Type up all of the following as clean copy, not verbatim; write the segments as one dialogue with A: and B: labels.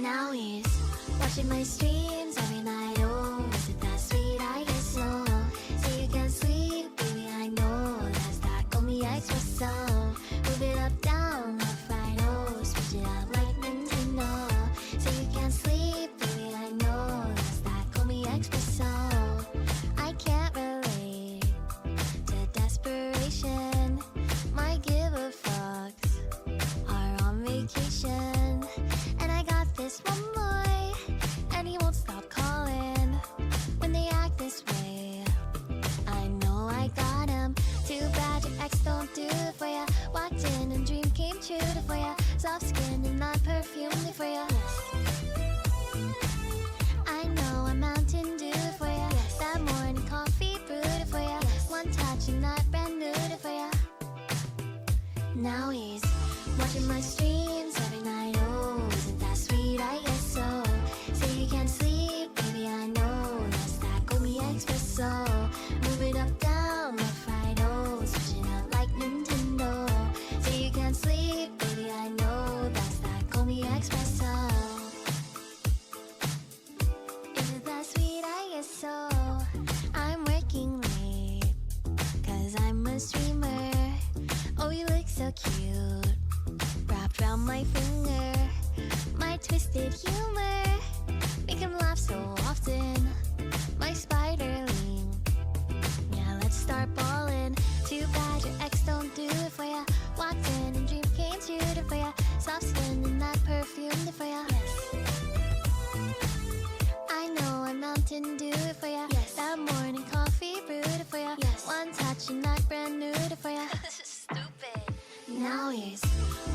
A: Now he's watching my streams every night. Oh, is it that sweet? I guess so. Say you can't sleep, baby, I know. That's that call me espresso. Move it up, down, left, right, oh. Switch it up like Nintendo. Say you can't sleep, baby, I know. That's that call me espresso. I can't relate to desperation. My give a fucks are on vacation. And I got this one boy, and he won't stop calling when they act this way. I know I got him. Too bad your ex don't do it for ya. Walked in and dream came true for ya. Soft skin and not perfumed for ya. I know a Mountain Dew for ya. That morning coffee brewed for ya. One touch and not brand new for ya. Now he's watching my streams every night. Oh, isn't that sweet? I guess so. Say you can't sleep, baby, I know. That's that call me espresso. Move it up, down, left, right, oh. Switch it up like Nintendo. Say you can't sleep, baby, I know. That's that call me espresso. Isn't that sweet? I guess so. I'm working late, cause I'm a streamer. Oh, you look so cute, wrapped around my finger. My twisted humor make him laugh so often. My spiderling, yeah, let's start ballin'. Too bad your ex don't do it for ya. Walked in and dream came true for ya. Soft skin and not perfumed for ya. I know a Mountain Dew for ya. That morning coffee brewed for ya. One touch and not brand new for ya. This is stupid. Now he's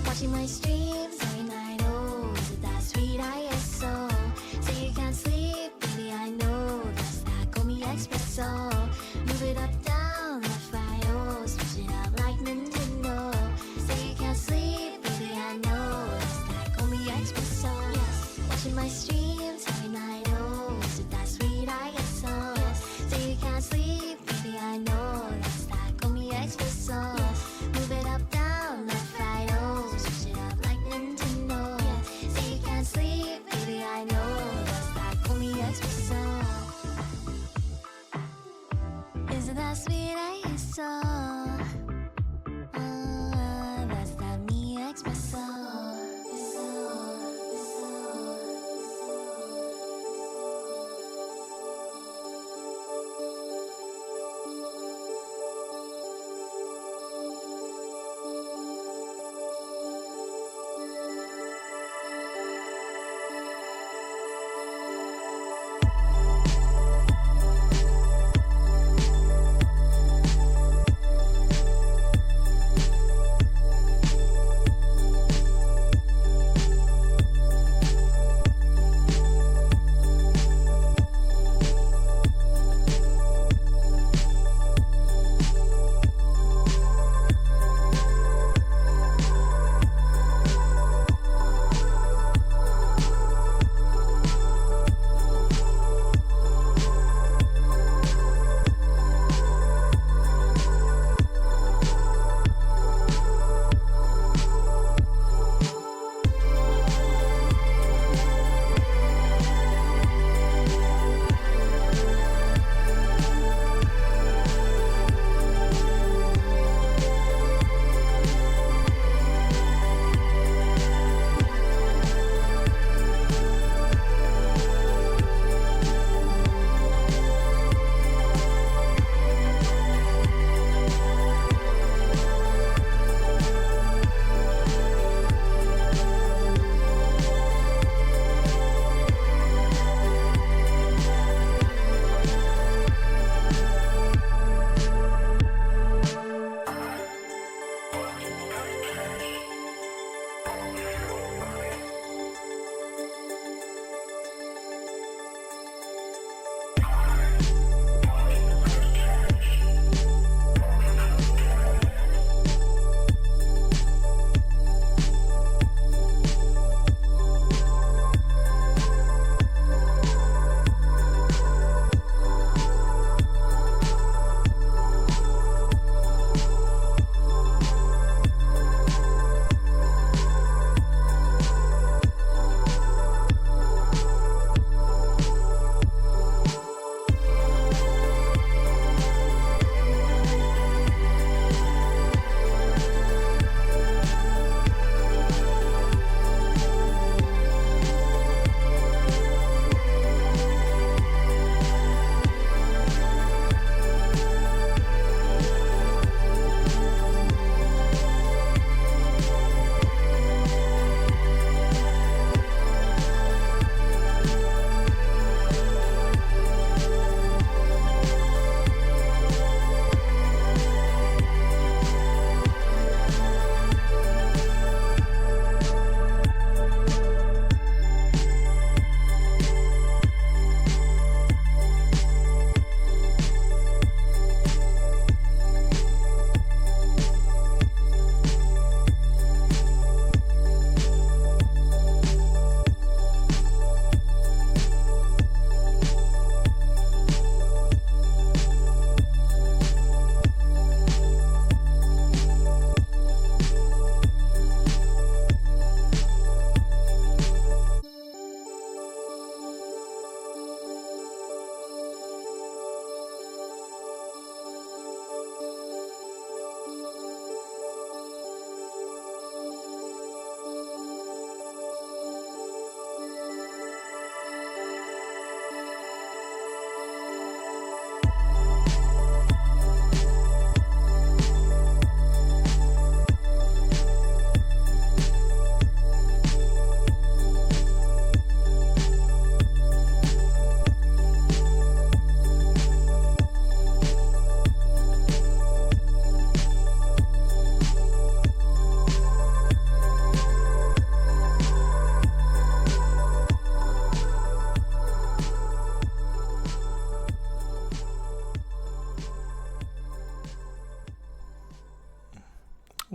A: watching my streams every night. Oh, is it that sweet? I guess so. Say you can't sleep, baby, I know. That's that call me espresso. Move it up, down, left, right, oh. Switch it up like Nintendo. Say you can't sleep, baby, I know. That's that call me espresso. Watching my streams every night. Oh, is it that sweet? I guess so. Say you can't sleep, baby, I know. That's that call me espresso. Move it up, down, left, right, oh. Switch it up like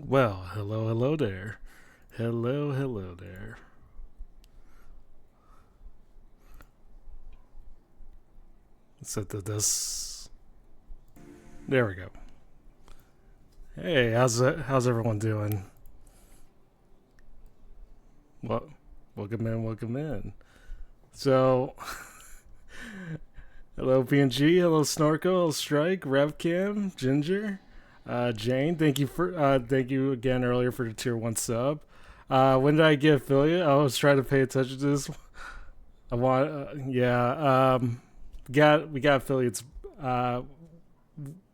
B: Well, hello there. Hello there. Set this. There we go. Hey, how's everyone doing? Well, welcome in. So, hello PNG, hello Snorkel, hello Strike, Revcam, Ginger, Jane. Thank you again earlier for the tier 1 sub. When did I get affiliate? I was trying to pay attention to this. I want, yeah. We got affiliates. Uh,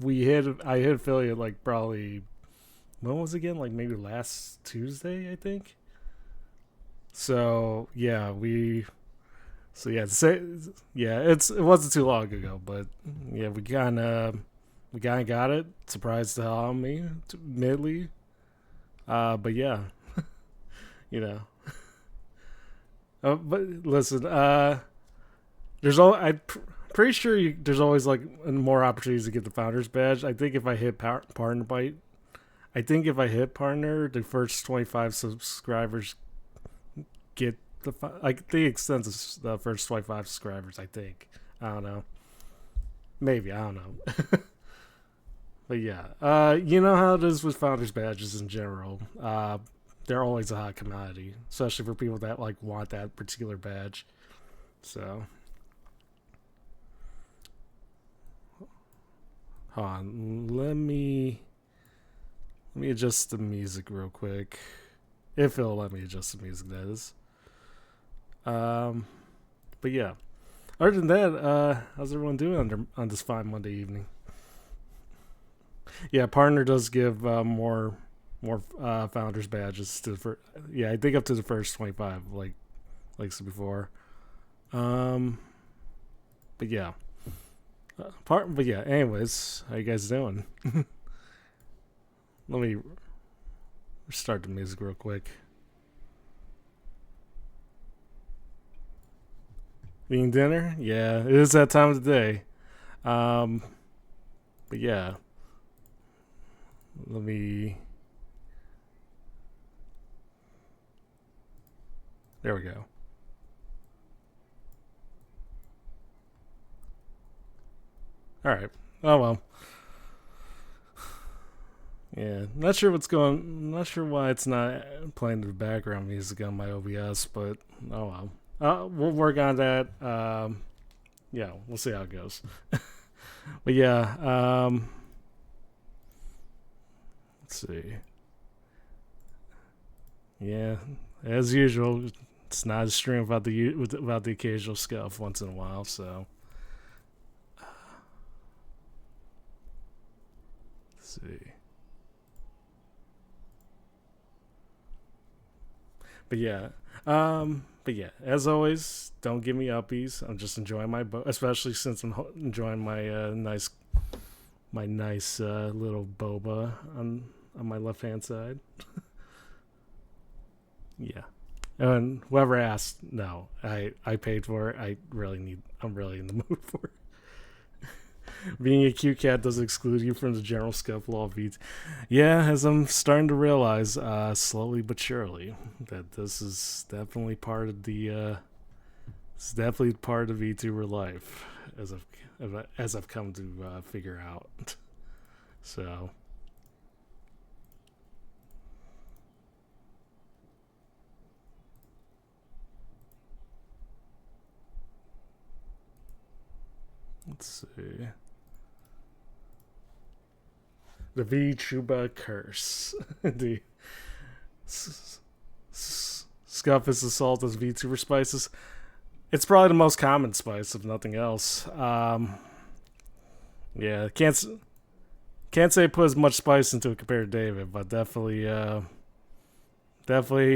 B: I hit affiliate like probably when was it again? Like maybe last Tuesday, I think. So yeah, so yeah, it wasn't too long ago, but yeah, we kind of got it. Surprised the hell out of me, admittedly. But yeah, you know. But listen, pretty sure there's always like more opportunities to get the founders badge. I think if I hit partner bite, I think if I hit partner, the first 25 subscribers get like the extent of the first 25 subscribers. I think I don't know, maybe I don't know, but yeah, you know how it is with founders badges in general. They're always a hot commodity, especially for people that like want that particular badge. So hold on, let me adjust the music real quick. If it'll let me adjust the music, that is. But yeah. Other than that, how's everyone doing on this fine Monday evening? Yeah, partner does give more founders badges yeah, I think up to the first 25, like said before. But yeah. But yeah. Anyways, how you guys doing? Let me start the music real quick. Eating dinner? Yeah, it is that time of the day. But yeah, let me. There we go. All right. Oh well. Yeah, Not sure why it's not playing the background music on my OBS, but oh well. We'll work on that. Yeah, we'll see how it goes. But yeah, let's see. Yeah, as usual, it's not a stream without the occasional scuff once in a while. So let's see. But yeah, as always, don't give me uppies. I'm just enjoying especially since I'm enjoying my nice little boba on my left hand side. Yeah. And whoever asked, no, I paid for it. I'm really in the mood for it. Being a cute cat doesn't exclude you from the general scuffle of beats. Yeah, as I'm starting to realize, slowly but surely, that this is definitely part of it's definitely part of VTuber life, as I've come to figure out. So let's see. The VTuber curse. The scuff is assault as VTuber spices. It's probably the most common spice, if nothing else. Yeah, can't say put as much spice into it compared to David, but definitely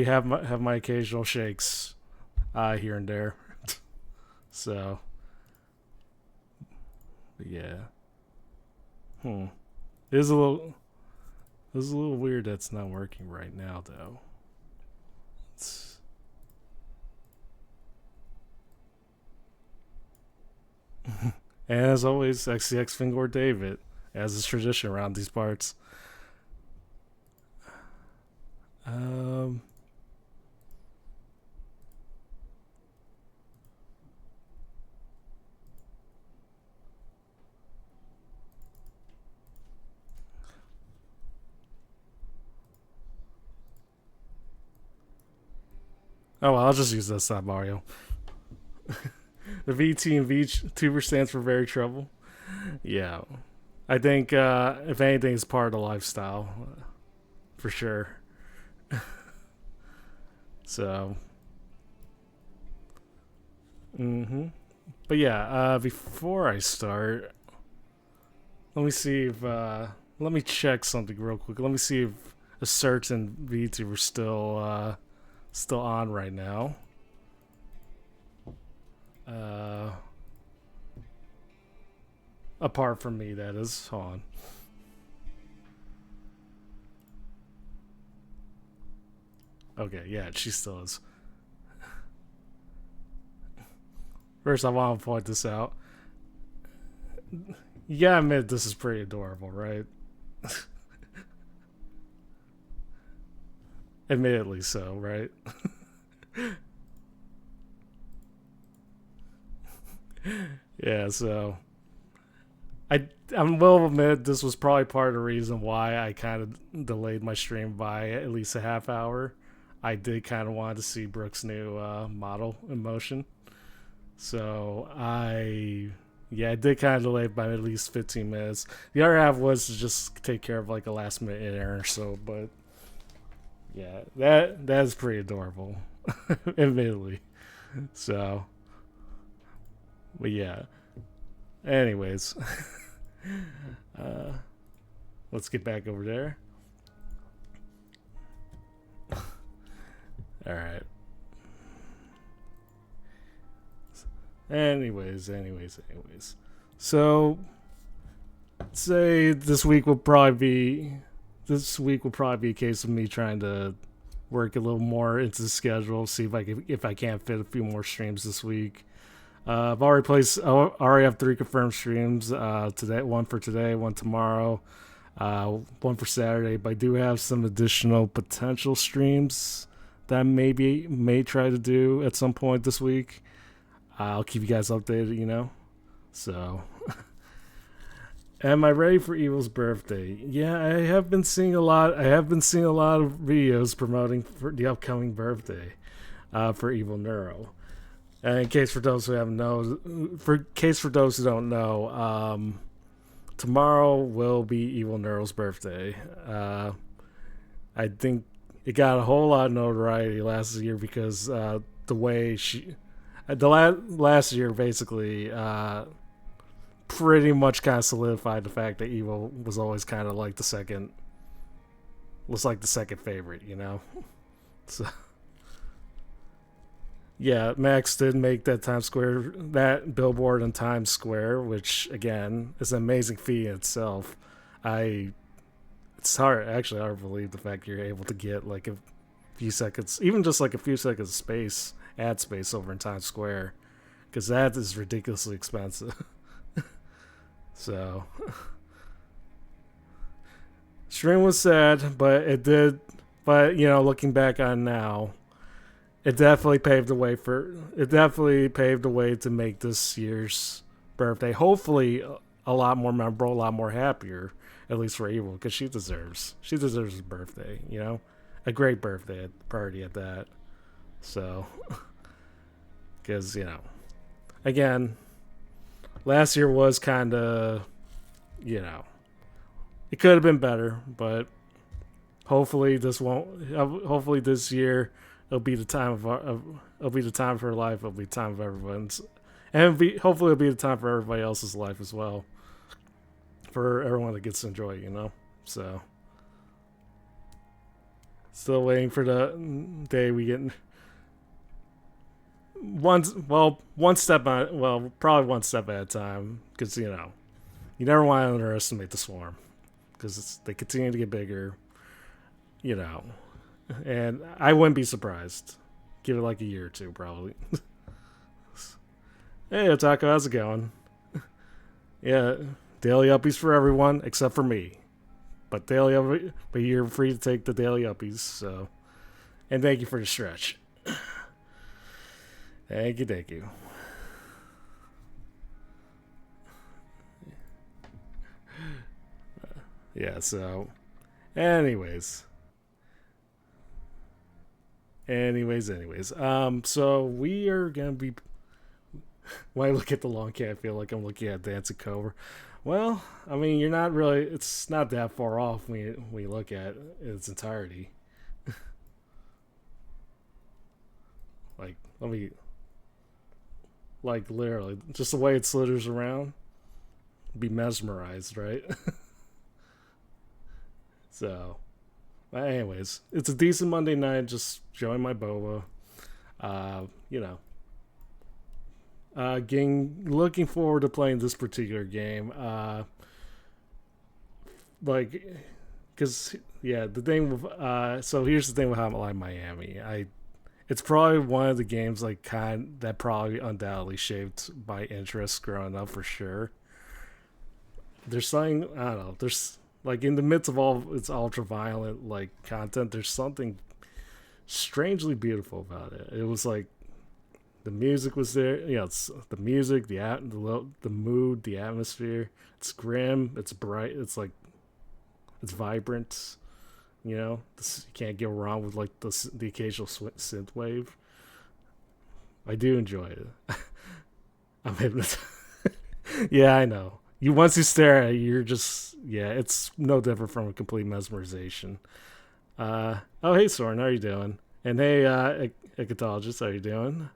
B: have my occasional shakes here and there. So yeah, it is a little weird that's not working right now though. It's And as always, XCX Fingor David, as is tradition around these parts. Um. Oh well, I'll just use this side Mario. The VT and VTuber stands for very trouble. Yeah, I think if anything, it's part of the lifestyle for sure. So, but yeah, before I start, let me see if let me check something real quick. Let me see if a certain VTuber still on right now. Uh, Apart from me, that is. Hold on. Okay, yeah, she still is. First, I want to point this out. You gotta admit, this is pretty adorable, right? Admittedly so, right? Yeah, so I will admit this was probably part of the reason why I kind of delayed my stream by at least a half hour. I did kind of want to see Brooke's new model in motion, so I did kind of delay it by at least 15 minutes. The other half was to just take care of like a last minute error or so, but yeah, that is pretty adorable, admittedly. So, but yeah. Anyways, uh, let's get back over there. All right. Anyways. So, say this week will probably be a case of me trying to work a little more into the schedule, see if I can't fit a few more streams this week. I've already placed. I already have 3 confirmed streams. Today, one for today, one tomorrow, one for Saturday. But I do have some additional potential streams that I may try to do at some point this week. I'll keep you guys updated. So. Am I ready for Evil's birthday? Yeah, I have been seeing a lot. I have been seeing a lot of videos promoting for the upcoming birthday for Evil Neuro. And in case for those who don't know, tomorrow will be Evil Neuro's birthday. I think it got a whole lot of notoriety last year because the way last year basically pretty much kind of solidified the fact that Evil was always kind of like the second favorite, So. Yeah, Max did make that billboard in Times Square, which again is an amazing feat in itself. It's hard to believe the fact you're able to get like a few seconds, even just like a few seconds of ad space over in Times Square, because that is ridiculously expensive. So, stream was sad, but it did. But looking back on now. It definitely paved the way to make this year's birthday hopefully a lot more memorable, a lot more happier, at least for Evil, because she deserves a birthday, a great birthday party at that. So, because again, last year was kind of, it could have been better, but hopefully this year. It'll be the time it'll be the time of her life. It'll be the time of everyone's, and hopefully it'll be the time for everybody else's life as well. For everyone that gets to enjoy it, So, still waiting for the day we get. Probably one step at a time, because you never want to underestimate the swarm, because they continue to get bigger. And I wouldn't be surprised. Give it like a year or two, probably. Hey, Otaku, how's it going? Yeah, daily uppies for everyone except for me. But you're free to take the daily uppies. So And thank you for the stretch. Thank you, thank you. Yeah, so anyways. So we are gonna be when I look at the long cat, I feel like I'm looking at Dancing Cobra. Well, I mean, you're not really. It's not that far off when you look at its entirety. Like, let me, like, literally, just the way it slithers around, be mesmerized, right? So, but anyways, it's a decent Monday night. Just enjoying my boba. You know, getting looking forward to playing this particular game. Like, because yeah, the thing with so here's the thing with Hotline Miami. It's probably one of the games like that probably undoubtedly shaped my interest growing up for sure. There's something I don't know. There's like in the midst of all its ultra violent like content, there's something strangely beautiful about it. It was like the music was there. You know, it's the music, the mood, the atmosphere. It's grim. It's bright. It's like it's vibrant. You know, you can't go wrong with like the occasional synth wave. I do enjoy it. I'm hypnotized. Yeah, I know. Once you stare at it, you're just it's no different from a complete mesmerization. Oh hey Soren, how are you doing? And hey ecotologist, how are you doing?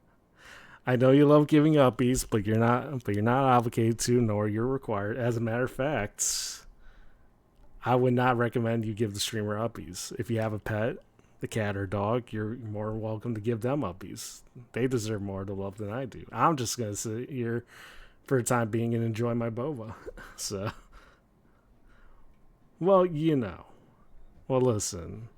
B: I know you love giving uppies, but you're not obligated to, nor you're required. As a matter of fact, I would not recommend you give the streamer uppies. If you have a pet, a cat or dog, you're more welcome to give them uppies. They deserve more to love than I do. I'm just gonna sit here for the time being and enjoy my boba. So, well, you know. Well, listen.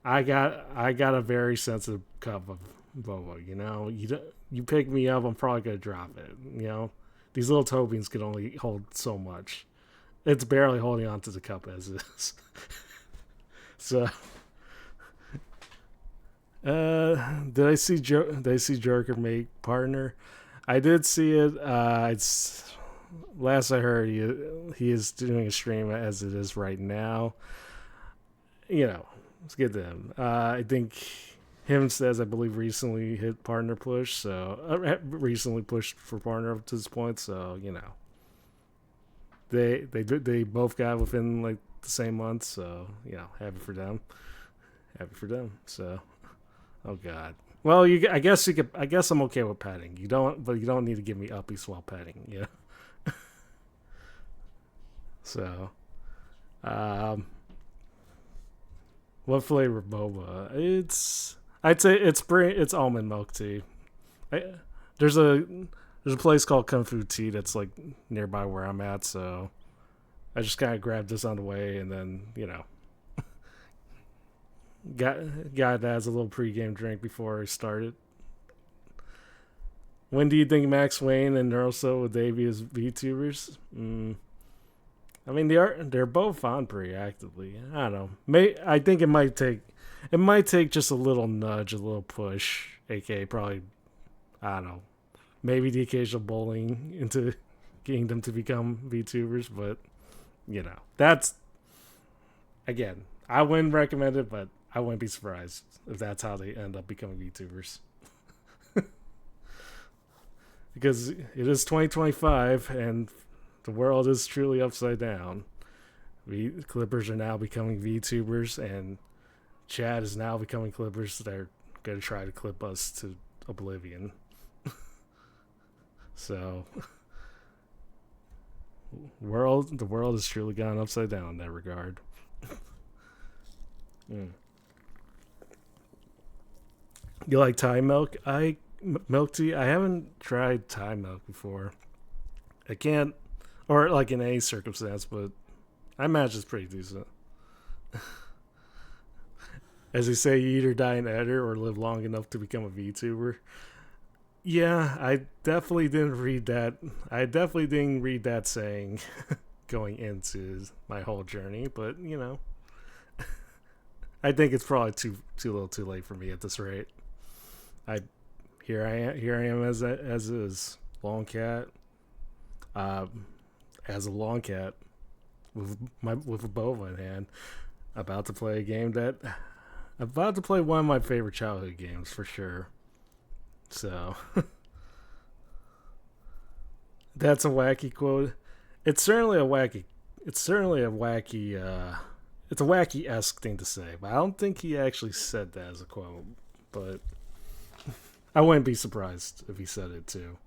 B: I got a very sensitive cup of boba. You know, you pick me up, I'm probably gonna drop it. You know, these little Tobians can only hold so much. It's barely holding on to the cup as is. So, did I see Joker make partner? I did see it. It's last I heard he is doing a stream as it is right now. You know, let's get to him. I think him says I believe recently hit partner push, so recently pushed for partner up to this point. So you know. They both got within like the same month, so you know, happy for them. So, oh god. Well, I guess I'm okay with petting. You don't need to give me uppies while petting. You know. So, what flavor boba? I'd say it's almond milk tea. There's a place called Kung Fu Tea that's like nearby where I'm at, so I just kind of grabbed this on the way, and then you know, got that as a little pregame drink before I started. When do you think Max Wayne and Neuroso will debut as VTubers? I mean, they're both on pretty actively. I don't know. I think it might take just a little nudge, a little push, aka probably I don't know. Maybe the occasional bullying into getting them to become VTubers, but you know, that's again, I wouldn't recommend it, but I wouldn't be surprised if that's how they end up becoming VTubers. Because it is 2025 and the world is truly upside down. Clippers are now becoming VTubers, and Chad is now becoming Clippers that are going to try to clip us to oblivion. So, the world has truly gone upside down in that regard. You like Thai milk? Milk tea? I haven't tried Thai milk before. I can't, or like in any circumstance, but I imagine it's pretty decent. As they say, you either die an editor or live long enough to become a VTuber. Yeah, I definitely didn't read that. I definitely didn't read that saying going into my whole journey, but you know, I think it's probably too little, too late for me at this rate. I here I am as is long cat, as a long cat with a bow in hand, about to play a game that about to play one of my favorite childhood games for sure. So that's a wacky quote. It's certainly a wacky. It's certainly a wacky. It's a wacky-esque thing to say, but I don't think he actually said that as a quote. But I wouldn't be surprised if he said it too.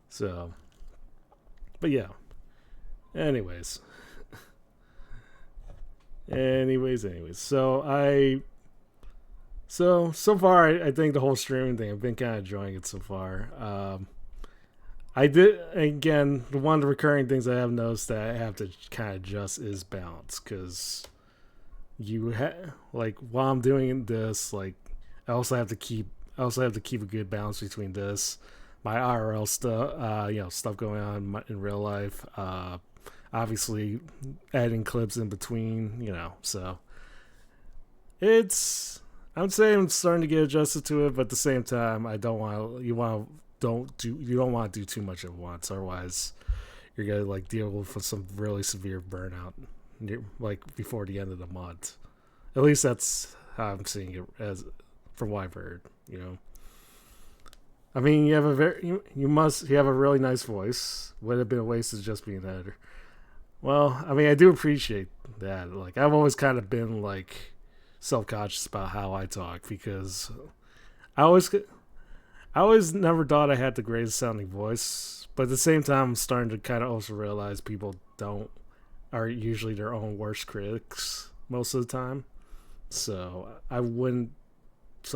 B: So, but yeah. Anyways. So far, I think the whole streaming thing, I've been kind of enjoying it so far. I did, again, one of the recurring things I have noticed that I have to kind of adjust is balance, because like, while I'm doing this, like, I also have to keep a good balance between this, my IRL stuff, stuff going on in real life, obviously adding clips in between, so I would say I'm starting to get adjusted to it, but at the same time, I don't want you don't want to do too much at once, otherwise you're gonna like deal with some really severe burnout like before the end of the month. At least that's how I'm seeing it, as from what I've heard. I mean, you have a really nice voice. Would have been a waste of just being an editor. Well, I mean, I do appreciate that. Like, I've always kind of been like self-conscious about how I talk, because I always never thought I had the greatest sounding voice, but at the same time, I'm starting to kind of also realize people are usually their own worst critics most of the time. So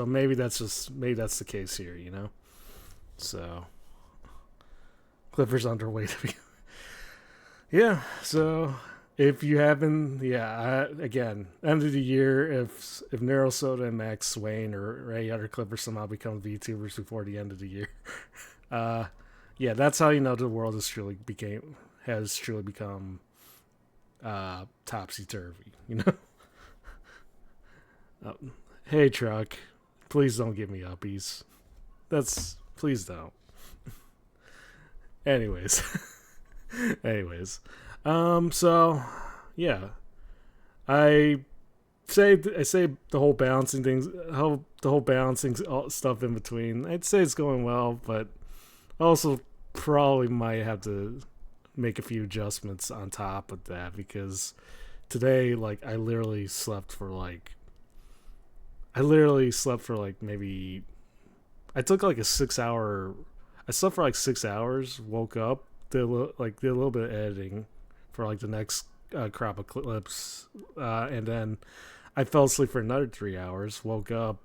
B: maybe that's the case here, So Clippers underweight. Yeah. So if you haven't, again, end of the year, if Neurosoda and Max Swain or any other Clippers somehow become VTubers before the end of the year, that's how you know the world has truly become topsy turvy. Hey truck, please don't give me uppies. Please don't. Anyways. So yeah, I say the whole balancing stuff in between. I'd say it's going well, but also probably might have to make a few adjustments on top of that, because today, like, I literally slept for like maybe, I took like a 6 hour. I slept for like 6 hours. Woke up, did a little bit of editing for like the next crop of clips, and then I fell asleep for another 3 hours. Woke up,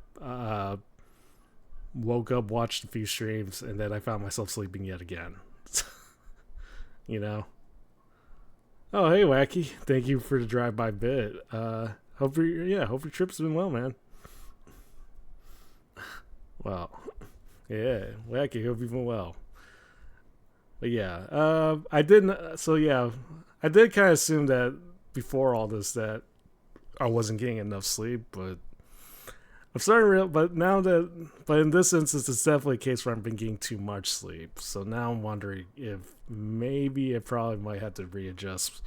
B: watched a few streams, and then I found myself sleeping yet again. Oh, hey Wacky, thank you for the drive-by bit. Hope your trip's been well, man. Well, yeah, Wacky, hope you've been well. But yeah, I didn't. So yeah, I did kind of assume that before all this that I wasn't getting enough sleep, but I'm starting to but in this instance, it's definitely a case where I've been getting too much sleep. So now I'm wondering if maybe I probably might have to readjust,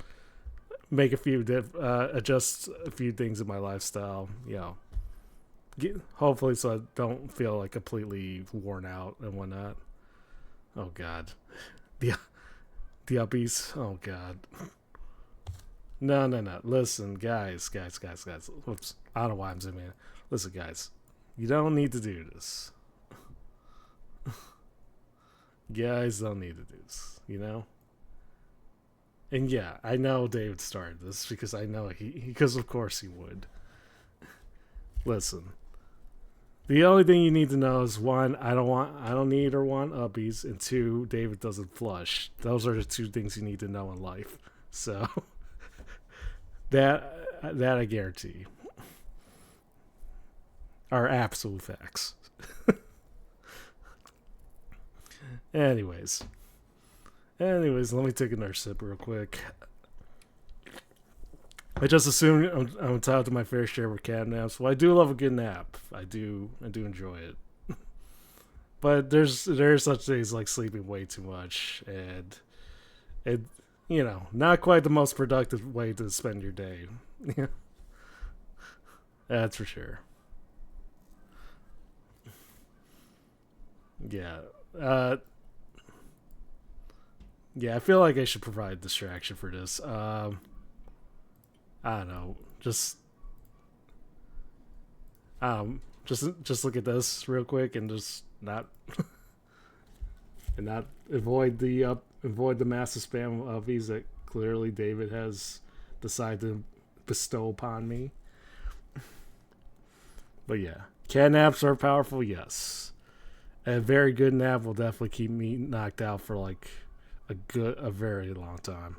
B: adjust a few things in my lifestyle. Hopefully, so I don't feel like completely worn out and whatnot. Oh God, the uppies. Oh God. No. Listen, guys. Whoops. I don't know why I'm zooming in. Listen, guys. You don't need to do this. Guys don't need to do this, And yeah, I know David started this because I know because of course he would. Listen. The only thing you need to know is, one, I don't need or want uppies, and two, David doesn't flush. Those are the two things you need to know in life. So that I guarantee are absolute facts. Anyways, let me take another sip real quick. I just assume I'm entitled to my fair share of cat naps. Well, I do love a good nap. I do enjoy it. But there's such things like sleeping way too much, and it, not quite the most productive way to spend your day. That's for sure. Yeah. Yeah, I feel like I should provide distraction for this. I don't know. Just look at this real quick and just not and not avoid the massive spam of uppies that clearly David has decided to bestow upon me. But yeah, cat naps are powerful. Yes, a very good nap will definitely keep me knocked out for like a very long time.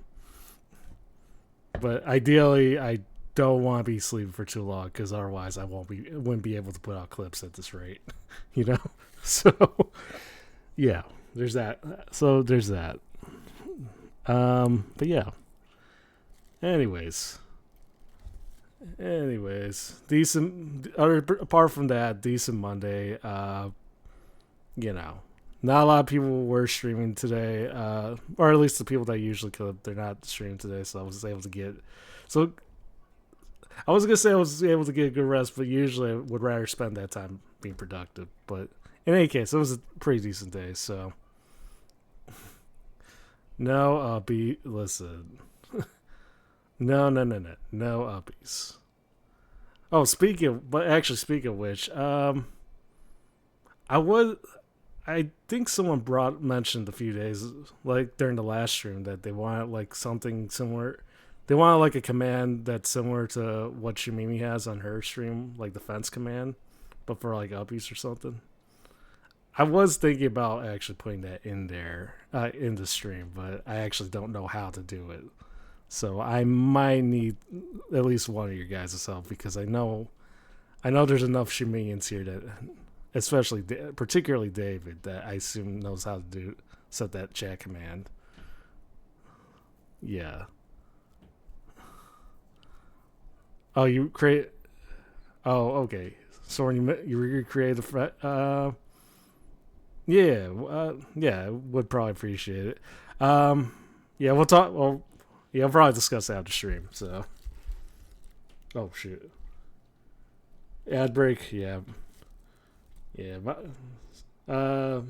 B: But ideally, I don't want to be sleeping for too long because otherwise I wouldn't be able to put out clips at this rate, you know. So yeah, there's that. So there's that. But yeah. Anyways, decent. Apart from that, decent Monday. Not a lot of people were streaming today, or at least the people that usually could. They're not streaming today, so I was able to get. So I was gonna say I was able to get a good rest, but usually I would rather spend that time being productive. But in any case, it was a pretty decent day. So no, listen, no, uppies. Oh, speaking of which, I think someone mentioned a few days, like during the last stream, that they wanted like something similar. They wanted like a command that's similar to what Shimimi has on her stream, like the fence command, but for like uppies or something. I was thinking about actually putting that in there in the stream, but I actually don't know how to do it. So I might need at least one of your guys' help because I know there's enough Shimimians here that, especially particularly David, that I assume knows how to set that chat command. Yeah. Oh, you create. Oh, okay. So when you recreate the yeah, yeah, would probably appreciate it. Yeah, we'll talk. Well, yeah, I'll probably discuss that after stream. So, oh shoot, ad break. Yeah, yeah, uh,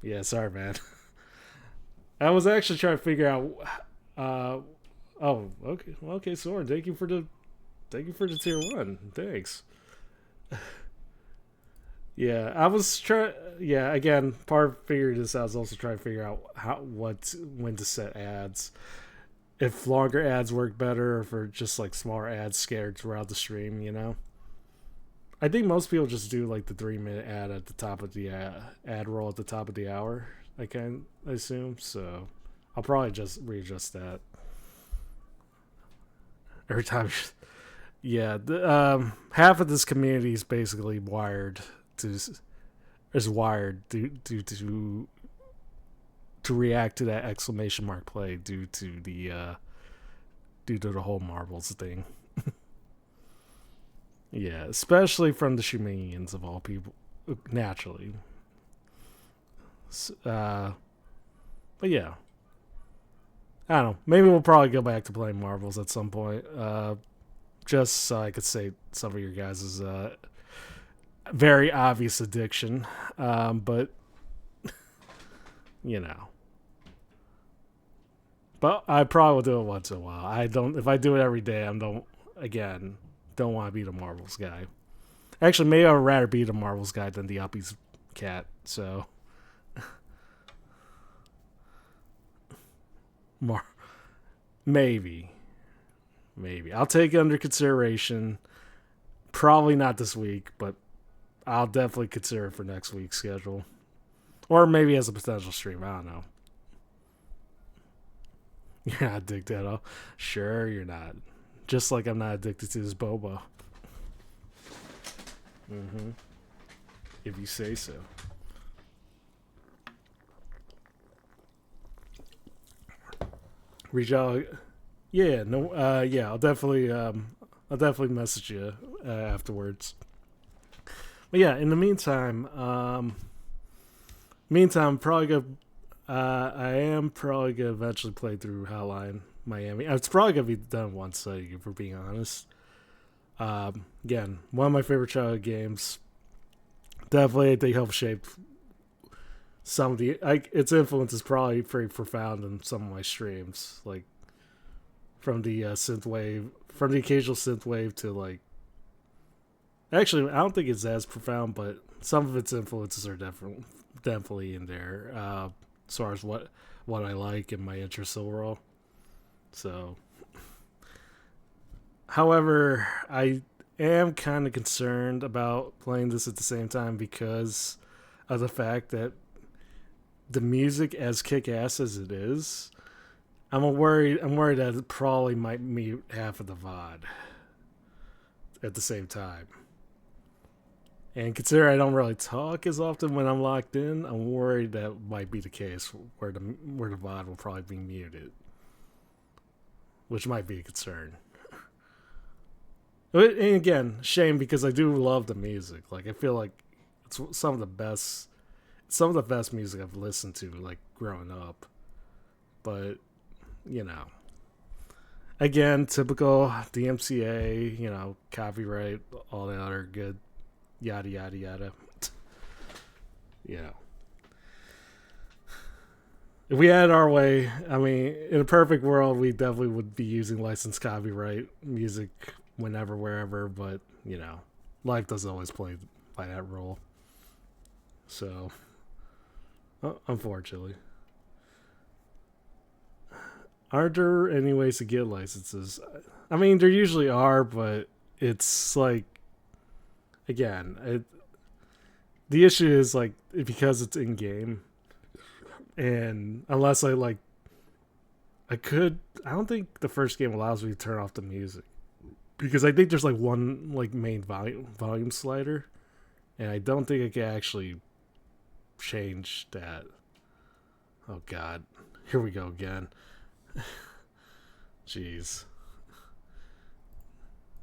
B: yeah. Sorry, man. I was actually trying to figure out. Oh, okay, well, okay, Soren. Thank you for the tier 1. Thanks. Yeah, I was trying. Yeah, again, part of figuring this out. I was also trying to figure out when to set ads. If longer ads work better, or for just like smaller ads scattered throughout the stream. I think most people just do like the 3-minute ad at the top of the ad roll at the top of the hour. I assume so. I'll probably just readjust that every time. Yeah, half of this community is basically wired to react to that exclamation mark play due to the whole marbles thing. Yeah, especially from the Shumanians of all people, naturally. But yeah, I don't know. Maybe we'll probably go back to playing marbles at some point. Just so I could say some of your guys' very obvious addiction. But But I probably will do it once in a while. I don't. If I do it every day, don't want to be the marbles guy. Actually, maybe I'd rather be the marbles guy than the Uppies cat. So, maybe I'll take it under consideration. Probably not this week, but I'll definitely consider it for next week's schedule, or maybe as a potential stream. I don't know. You're not addicted at all. Sure, you're not. Just like I'm not addicted to this boba. If you say so. Reach out. Yeah, no, yeah, I'll definitely message you afterwards. But yeah, in the meantime, probably gonna, I am probably gonna eventually play through Hotline Miami. It's probably gonna be done once, if we're being honest. Again, one of my favorite childhood games. Definitely, they help shape some of the. Its influence is probably pretty profound in some of my streams, like from the synthwave, from the occasional synthwave to like. Actually, I don't think it's as profound, but some of its influences are definitely in there. As far as what I like and my interests overall. So, however, I am kind of concerned about playing this at the same time because of the fact that the music, as kick-ass as it is, I'm worried that it probably might mute half of the VOD at the same time. And consider I don't really talk as often when I'm locked in, I'm worried that might be the case where the VOD will probably be muted, which might be a concern. And again, shame because I do love the music. Like I feel like it's some of the best music I've listened to like growing up. But you know, again, typical DMCA, copyright, all the other good yada yada yada. If we had it our way, I mean, in a perfect world, we definitely would be using licensed copyright music whenever, wherever. But life doesn't always play by that rule. So, unfortunately, aren't there any ways to get licenses? I mean, there usually are, but it's like, again, the issue is like because it's in game, and unless I don't think the first game allows me to turn off the music because I think there's like one like main volume slider, and I don't think I can actually change that. Oh God, here we go again. Jeez.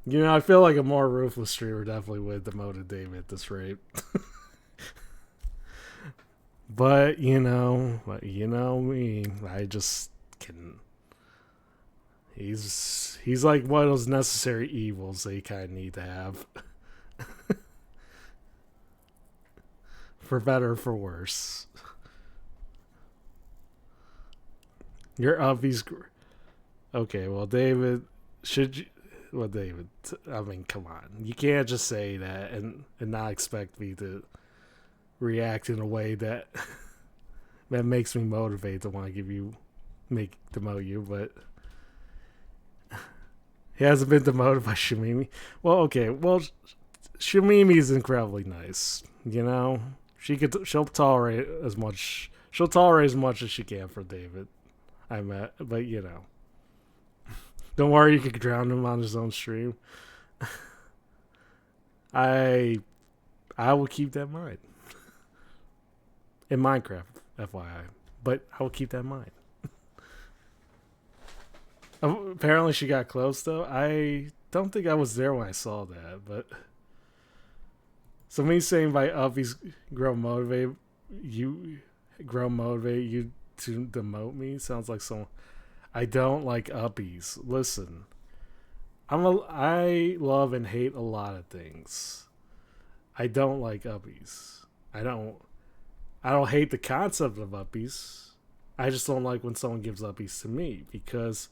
B: I feel like a more ruthless streamer definitely would have demoted David at this rate. But you know me, I just can. He's like one of those necessary evils that you kind of need to have, for better or for worse. Your Uppies. Okay, well, David, should you? Well, David, I mean, come on. You can't just say that and not expect me to react in a way that that makes me motivated to want to demote you, but he hasn't been demoted by Shamimi. Well, okay, Shamimi is incredibly nice. She'll tolerate as much as she can for David. But don't worry, you can drown him on his own stream. I will keep that in mind. In Minecraft, FYI. But I will keep that in mind. Apparently she got close, though. I don't think I was there when I saw that, but... So me saying by Uppies motivate you to demote me sounds like someone... I don't like Uppies. Listen, I love and hate a lot of things. I don't like Uppies. I don't hate the concept of Uppies. I just don't like when someone gives Uppies to me because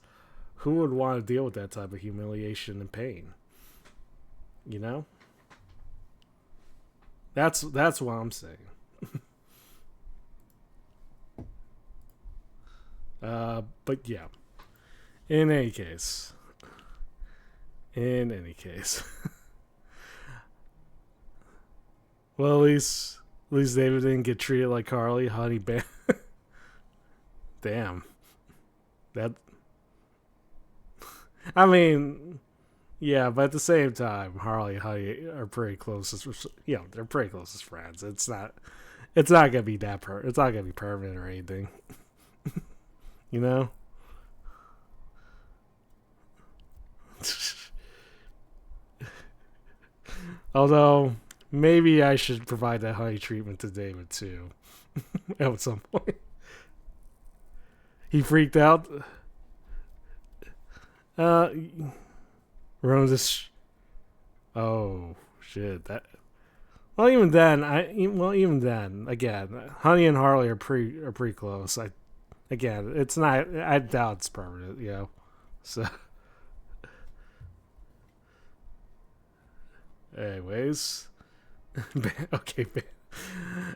B: who would want to deal with that type of humiliation and pain? That's what I'm saying. But yeah. In any case. Well, at least David didn't get treated like Harley, honey bam. Damn. That. I mean, yeah, but at the same time, Harley and Honey are pretty close. They're pretty close as friends. It's not gonna be that it's not gonna be permanent or anything. Although maybe I should provide that honey treatment to David too at some point. He freaked out. Uh, ruins this. Oh shit! That. Well, even then, even then, again, Honey and Harley are pretty close. Again, it's not. I doubt it's permanent. You know, so. Anyways, okay.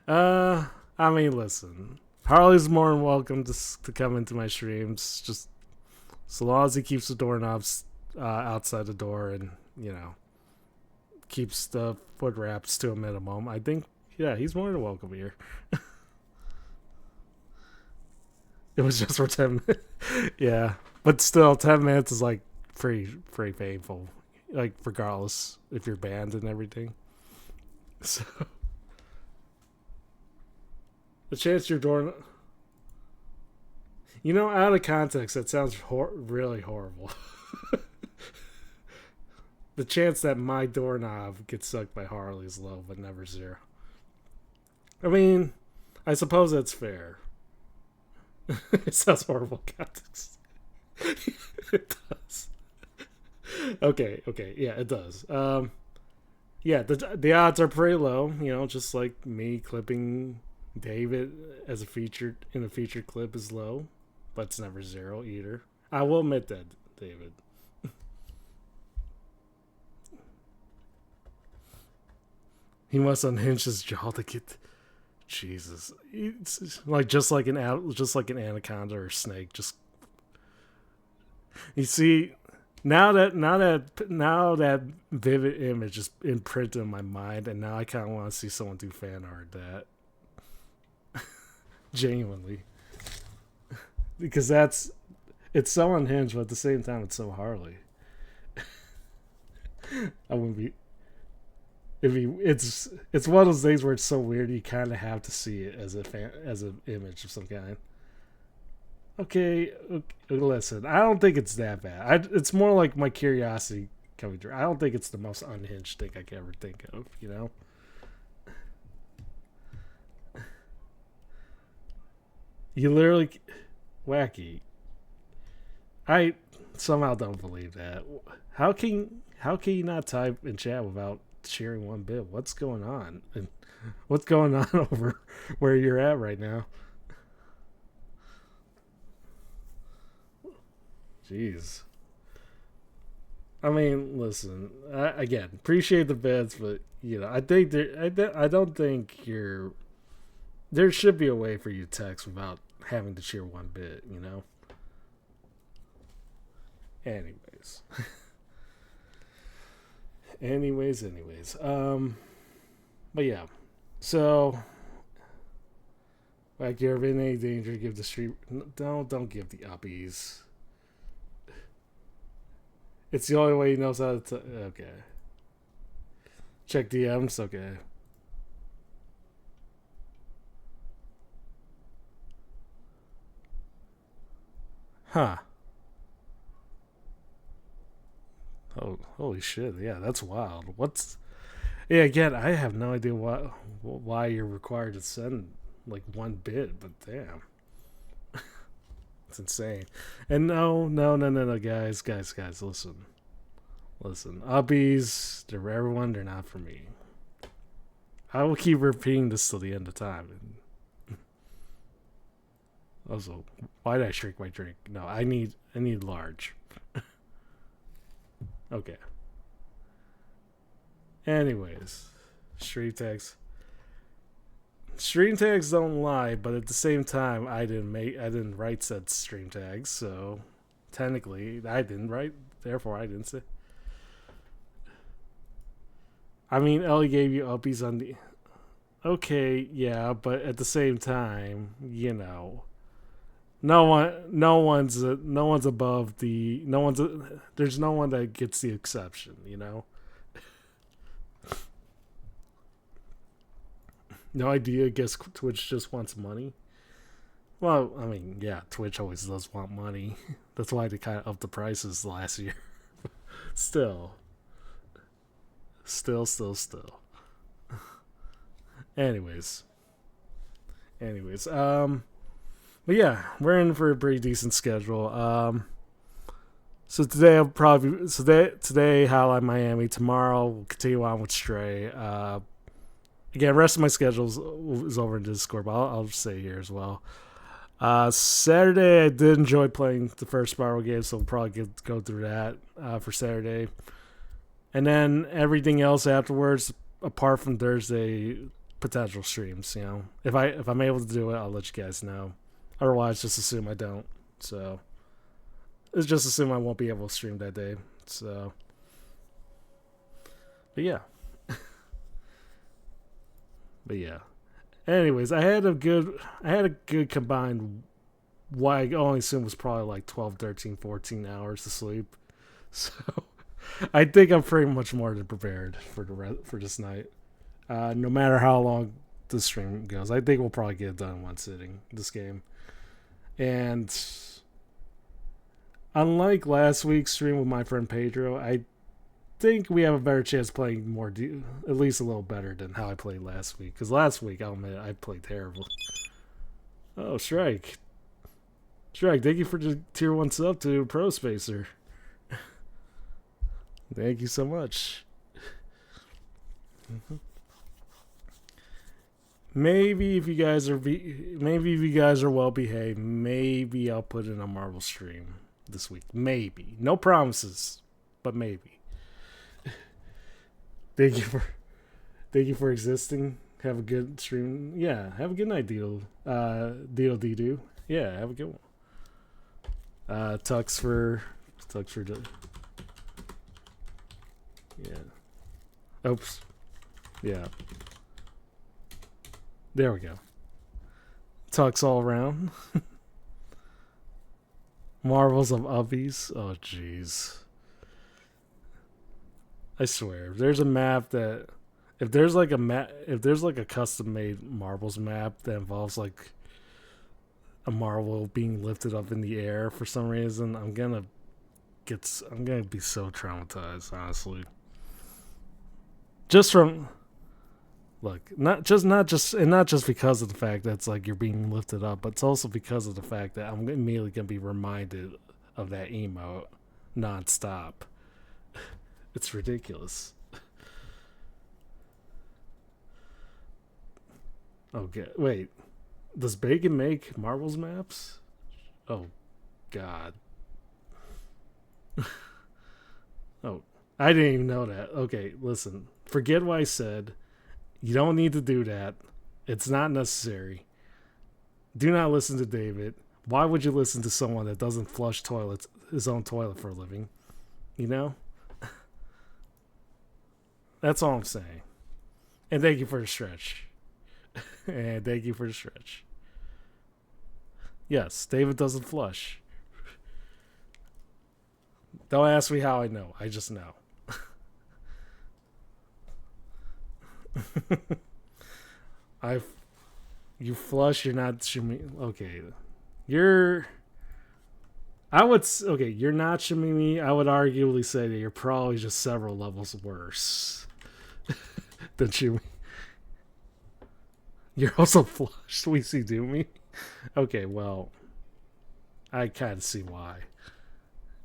B: I mean, listen. Harley's more than welcome to come into my streams. Just so long as he keeps the doorknobs outside the door and keeps the foot wraps to a minimum. I think he's more than welcome here. It was just for 10 minutes. Yeah, but still, 10 minutes is like pretty painful. Like regardless if you're banned and everything. So the chance your door, out of context, that sounds really horrible. The chance that my doorknob gets sucked by Harley is low, but never zero. I mean, I suppose that's fair. It sounds horrible context. It does. Okay, yeah, it does. Yeah, the odds are pretty low, just like me clipping David as a featured clip is low, but it's never zero either. I will admit that, David. He must unhinge his jaw to get. Jesus, it's just like an anaconda or snake. Just you see, now that vivid image is imprinted in my mind, and now I kind of want to see someone do fan art that. Genuinely, because it's so unhinged, but at the same time it's so Harley. I wouldn't be. It's one of those things where it's so weird you kind of have to see it as an image of some kind. Okay, listen, I don't think it's that bad. It's more like my curiosity coming through. I don't think it's the most unhinged thing I can ever think of. You literally wacky. I somehow don't believe that. How can you not type in chat without sharing one bit? What's going on? And what's going on over where you're at right now? Jeez. I mean, listen. Again, appreciate the bits, but I think I don't think there should be a way for you to text without having to share one bit. Anyways. anyways. But yeah. So, like, you're in any danger, give the street. Don't give the uppies. It's the only way he knows how to. Okay. Check DMs. Okay. Huh. Oh, holy shit! Yeah, that's wild. Yeah, again, I have no idea why you're required to send like one bit, but damn, it's insane. And no, guys, listen. Uppies, they're for everyone. They're not for me. I will keep repeating this till the end of time. Also, why did I shrink my drink? No, I need large. Okay. Anyways, stream tags. Stream tags don't lie, but at the same time, I didn't write said stream tags, so technically I didn't write. Therefore, I didn't say. I mean, Ellie gave you uppies on the. Okay, yeah, but at the same time, no one's above the. There's no one that gets the exception, No idea. Guess Twitch just wants money. Well, I mean, yeah, Twitch always does want money. That's why they kind of upped the prices last year. Still, Still. Anyways. But yeah, we're in for a pretty decent schedule. So today I'll probably today Hotline Miami. Tomorrow we'll continue on with Stray. Again, rest of my schedule is over in Discord, but I'll just say here as well. Saturday I did enjoy playing the first Spiral game, so we'll probably go through that for Saturday, and then everything else afterwards, apart from Thursday, potential streams. You know, if I'm able to do it, I'll let you guys know. Otherwise, just assume I don't. So it's just assume I won't be able to stream that day. So, but yeah. Anyways, I had a good combined, what I only assume was probably like 12, 13, 14 hours of sleep. So I think I'm pretty much more than prepared for this night. No matter how long the stream goes, I think we'll probably get it done in one sitting, this game. And unlike last week's stream with my friend Pedro, I think we have a better chance playing more, at least a little better than how I played last week. Because last week, I'll admit, I played terrible. Oh, Strike, thank you for the tier 1 sub to Pro Spacer. Thank you so much. Maybe if you guys are well behaved, maybe I'll put in a Marvel stream this week. Maybe. No promises, but maybe. Thank you for existing. Have a good stream. Yeah, have a good night, Deedle. Deedle. Yeah, have a good one. Tux for yeah. Oops. Yeah. There we go. Tux all around. Marvels of Uppies. Oh, jeez. I swear, if there's a map that, if there's like a custom made Marvels map that involves like a Marvel being lifted up in the air for some reason, I'm gonna be so traumatized, honestly. Just from, look, not just because of the fact that it's like you're being lifted up, but it's also because of the fact that I'm immediately gonna be reminded of that emote nonstop. It's ridiculous. Okay, wait. Does Bacon make Marvel's maps? Oh, God. Oh, I didn't even know that. Okay, listen. Forget what I said. You don't need to do that. It's not necessary. Do not listen to David. Why would you listen to someone that doesn't flush his own toilet for a living? You know? That's all I'm saying. And thank you for the stretch. Yes, David doesn't flush. Don't ask me how I know. I just know. You flush, you're not shimming. Okay. You're not shimming me. I would arguably say that you're probably just several levels worse than shimming. You're also flushed. We see do me. Okay, well, I kind of see why.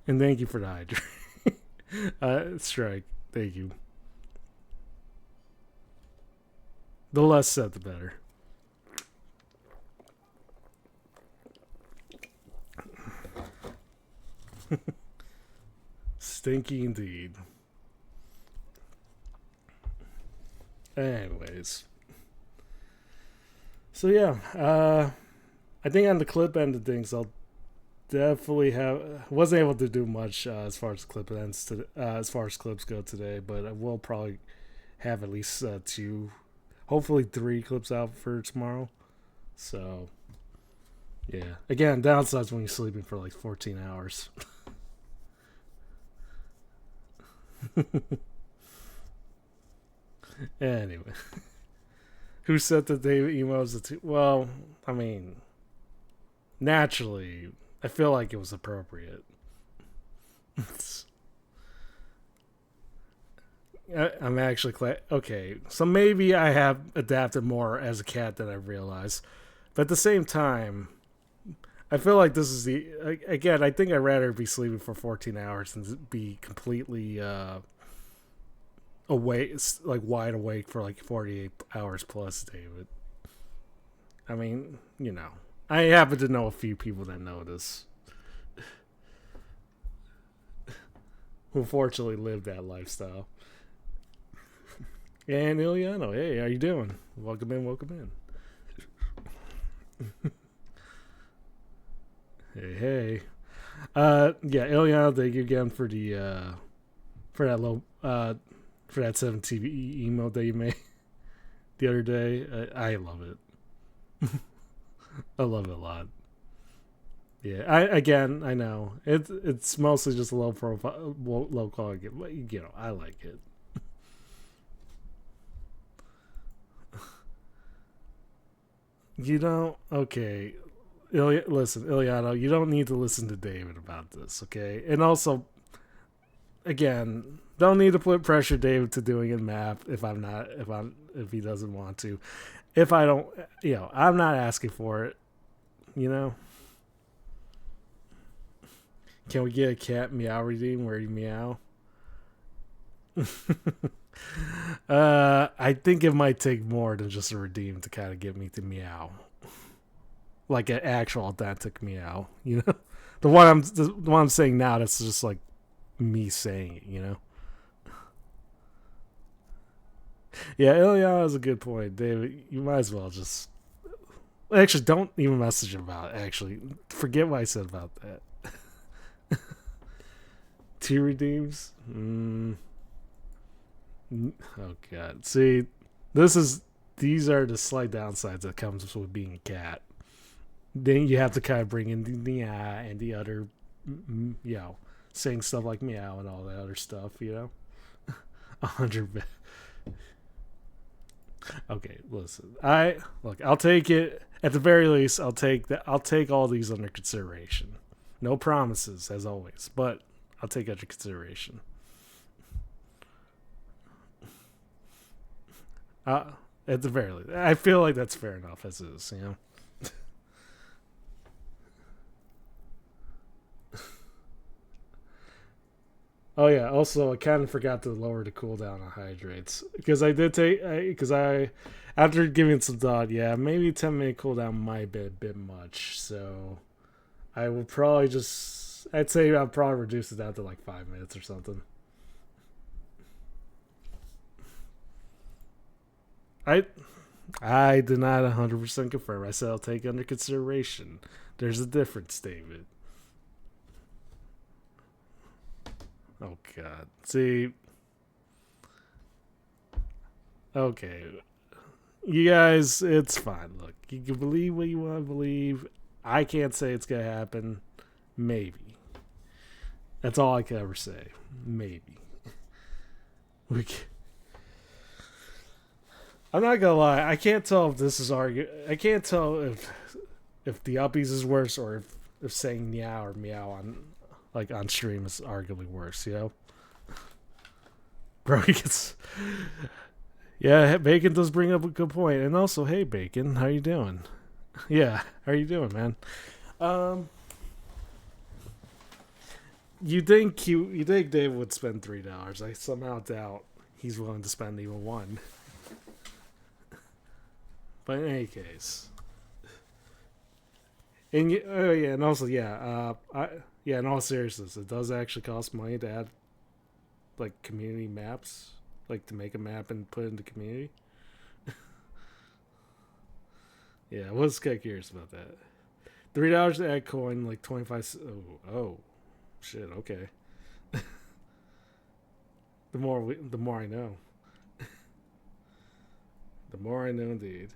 B: And thank you for the hydrate. Strike. Thank you. The less said, the better. Stinky indeed. Anyways. So yeah, I think on the clip end of things, I'll definitely wasn't able to do much as far as clip ends as far as clips go today, but I will probably have at least 2, hopefully 3 clips out for tomorrow. So yeah, again, downsides when you're sleeping for like 14 hours. Anyway, who said that they emos? Well, I mean, naturally, I feel like it was appropriate. I'm actually okay. So maybe I have adapted more as a cat than I realized, but at the same time, I feel like this is the again. I think I'd rather be sleeping for 14 hours than be completely awake, like wide awake for like 48 hours plus, David. I mean, I happen to know a few people that know this, who fortunately live that lifestyle. And Ileano, hey, how you doing? Welcome in, welcome in. Hey, hey. Yeah, Ileana, thank you again for the for that low for that 7 TV emote that you made the other day. I love it. I love it a lot. Yeah, I know it's mostly just a low profile, low quality, but I like it. Okay. Listen, Iliano, you don't need to listen to David about this, okay? And also, again, don't need to put pressure David to doing a map if he doesn't want to. If I don't, I'm not asking for it. You know, can we get a cat meow redeem where you meow? I think it might take more than just a redeem to kind of get me to meow, like an actual authentic meow. The one I'm saying now. That's just like me saying it. Yeah, Ilyana is a good point, David. You might as well just actually don't even message him about it. Actually, forget what I said about that. Two redeems. Oh god. See, these are the slight downsides that comes with being a cat. Then you have to kind of bring in the meow and the other, saying stuff like meow and all that other stuff. 100. Okay, listen. I'll take it. At the very least, I'll take that. I'll take all these under consideration. No promises, as always, but I'll take under consideration. At the very least, I feel like that's fair enough as is. Oh yeah. Also, I kind of forgot to lower the cooldown on hydrates because I did after giving some thought, yeah, maybe 10-minute cooldown might be a bit much. So I will probably I'd say I'll probably reduce it down to like 5 minutes or something. I I did not 100% confirm. I said I'll take under consideration. There's a difference, David. Oh God. See. Okay. You guys, it's fine. Look, you can believe what you want to believe. I can't say it's gonna happen. Maybe. That's all I can ever say. Maybe. We. I'm not gonna lie. I can't tell if this is I can't tell if the Uppies is worse or if saying meow or meow on stream is arguably worse. Bro, he gets. Yeah, Bacon does bring up a good point. And also, hey Bacon, how you doing? Yeah, how you doing, man? You think Dave would spend $3? I somehow doubt he's willing to spend even one. But in any case, and also in all seriousness, it does actually cost money to add like community maps, like to make a map and put it into community. Yeah, I was kind of curious about that. $3 to add coin, like 25. Oh, shit. Okay. The more I know. The more I know, indeed.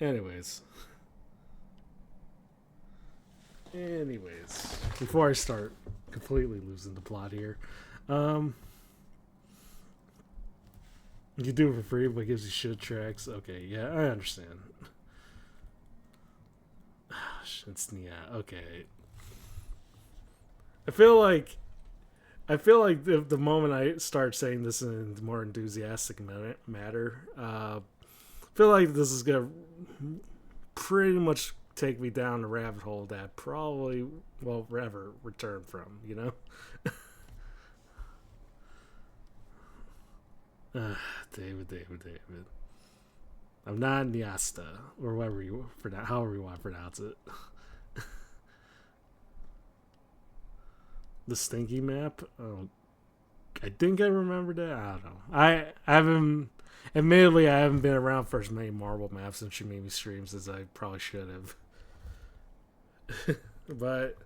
B: Anyways, before I start completely losing the plot here, you do it for free, but it gives you shit tracks. Okay, yeah, I understand. It's yeah, okay. I feel like I feel like if the moment I start saying this in a more enthusiastic matter, I feel like this is gonna pretty much take me down a rabbit hole that probably will never return from. You know, David. I'm not Nyasta or whatever you for that, however you want to pronounce it. The Stinky Map. Oh, I think I remember that. I don't know. I haven't. Admittedly, I haven't been around for as many Marvel maps and Shimimi streams as I probably should have. But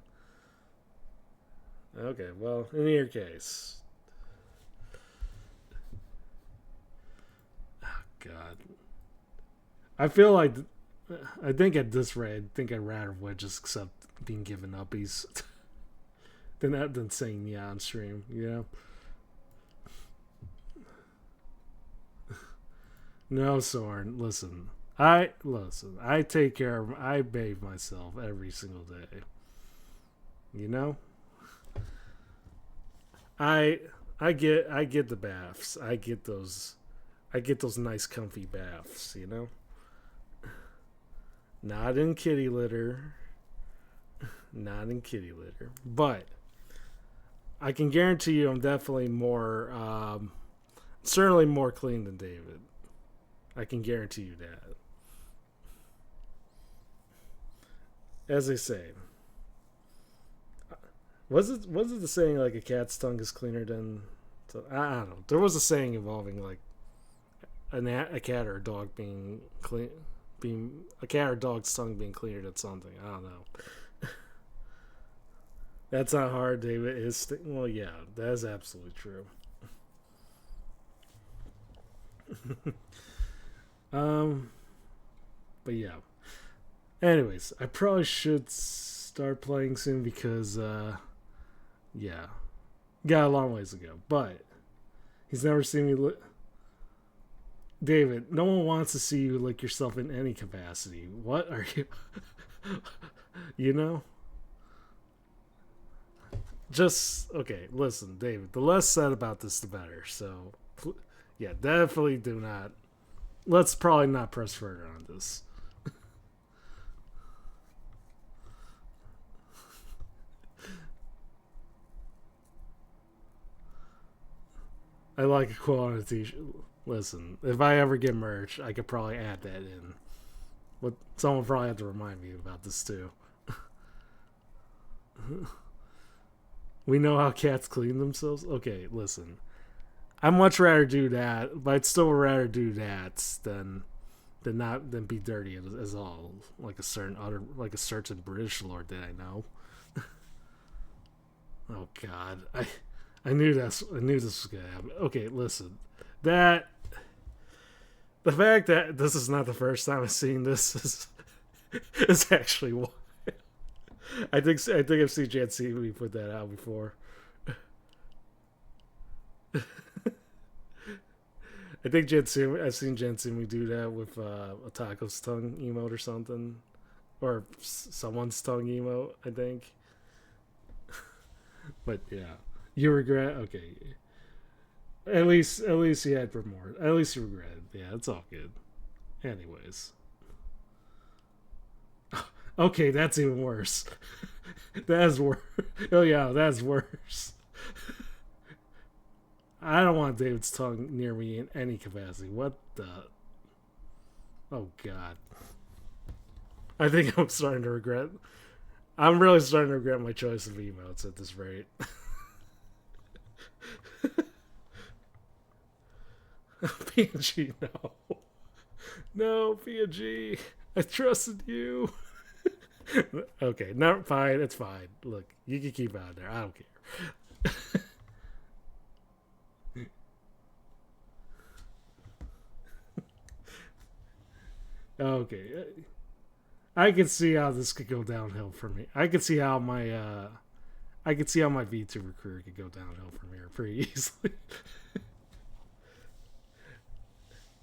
B: okay, well, in your case, oh God, I feel like I think at this rate, I think I'd rather would just accept being given uppies than saying yeah on stream. You know. No, Soren. Listen. I take care of. I bathe myself every single day. You know. I get the baths. I get those nice comfy baths. You know. Not in kitty litter. Not in kitty litter. But I can guarantee you, I'm definitely more, certainly more clean than David. I can guarantee you that. As they say, was it the saying like a cat's tongue is cleaner than? I don't know. There was a saying involving like a cat or a dog being clean, being a cat or dog's tongue being cleaner than something. I don't know. That's not hard, David. Well, yeah, that is absolutely true. But yeah. Anyways, I probably should start playing soon because, yeah, got a long ways to go. But he's never seen me. David, no one wants to see you lick yourself in any capacity. What are you? You know. Just okay. Listen, David. The less said about this, the better. So, yeah, definitely do not. Let's probably not press further on this. I like a quote on a t-shirt. Listen, if I ever get merch, I could probably add that in. But someone probably have to remind me about this too. We know how cats clean themselves. Okay, listen. I'd much rather do that, but I'd still rather do that than be dirty as all like a certain British lord that I know. Oh God, I knew this was gonna happen. Okay, listen, the fact that this is not the first time I've seen this is actually why. I think I've seen Jansimi put that out before. I think I've seen Jansimi do that with a taco's tongue emote or something, or someone's tongue emote. I think. But yeah, you regret. Okay, at least you had remorse. At least you regret it. Yeah, it's all good. Anyways. Okay, that's even worse. That's worse. Oh yeah, that's worse. I don't want David's tongue near me in any capacity. What the? Oh God. I think I'm starting to regret. I'm really starting to regret my choice of emotes at this rate. PNG, no. No, PNG. I trusted you. Okay, no, fine. It's fine. Look, you can keep out there. I don't care. Okay, I can see how this could go downhill for me. I can see how my VTuber career could go downhill from here pretty easily.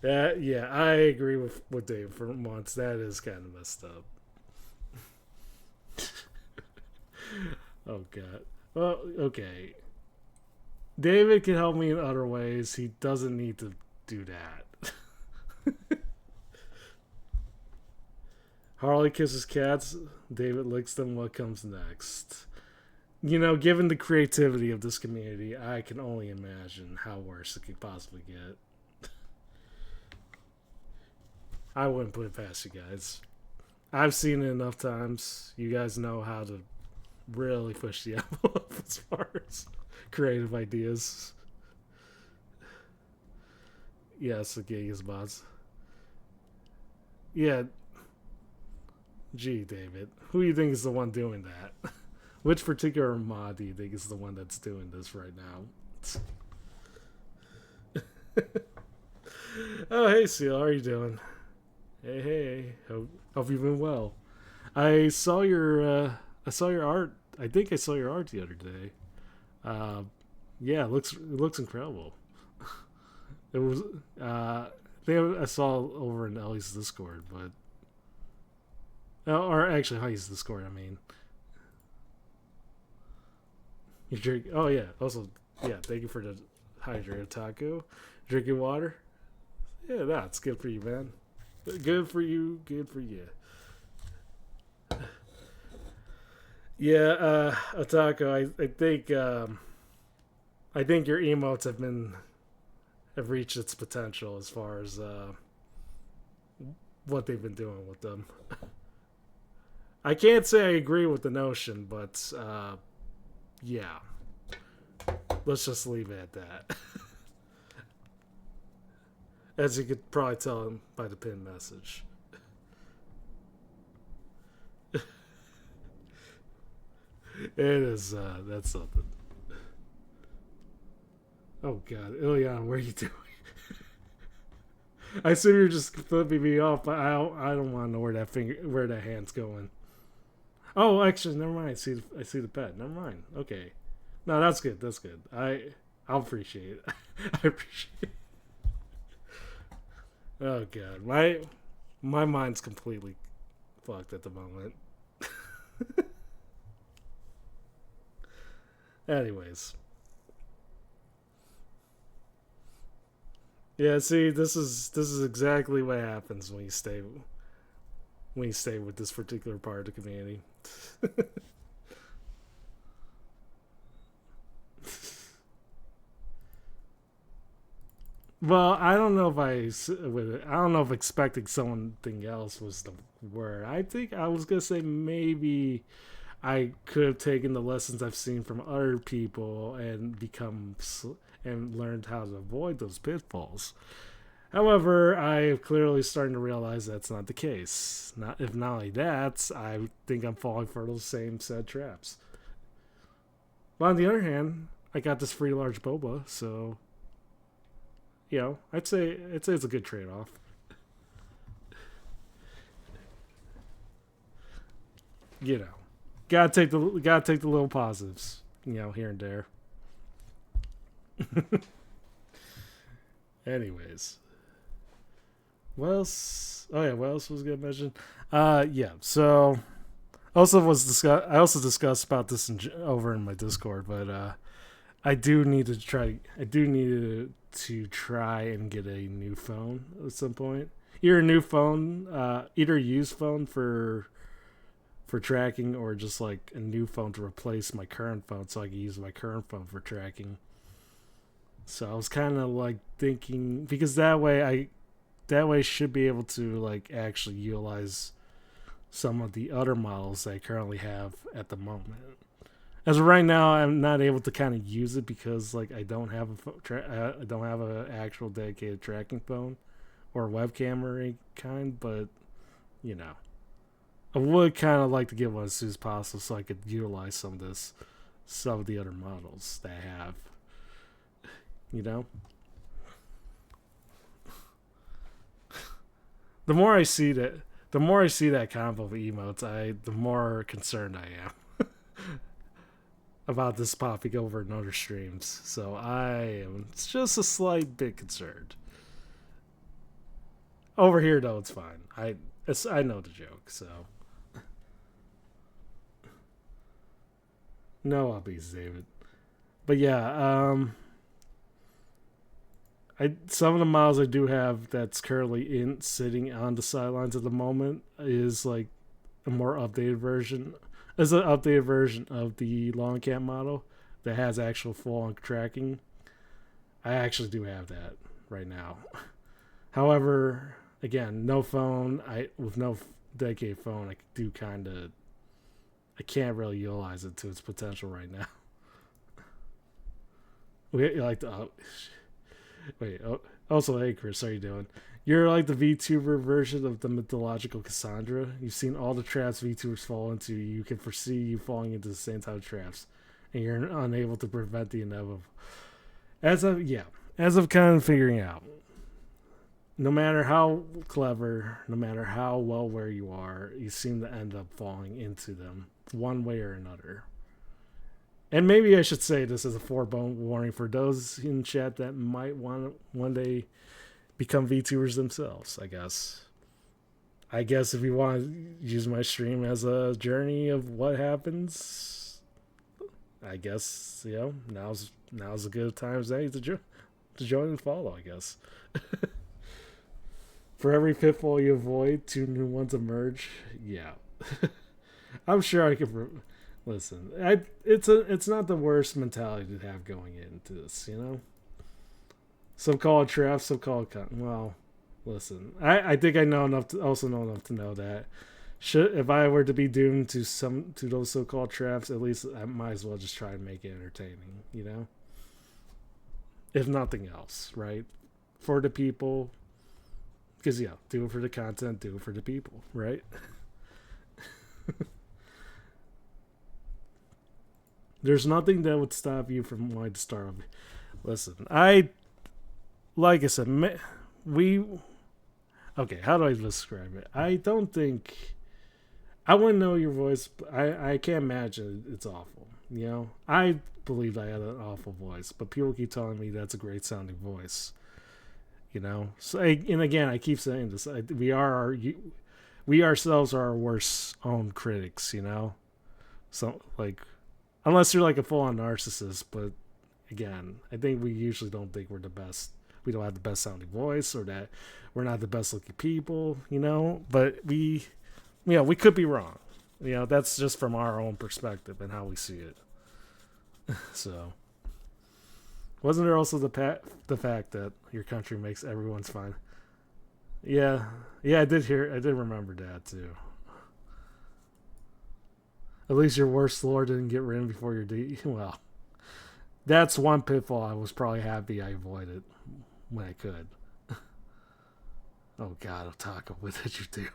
B: Yeah, I agree with Dave for once. That is kind of messed up. Oh God. Well, okay. David can help me in other ways. He doesn't need to do that. Harley kisses cats. David licks them. What comes next? You know, given the creativity of this community, I can only imagine how worse it could possibly get. I wouldn't put it past you guys. I've seen it enough times. You guys know how to really push the envelope as far as creative ideas. Yes, the gig is bots. Yeah. Gee, David. Who do you think is the one doing that? Which particular mod do you think is the one that's doing this right now? Oh, hey, Seal. How are you doing? Hey. Hope you've been well. I saw your art. I think I saw your art the other day. Yeah, it looks incredible. It was I think I saw over in Ellie's Discord, but or actually Heidi's Discord. I mean, you drink. Oh yeah. Also, yeah. Thank you for the hydrated taco. Drinking water. Yeah, that's good for you, man. Good for you. Good for you. Yeah, Otako, I think your emotes have reached its potential as far as what they've been doing with them. I can't say I agree with the notion, but yeah, let's just leave it at that. As you could probably tell by the pinned message. It is, that's something. Oh god, Ileana, what are you doing? I assume you're just flipping me off, but I don't want to know where that hand's going. Oh, actually, never mind. I see the pet. Never mind. Okay, no, that's good. That's good. I'll appreciate it. I appreciate it. Oh god, my mind's completely fucked at the moment. Anyways. Yeah, see, this is exactly what happens when you stay with this particular part of the community. Well, I don't know if expecting something else was the word. I think I was gonna say maybe I could have taken the lessons I've seen from other people and and learned how to avoid those pitfalls. However, I'm clearly starting to realize that's not the case. Not only that, I think I'm falling for those same said traps. But on the other hand, I got this free large boba, so I'd say it's a good trade-off. Gotta take the little positives, here and there. Anyways, what else? Oh yeah, what else was I gonna mention? Yeah. So, I also discussed about this over in my Discord, but I do need to try. I do need to try and get a new phone at some point. Either a new phone, either a used phone for tracking, or just like a new phone to replace my current phone, so I can use my current phone for tracking. So I was kind of like thinking, because that way I should be able to like actually utilize some of the other models that I currently have at the moment. As of right now, I'm not able to kind of use it because like I don't have I don't have an actual dedicated tracking phone or webcam or any kind, but I would kind of like to get one as soon as possible so I could utilize some of the other models that I have. The more I see that combo of emotes, the more concerned I am about this popping over in other streams. So I am just a slight bit concerned. Over here, though, it's fine. I know the joke, so. No uppies, David. But yeah, some of the models I do have that's currently in sitting on the sidelines at the moment is like a more updated version. Is an updated version of the long camp model that has actual full on tracking. I actually do have that right now. However, again, no phone. With no dedicated phone, I do kind of. I can't really utilize it to its potential right now. We like the. Wait. Oh, also, hey Chris, how you doing? You're like the VTuber version of the mythological Cassandra. You've seen all the traps VTubers fall into. You can foresee you falling into the same type of traps, and you're unable to prevent the inevitable. As of kind of figuring out, no matter how clever, no matter how well aware you are, you seem to end up falling into them one way or another. And maybe I should say this as a forebone warning for those in chat that might want to one day become VTubers themselves, I guess. I guess if you want to use my stream as a journey of what happens, I guess, now's a good time as any to join and follow, I guess. For every pitfall you avoid, 2 new ones emerge. Yeah. I'm sure I could... Listen, it's not the worst mentality to have going into this, you know? Some call it traps, some call it well, listen. I think I know enough to know that if I were to be doomed to those so-called traps, at least I might as well just try and make it entertaining, you know? If nothing else, right? For the people. Because, do it for the content, do it for the people, right? There's nothing that would stop you from wanting to start. Listen, like I said, okay, how do I describe it? I don't think, I wouldn't know your voice, but I can't imagine it's awful, you know? I believed I had an awful voice, but people keep telling me that's a great sounding voice, you know? So, and again, I keep saying this, we ourselves are our worst own critics, you know? So, like, unless you're like a full-on narcissist, but again, I think we usually don't think we're the best. We don't have the best sounding voice, or that we're not the best looking people, you know. But we could be wrong. You know, that's just from our own perspective and how we see it. So, wasn't there also the fact that your country makes everyone's fine? Yeah, I did remember that too. At least your worst lore didn't get written before your well, that's one pitfall I was probably happy I avoided when I could. Oh God, Otaka, what did you do?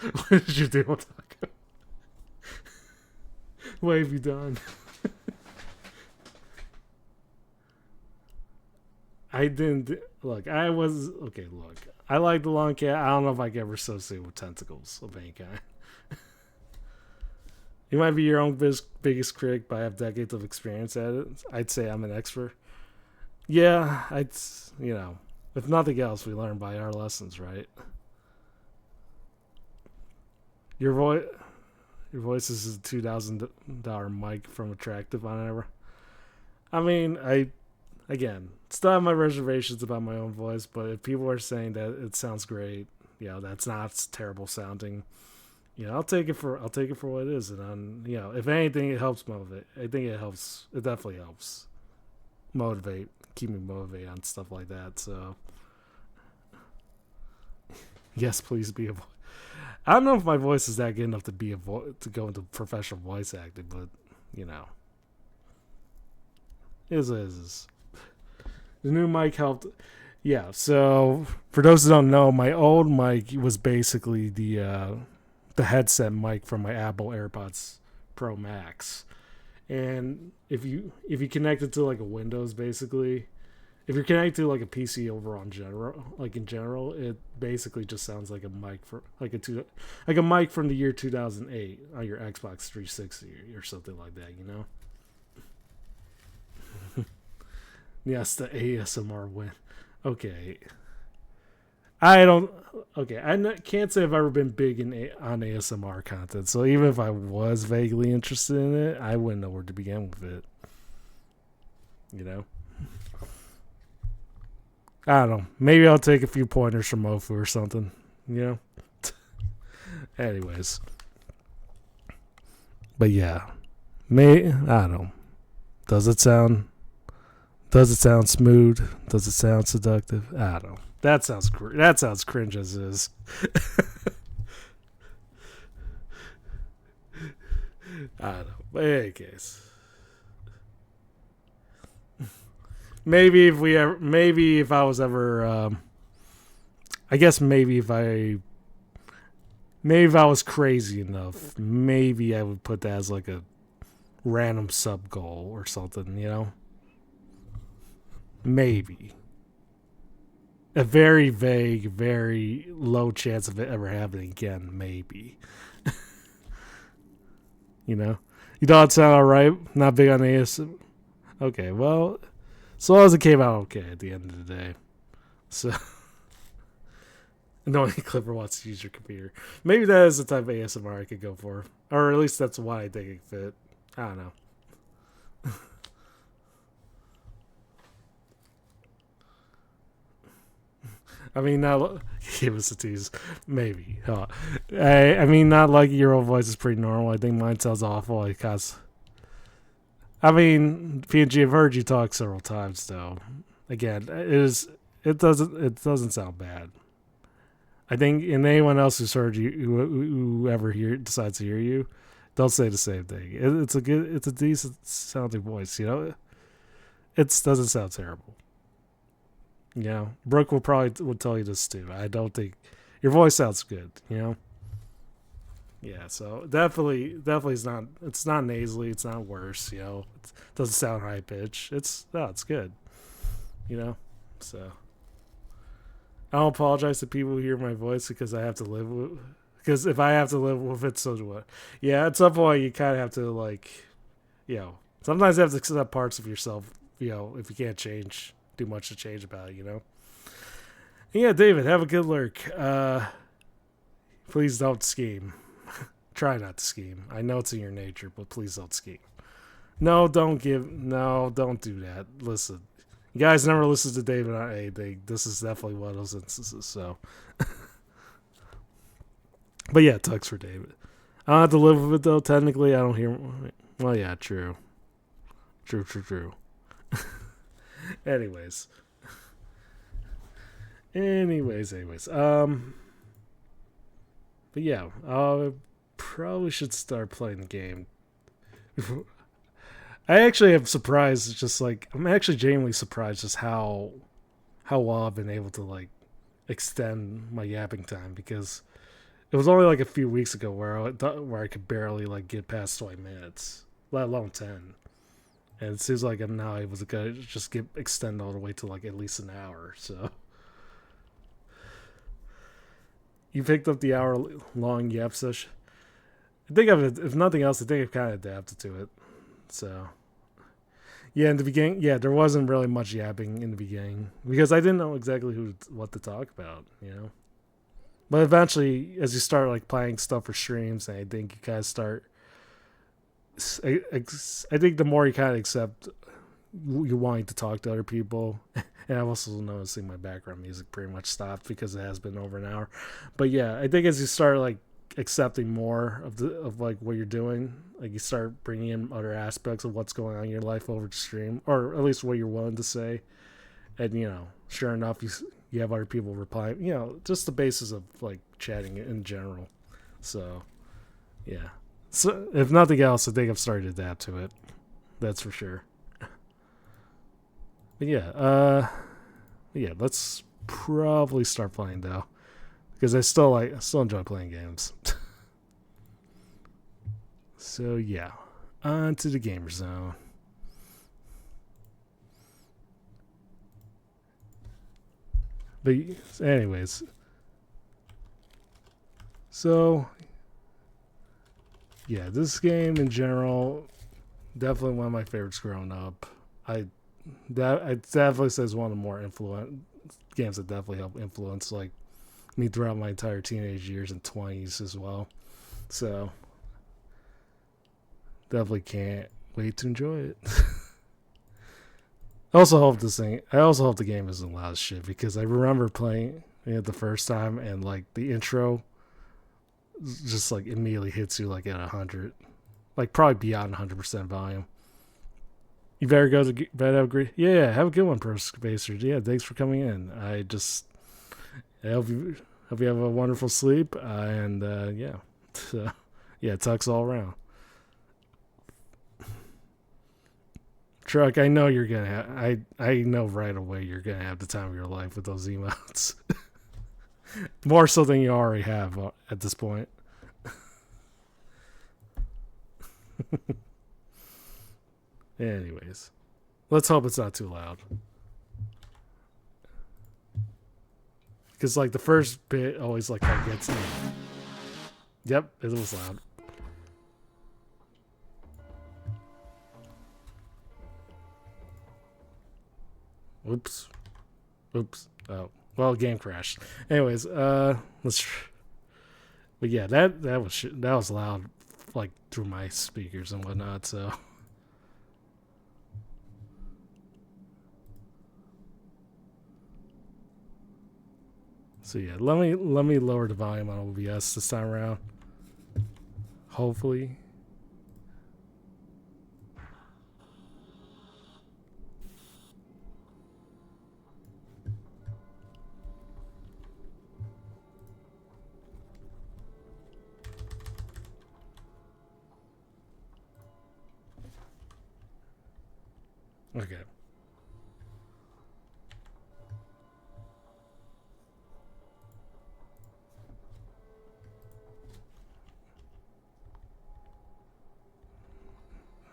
B: What did you do, Otaka? What have you done? I didn't look. I like the long cat. I don't know if I can ever associate with tentacles of any kind. You might be your own biggest critic, but I have decades of experience at it. I'd say I'm an expert. Yeah, if nothing else, we learn by our lessons, right? Your voice is a $2,000 mic from Attractive on ever. I mean, again, still have my reservations about my own voice, but if people are saying that it sounds great, that's not terrible sounding. I'll take it for what it is, and if anything, it helps motivate. I think it helps. It definitely helps keep me motivated on stuff like that. So, yes, please be a voice. I don't know if my voice is that good enough to be to go into professional voice acting, but it is what it is. The new mic helped. Yeah. So for those who don't know, my old mic was basically the headset mic from my Apple AirPods Pro Max, and if you connect it to like a Windows, basically, if you're connected to like a PC overall in general, it basically just sounds like a mic for like a mic from the year 2008 on your Xbox 360 or something like that, Yes, the ASMR win. Okay. I can't say I've ever been big on ASMR content, so even if I was vaguely interested in it, I wouldn't know where to begin with it. I don't know. Maybe I'll take a few pointers from Mofu or something. You know. Anyways, but yeah, I don't know. Does it sound smooth? Does it sound seductive? I don't know. That sounds cringe as is. I don't know. But in any case, maybe if I was ever, I guess maybe if I was crazy enough, maybe I would put that as like a random sub goal or something, you know? Maybe. A very vague, very low chance of it ever happening again, maybe. You know? You thought it sounded alright? Not big on ASM? Okay, well, so long as it came out okay at the end of the day. So... No one Clipper wants to use your computer. Maybe that is the type of ASMR I could go for. Or at least that's why I think it fit. I don't know. I mean, not give us a tease. Maybe. I mean, not like your old voice is pretty normal. I think mine sounds awful. Because I mean, PNG, I've heard you talk several times though. Again, it doesn't sound bad. I think, and anyone else who's heard you, whoever decides to hear you, they'll say the same thing. It's a decent sounding voice. You know, it doesn't sound terrible. You know, Brooke would tell you this too. I don't think your voice sounds good. You know. Yeah, so definitely it's not nasally. It's not worse. You know, it doesn't sound high pitch. It's good. You know, so. I don't apologize to people who hear my voice because I have to live with. Because if I have to live with it, so do I. Yeah, at some point you kind of have to sometimes you have to accept parts of yourself. If you can't do much to change about it. And yeah, David, have a good lurk. Please don't scheme. Try not to scheme. I know it's in your nature, but please don't scheme. No, don't do that. Listen. You guys never listen to David on anything. This is definitely one of those instances. So, but yeah, Tux for David. I don't have to live with it though. Technically, I don't hear. Well, yeah, true. Anyways. But yeah, I probably should start playing the game. I actually am surprised. It's just like I'm actually genuinely surprised just how well I've been able to extend my yapping time, because it was only a few weeks ago where I could barely get past 20 minutes, let alone 10. And it seems like I'm now able to just extend all the way to at least an hour. So you picked up the hour-long yap session. I think if nothing else, I think I've kind of adapted to it. So, yeah, in the beginning, there wasn't really much yapping in the beginning because I didn't know exactly what to talk about, But eventually, as you start playing stuff for streams, I think you kind of start. I think the more you kind of accept you wanting to talk to other people, and I'm also noticing my background music pretty much stopped because it has been over an hour. But yeah, I think as you start accepting more of what you're doing, you start bringing in other aspects of what's going on in your life over to stream, or at least what you're willing to say, and sure enough you have other people replying, just the basis of chatting in general. So yeah, so if nothing else, I think I've started to adapt to it, that's for sure. But yeah, let's probably start playing though, because I still enjoy playing games. So yeah, on to the gamer zone. But anyways, so yeah, this game in general, definitely one of my favorites growing up. I'd definitely say it's one of the more games that definitely helped influence me throughout my entire teenage years and 20s as well. So definitely can't wait to enjoy it. I also hope the game isn't loud as shit because I remember playing it the first time and like the intro just like immediately hits you like at 100, like probably beyond 100% volume. You better go to bed. Have a great, yeah. Have a good one, Pro Spacers. Yeah, thanks for coming in. I hope you have a wonderful sleep, and yeah, so, yeah, tucks all around. Truck, I know you're gonna. I know right away you're gonna have the time of your life with those emotes. More so than you already have at this point. Anyways, let's hope it's not too loud. Because like the first bit always like kind of gets me. Yep, it was loud. Oops. Oops. Oh. Well, game crashed. Anyways, let's. But yeah, that was loud, like through my speakers and whatnot. So. So yeah, let me lower the volume on OBS this time around. Hopefully. Okay.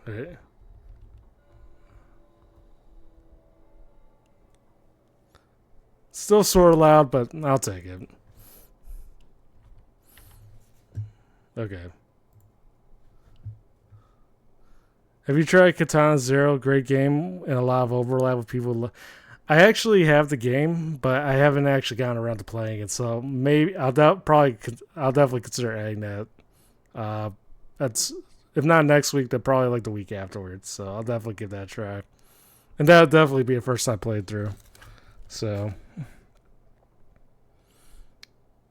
B: Alright. Still sort of loud, but I'll take it. Okay. Have you tried Katana Zero? Great game and a lot of overlap with people. I actually have the game, but I haven't actually gotten around to playing it. So maybe I'll definitely consider adding that. That's if not next week, then probably like the week afterwards. So I'll definitely give that a try, and that'll definitely be a first time played-through. So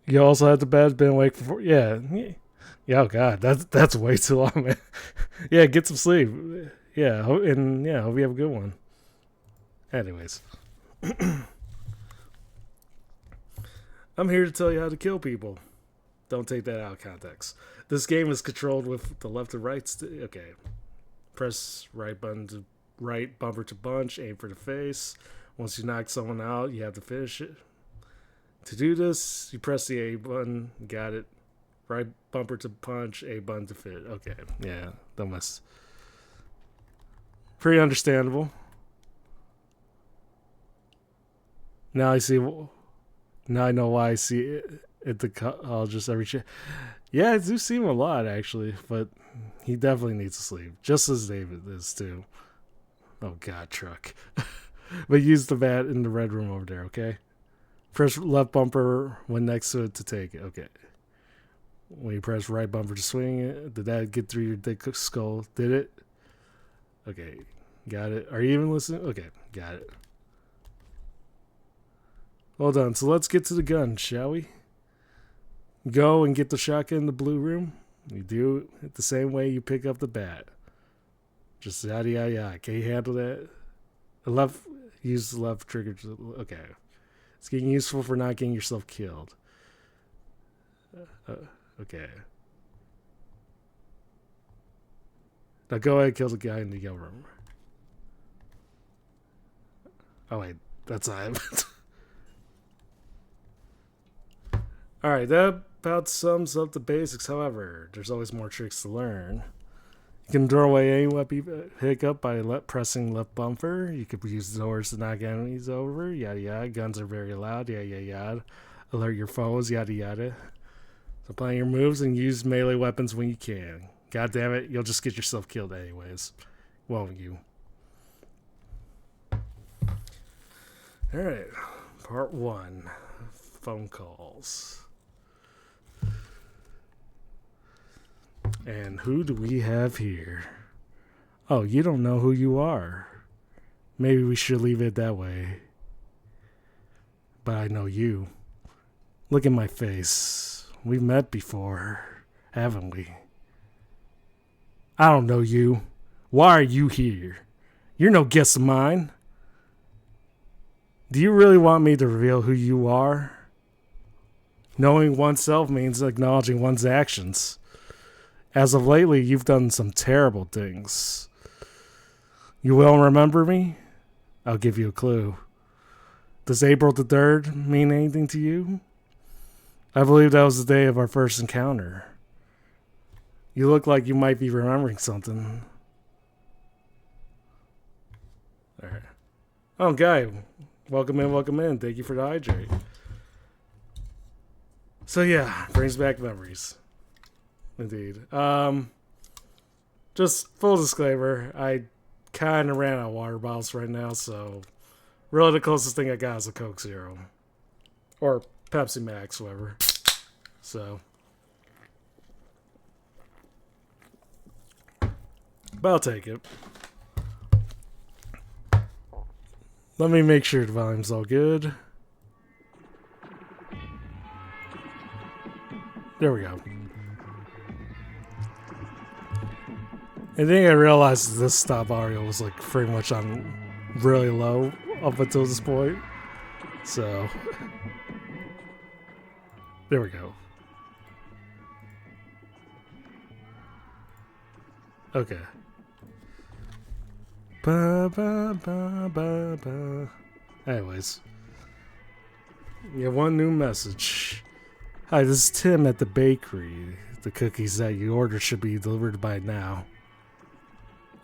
B: you also had to bed, been awake for yeah. Oh god, that's way too long, man. Yeah, get some sleep. Yeah, and yeah, hope you have a good one. Anyways, I'm here to tell you how to kill people. Don't take that out of context. This game is controlled with the left and right. Okay, press right bumper to punch. Aim for the face. Once you knock someone out, you have to finish it. To do this, you press the A button. Got it. Right bumper to punch, A button to fit. Okay, yeah, that must pretty understandable. Now I see. Now I know why I see it at the I'll just every. Yeah, I do see him a lot actually, but he definitely needs to sleep, just as David is too. Oh god, truck. But use the bat in the red room over there, okay? Press left bumper when next to it to take it. Okay. When you press right bumper to swing it, did that get through your thick skull? Did it? Okay, got it. Are you even listening? Okay, got it. Well done. So let's get to the gun, shall we? Go and get the shotgun in the blue room. You do it the same way you pick up the bat. Just yada yada yada. Can you handle that? Use the left trigger. Okay. It's getting useful for not getting yourself killed. Okay. Now go ahead and kill the guy in the yellow room. Oh wait, that's not it. Alright, that about sums up the basics. However, there's always more tricks to learn. You can throw away any weapon hiccup by pressing left bumper. You could use doors to knock enemies over. Yada yada. Guns are very loud. Yada yada yada. Alert your foes. Yada yada. So plan your moves and use melee weapons when you can. God damn it, you'll just get yourself killed anyways. Won't you? Alright. Part 1. Phone calls. And who do we have here? Oh, you don't know who you are. Maybe we should leave it that way. But I know you. Look at my face. We've met before, haven't we? I don't know you. Why are you here? You're no guest of mine. Do you really want me to reveal who you are? Knowing oneself means acknowledging one's actions. As of lately, you've done some terrible things. You will remember me? I'll give you a clue. Does April the 3rd mean anything to you? I believe that was the day of our first encounter. You look like you might be remembering something. Alright. Oh, Guy. Welcome in, welcome in. Thank you for the hydrate. So yeah, brings back memories. Indeed. Just full disclaimer, I kind of ran out of water bottles right now, so really the closest thing I got is a Coke Zero. Or Pepsi Max, whatever. So. But I'll take it. Let me make sure the volume's all good. There we go. I think I realized this stop audio was like pretty much on really low up until this point. So there we go. Okay. Ba, ba, ba, ba, ba. Anyways. You have one new message. Hi, this is Tim at the bakery. The cookies that you ordered should be delivered by now.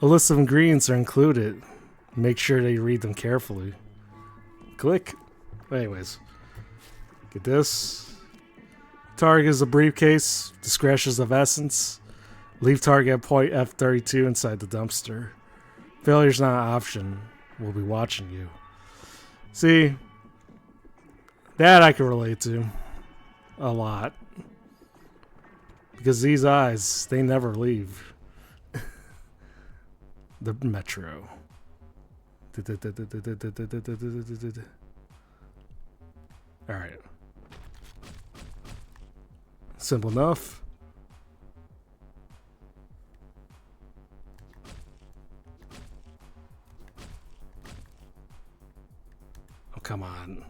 B: A list of ingredients are included. Make sure that you read them carefully. Click. Anyways. Get this. Target is a briefcase. Discretion is of essence. Leave target at point F32 inside the dumpster. Failure's not an option. We'll be watching you. See, that I can relate to a lot. Because these eyes, they never leave the metro. Alright. Simple enough. Come on.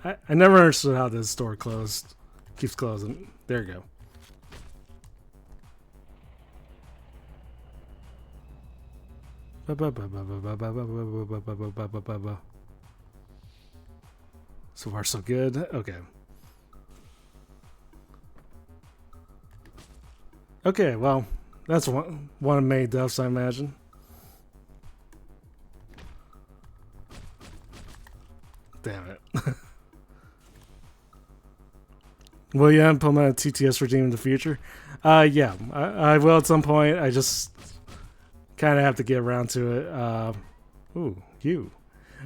B: I never understood how this door closed. Keeps closing. There you go. So far so good. Okay. Okay, well, that's one of many deaths, I imagine. Damn it. Will you implement a TTS regime in the future? Yeah, I will at some point. I just kind of have to get around to it. Ooh, you.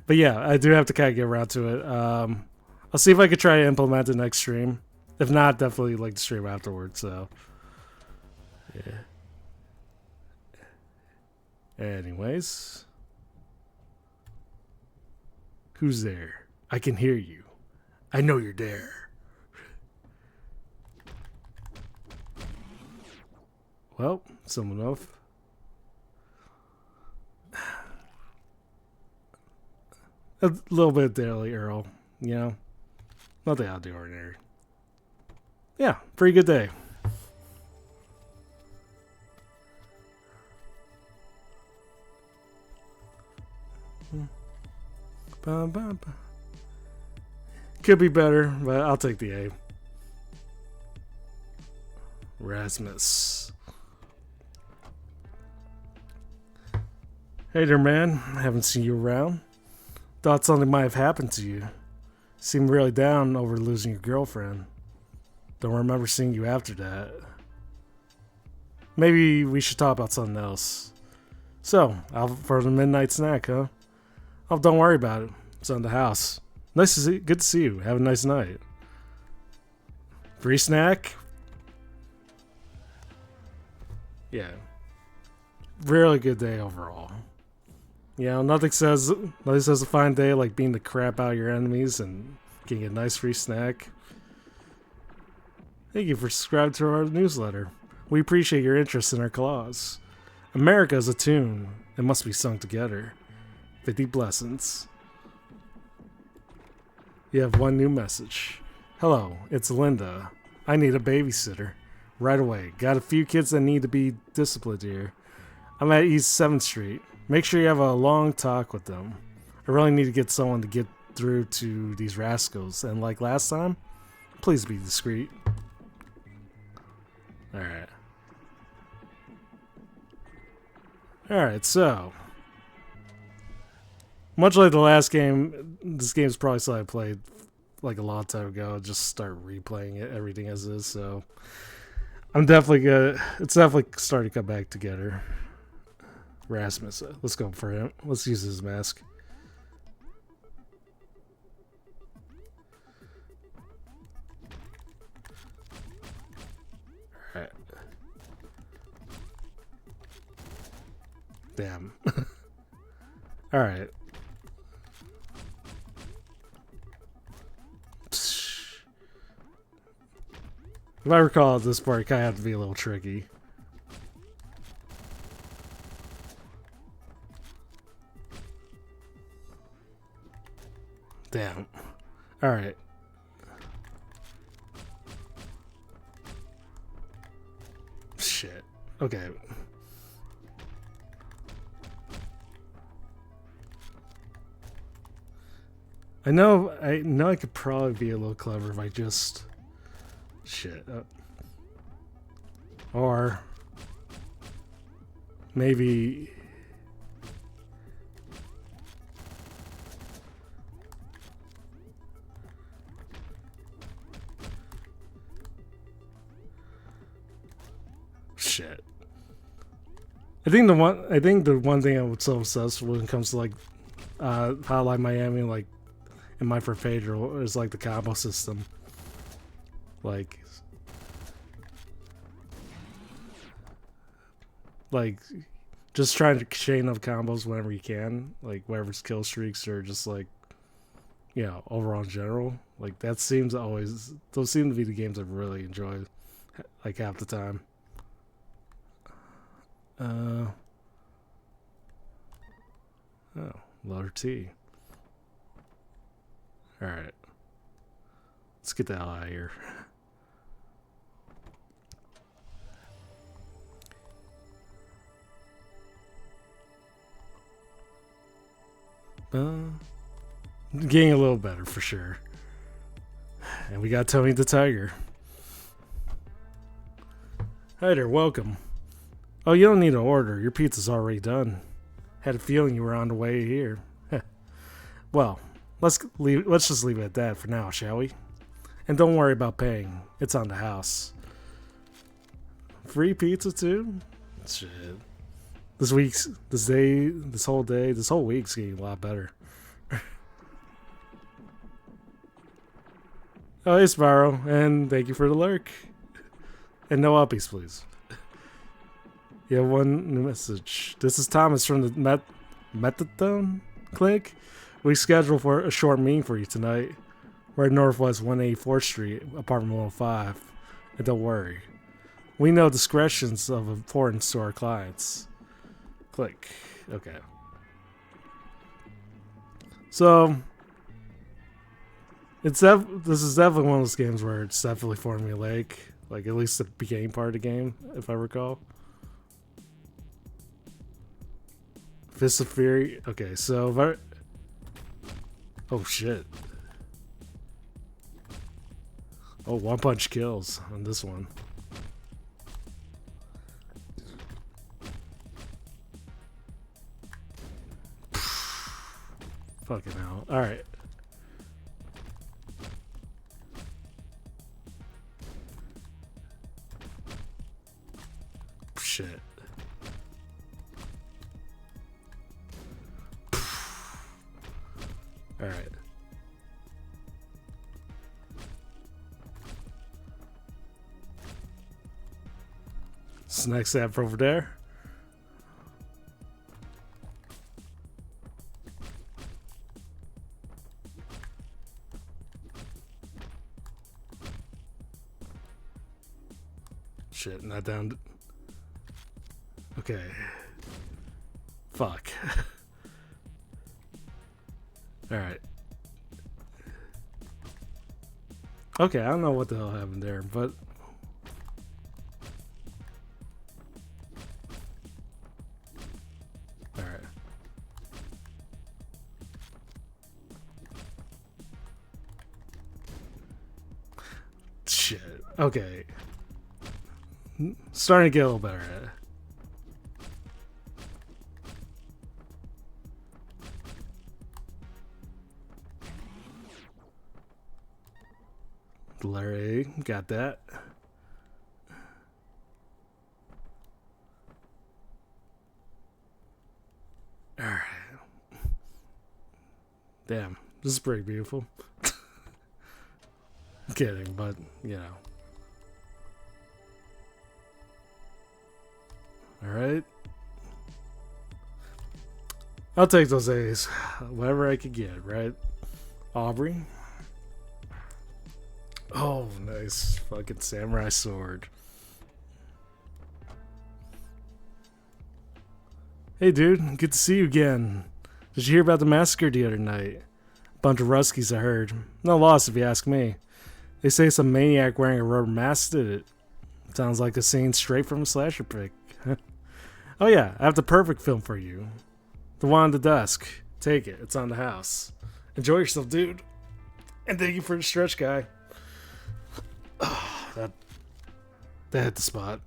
B: But yeah, I do have to kind of get around to it. I'll see if I could try to implement it next stream. If not, definitely like the stream afterwards. So, yeah. Anyways. Who's there? I can hear you. I know you're there. Well, simple enough. A little bit daily, Earl. You know? Nothing out of the ordinary. Yeah, pretty good day. Could be better, but I'll take the A. Rasmus. Hey there, man. Haven't seen you around. Thought something might have happened to you. Seemed really down over losing your girlfriend. Don't remember seeing you after that. Maybe we should talk about something else. So, out for the midnight snack, huh? Oh, don't worry about it. It's on the house. Nice to see. Good to see you. Have a nice night. Free snack? Yeah. Really good day overall. You know, nothing says a fine day like beating the crap out of your enemies and getting a nice free snack. Thank you for subscribing to our newsletter. We appreciate your interest in our cause. America is a tune. It must be sung together. 50 blessings. You have one new message. Hello, it's Linda. I need a babysitter. Right away. Got a few kids that need to be disciplined here. I'm at East 7th Street. Make sure you have a long talk with them. I really need to get someone to get through to these rascals. And like last time, please be discreet. Alright. Alright, so. Much like the last game, this game's probably something I played like a long time ago. Just start replaying it, everything as is, so. I'm definitely gonna. It's definitely starting to come back together. Rasmus, let's go for him. Let's use his mask. Alright. Damn. Alright. If I recall, this part kind of had to be a little tricky. Damn. Alright. Shit. Okay. I know I could probably be a little clever if I just... Shit. Or... Maybe... Shit. I think the one thing I'm so obsessed with when it comes to like Hotline Miami, like in my first page, is like the combo system. Like just trying to chain up combos whenever you can, like whatever's kill streaks or just like, you know, overall in general. Like that seems always, those seem to be the games I've really enjoyed, like half the time. Oh, letter T. Alright. Let's get the hell out of here. Getting a little better for sure. And we got Tony the Tiger. Hi there, welcome. Oh, you don't need an order. Your pizza's already done. Had a feeling you were on the way here. Well, let's just leave it at that for now, shall we? And don't worry about paying. It's on the house. Free pizza too? Shit. This whole week's getting a lot better. Oh, hey Sparrow, and thank you for the lurk. And no uppies, please. You have one new message. This is Thomas from the Methadone Clinic. We scheduled for a short meeting for you tonight. We're at Northwest 184th Street, apartment 105. And don't worry. We know discretion's of importance to our clients. Click. Okay. So, this is definitely one of those games where it's definitely formulaic. Like, at least the beginning part of the game, if I recall. Fist of Fury. Okay, so if I... Oh, shit. Oh, one punch kills on this one. Fucking hell. Alright. Shit. Alright. Next app over there. Shit, not down. Okay. Fuck. Alright. Okay, I don't know what the hell happened there, but... Alright. Shit. Okay. Starting to get a little better at it. Larry, got that. Alright. Damn, this is pretty beautiful. Kidding, but, you know. Alright. I'll take those A's. Whatever I could get, right? Aubrey. Oh, nice. Fucking samurai sword. Hey, dude. Good to see you again. Did you hear about the massacre the other night? Bunch of Ruskies, I heard. No loss, if you ask me. They say some maniac wearing a rubber mask did it. Sounds like a scene straight from a slasher pick. Oh yeah, I have the perfect film for you. The one on the desk. Take it. It's on the house. Enjoy yourself, dude. And thank you for the stretch, guy. Oh, that hit the spot.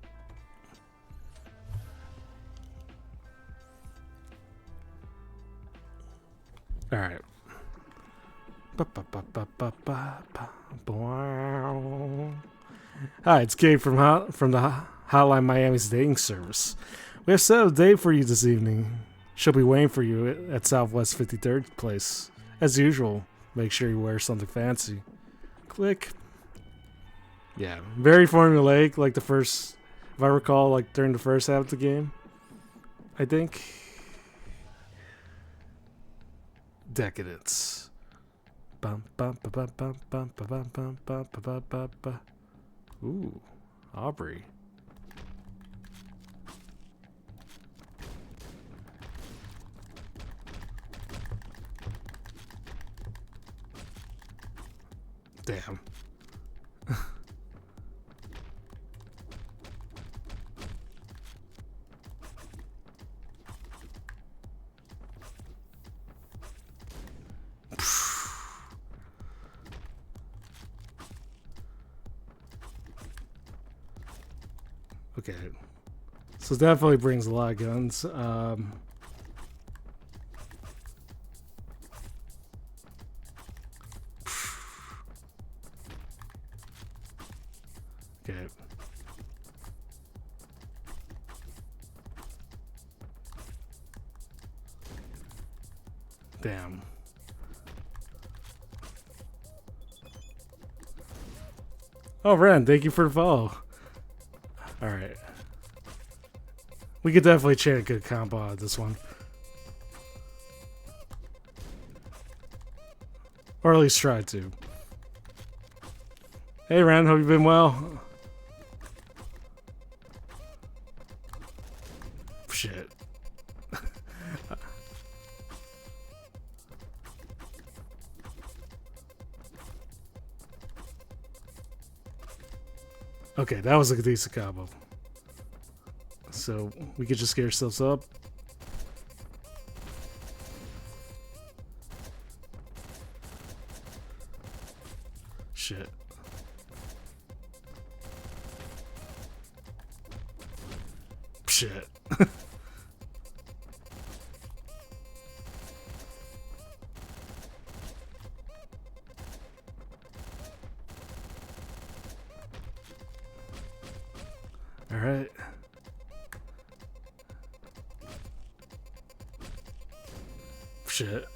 B: All right. Hi, it's Gabe from the Hotline Miami's dating service. We have set a date for you this evening. She'll be waiting for you at Southwest 53rd Place. As usual, make sure you wear something fancy. Click. Yeah, very formulaic, like the first, if I recall, like during the first half of the game, I think. Decadence. Ooh, Aubrey. Damn. Okay, so it definitely brings a lot of guns. Okay. Damn. Oh, Ren, thank you for the follow. Alright. We could definitely chain a good combo out of this one. Or at least try to. Hey Ren, hope you've been well. Shit. Okay, that was a decent combo. So we could just get ourselves up. Shit. Shit. All right. Shit.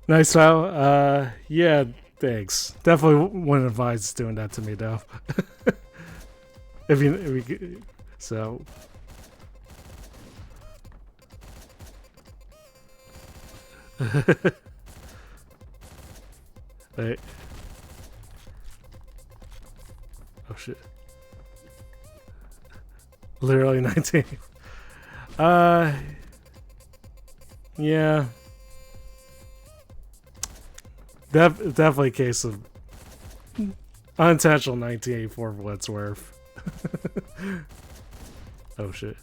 B: Nice how. Yeah, thanks. Definitely wouldn't advise doing that to me though. if you so. Hey. Oh shit. Literally 19. Yeah. Definitely a case of unintentional 1984 Wordsworth. Oh shit.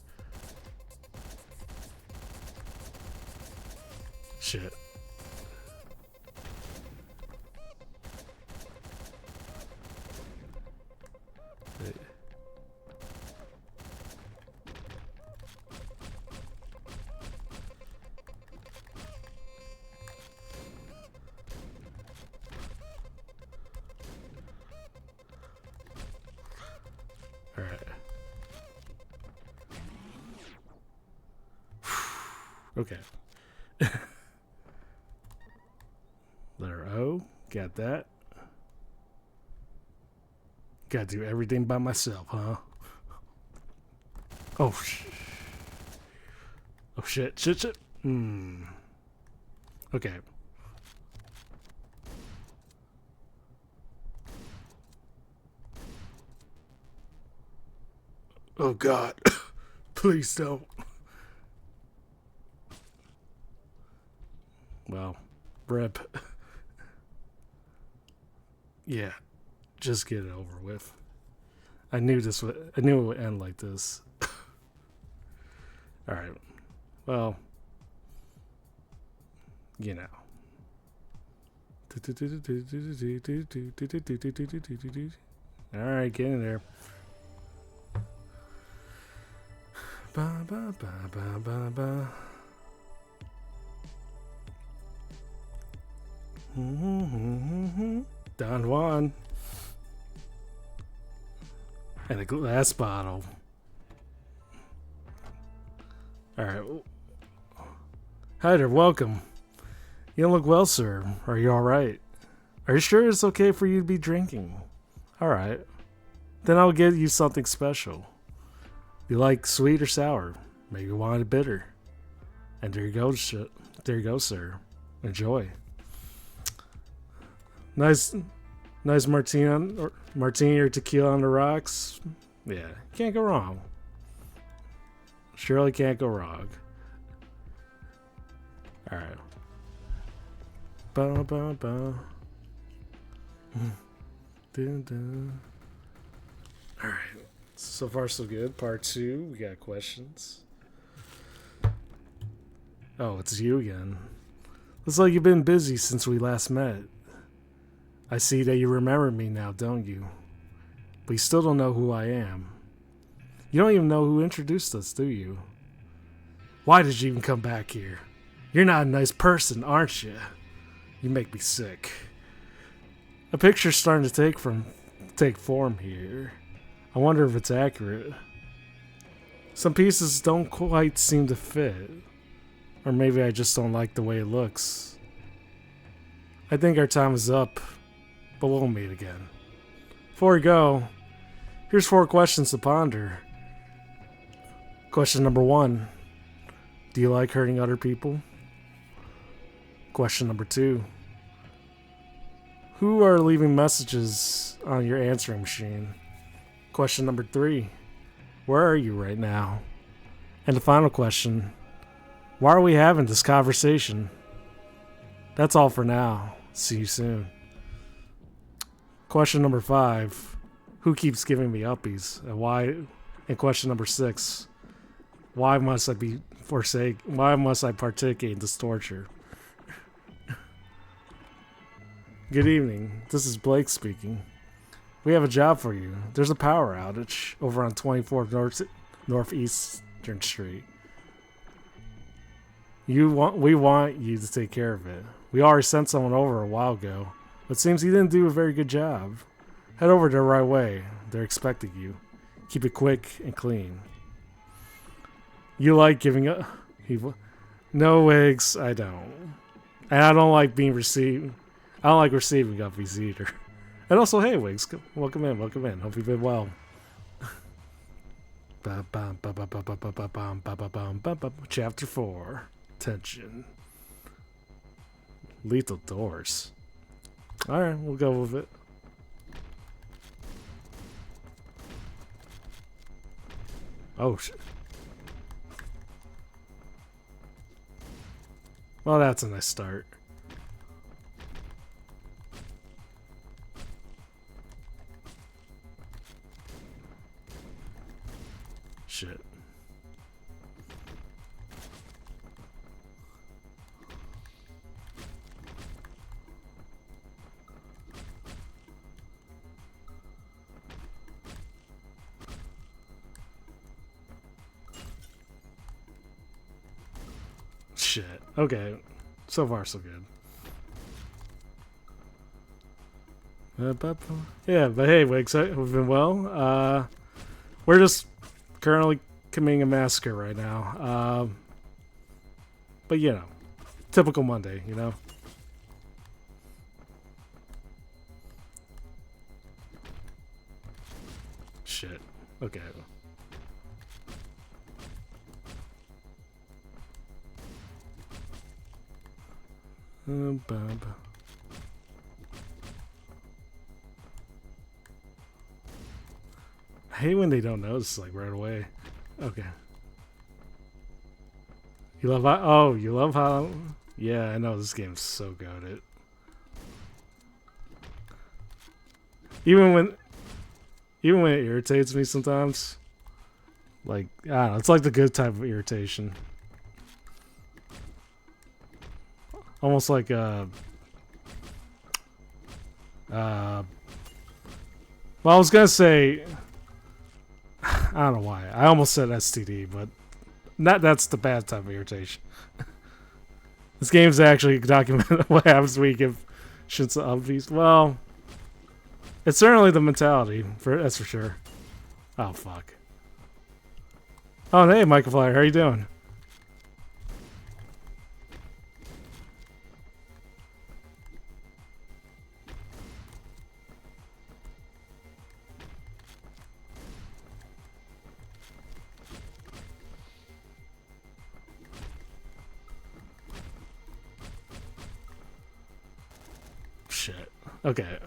B: Shit. Wait. All right. Okay. Letter O. Got that. Gotta do everything by myself, huh? Oh, oh shit. Shit. Okay. Oh god. Please don't. Well, rip. Yeah, just get it over with. I knew it would end like this. All right. Well, you know. All right, get in there. Ba ba ba ba ba ba. Don Juan. And a glass bottle. Alright. Hi there, welcome. You don't look well, sir. Are you alright? Are you sure it's okay for you to be drinking? Alright. Then I'll get you something special. You like sweet or sour? Maybe you want it bitter. And there you go, sir. Enjoy. Nice martini or tequila on the rocks. Yeah, can't go wrong. Surely can't go wrong. All right. Ba ba ba. Dun, dun. All right. So far, so good. Part 2. We got questions. Oh, it's you again. Looks like you've been busy since we last met. I see that you remember me now, don't you? But you still don't know who I am. You don't even know who introduced us, do you? Why did you even come back here? You're not a nice person, aren't you? You make me sick. A picture's starting to take form here. I wonder if it's accurate. Some pieces don't quite seem to fit. Or maybe I just don't like the way it looks. I think our time is up. But we'll meet again. Before we go, here's 4 questions to ponder. Question number 1. Do you like hurting other people? Question number 2. Who are leaving messages on your answering machine? Question number 3. Where are you right now? And the final question. Why are we having this conversation? That's all for now. See you soon. Question number 5. Who keeps giving me uppies? And why? And question number 6. Why must I partake in this torture? Good evening. This is Blake speaking. We have a job for you. There's a power outage over on 24th Northeastern Street. We want you to take care of it. We already sent someone over a while ago. But it seems he didn't do a very good job. Head over there right away. They're expecting you. Keep it quick and clean. You like giving up? No, Wiggs, I don't. And I don't like receiving uppies either. And also, hey, Wiggs, welcome in. Hope you've been well. Chapter 4. Tension. Lethal doors. Alright, we'll go with it. Oh shit. Well, that's a nice start. Shit. Shit. Okay. So far, so good. Yeah, but hey, Wigs, we've been well. We're just currently committing a massacre right now. But you know, typical Monday, you know. Shit. Okay. I hate when they don't notice like right away. Okay. You love oh, you love how yeah, I know this game's so goated. Even when it irritates me sometimes. Like, I don't know, it's like the good type of irritation. Almost like well, I was gonna say I don't know why. I almost said STD, but that's the bad type of irritation. This game's actually documenting what happens when you give shits to Uppies. Well, it's certainly the mentality, that's for sure. Oh, fuck. Oh, hey, Michael Flyer, how you doing? Shit. Okay.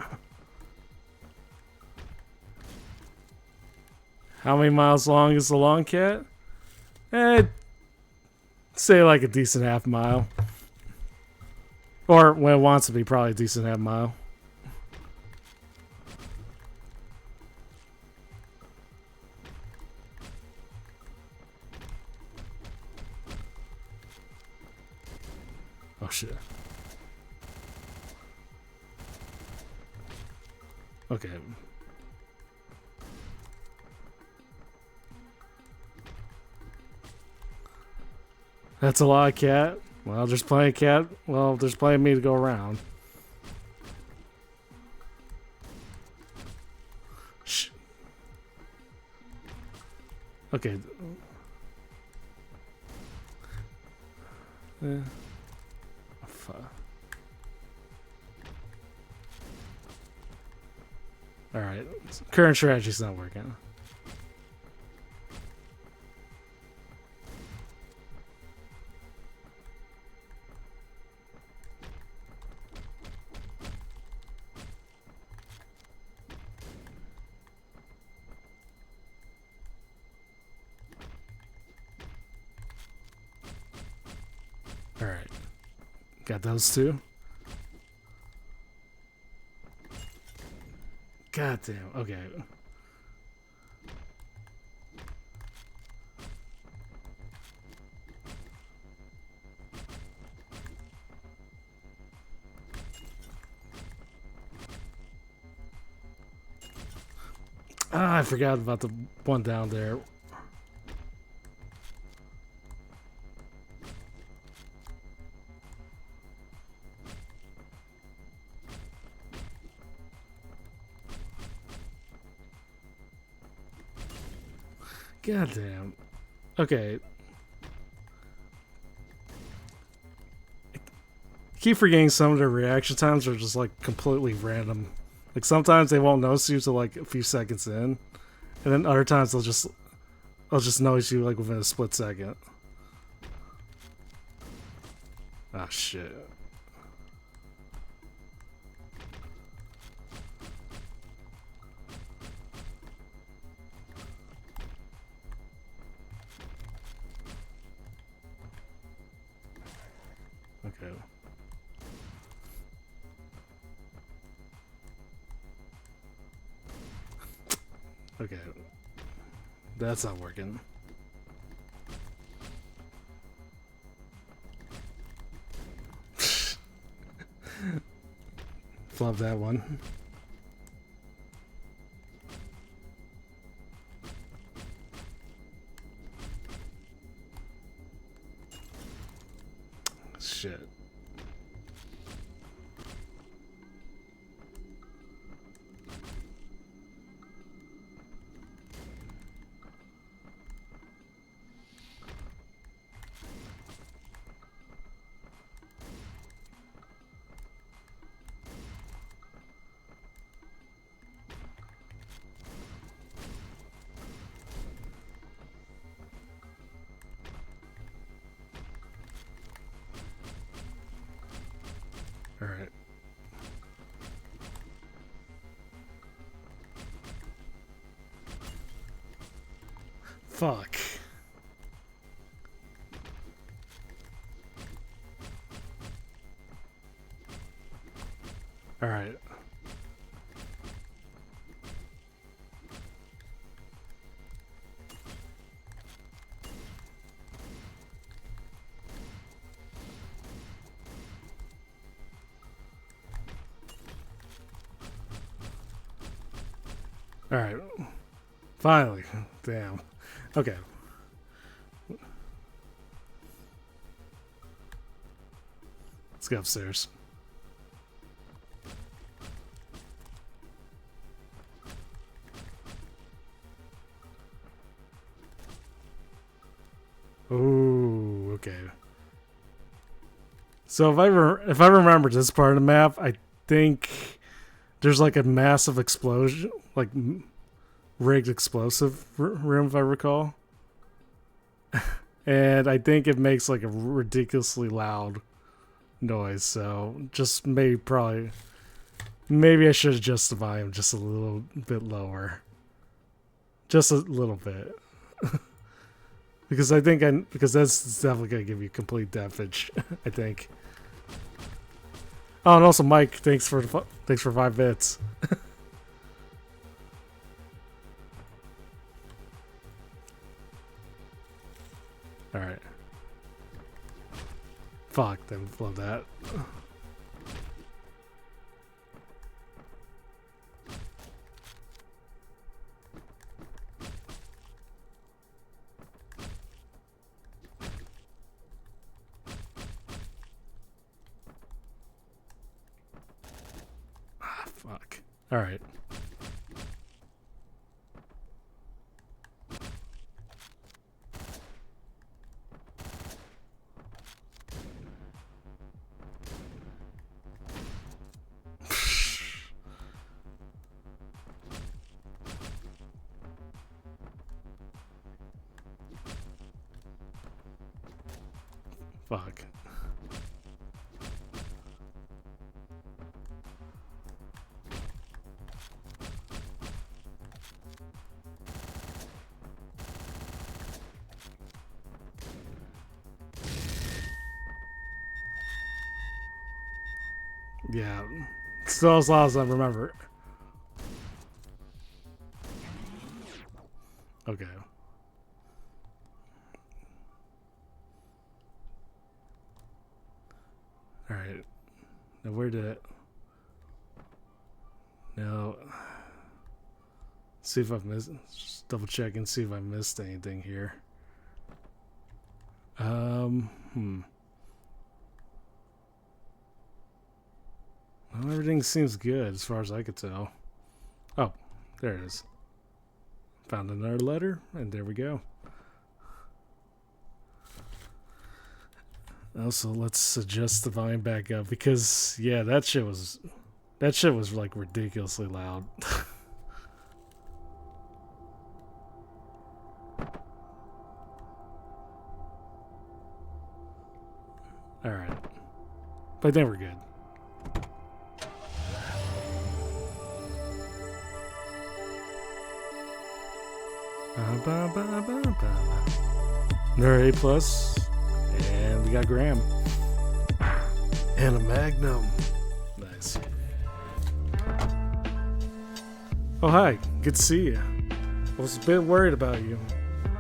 B: How many miles long is the long cat? Say like a decent half mile. Or when it wants to be, probably a decent half mile. Oh shit. Okay. That's a lot of cat. Well, there's plenty of cat. Well, there's plenty of me to go around. Shh. Okay. Fuck. Alright. Current strategy's not working. Alright. Got those two. God damn. Okay. Ah, I forgot about the one down there. God damn. Okay. I keep forgetting some of their reaction times are just like completely random. Like sometimes they won't notice you till like a few seconds in, and then other times they'll just notice you like within a split second. Ah, shit. Okay. That's not working. Flub that one. Shit. All right. Fuck. All right. All right. Finally. Damn. Okay. Let's go upstairs. Ooh, okay. So if I remember this part of the map, I think there's like a massive explosion, like rigged explosive room, if I recall. And I think it makes like a ridiculously loud noise. So just maybe I should adjust the volume just a little bit lower, just a little bit. Because because that's definitely gonna give you complete damage. I think. Oh, and also Mike, thanks for 5 bits. All right. Fuck, then love that. Fuck. All right. Fuck. Yeah. Still as long as I remember. Okay. Alright. Now where did it... Now... See if I've missed... Just double check and see if I missed anything here. Well, everything seems good as far as I could tell. Oh, there it is. Found another letter, and there we go. Also, let's adjust the volume back up because, yeah, that shit was like ridiculously loud. All right, but then we're good. Another A+, and we got Graham. And a Magnum. Nice. Oh, hi. Good to see you. I was a bit worried about you.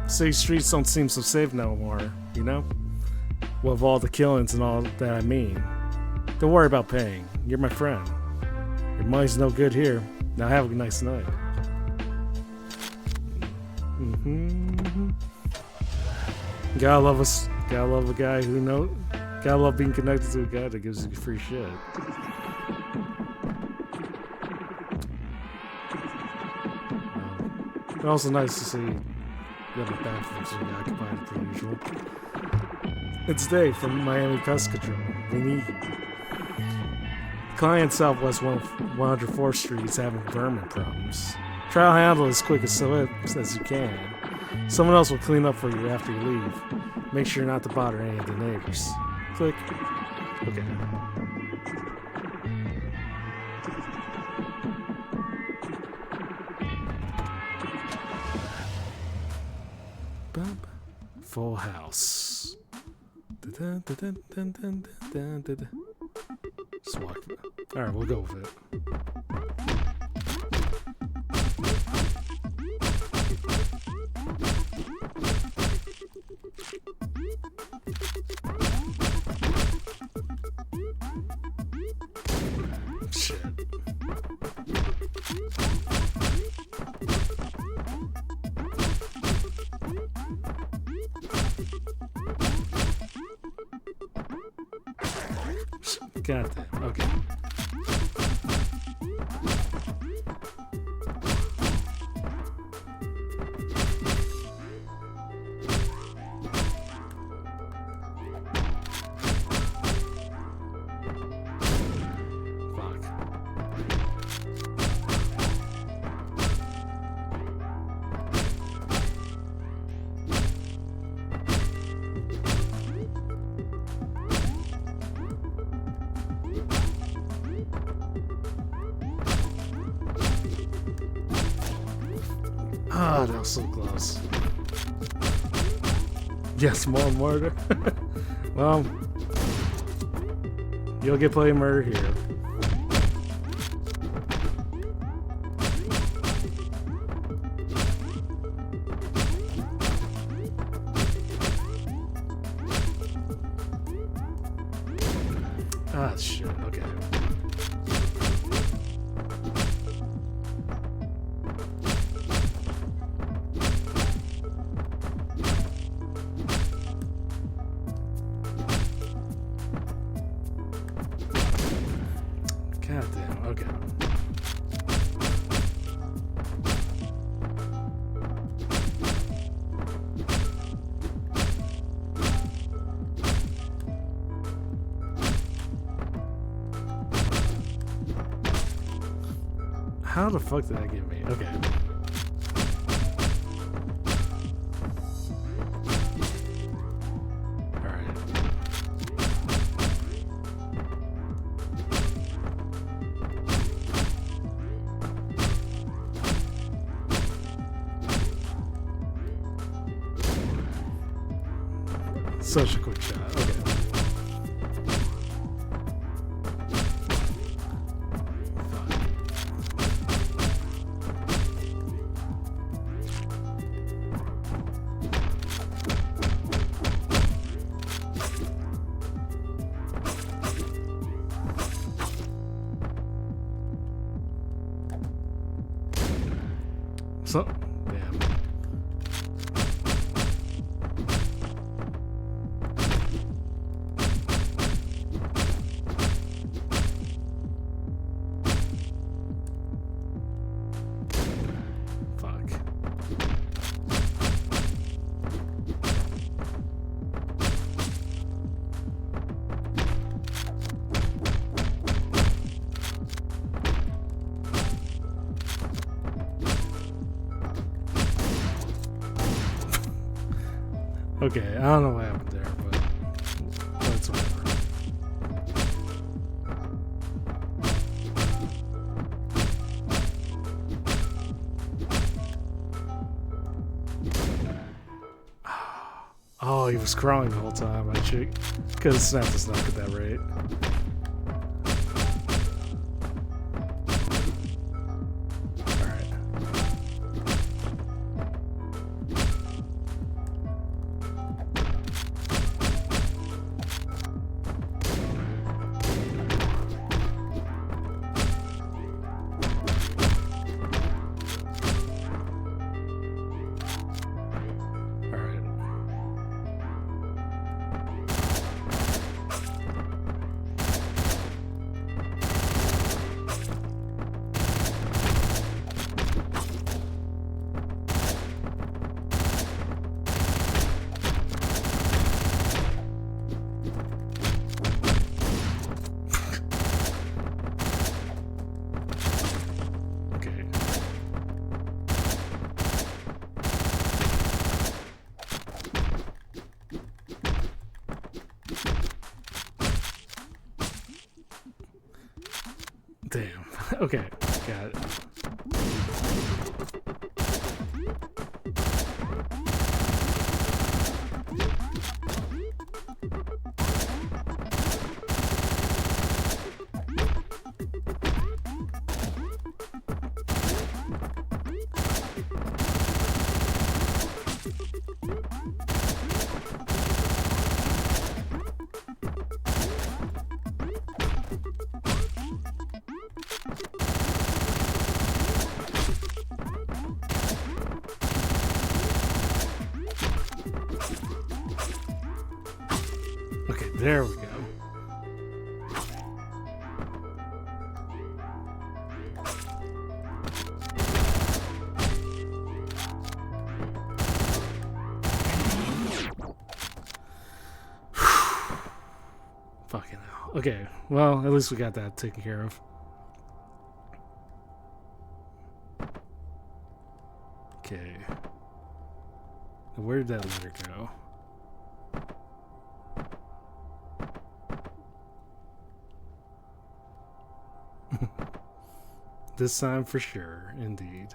B: City streets don't seem so safe no more, you know? With all the killings and all that I mean. Don't worry about paying. You're my friend. Your money's no good here. Now have a nice night. Gotta love us. Gotta love a guy who knows. Gotta love being connected to a guy that gives you free shit. It's also nice to see that my bathrooms are occupied per usual. It's Dave from Miami Pest Control. We need you. Client Southwest 104th Street is having vermin problems. Try to handle it as quick as you can. Someone else will clean up for you after you leave. Make sure not to bother any of the neighbors. Click. Okay. Full house. Swat. Alright, we'll go with it. Shit. God damn. Okay. Ah, that was so close. Yes, more murder. Well, you'll get plenty of murder here. Ah, shit. Okay. God damn, okay. How the fuck did that get me? Okay. Such a quick shot. Okay. So, damn. Okay, I don't know what happened there, but that's whatever. Oh, he was crawling the whole time. I could have snapped his neck at that rate. Damn. Okay, got it. Okay, there we go. Fucking hell. Okay, well, at least we got that taken care of. Okay. Now where did that letter go? This time for sure, indeed.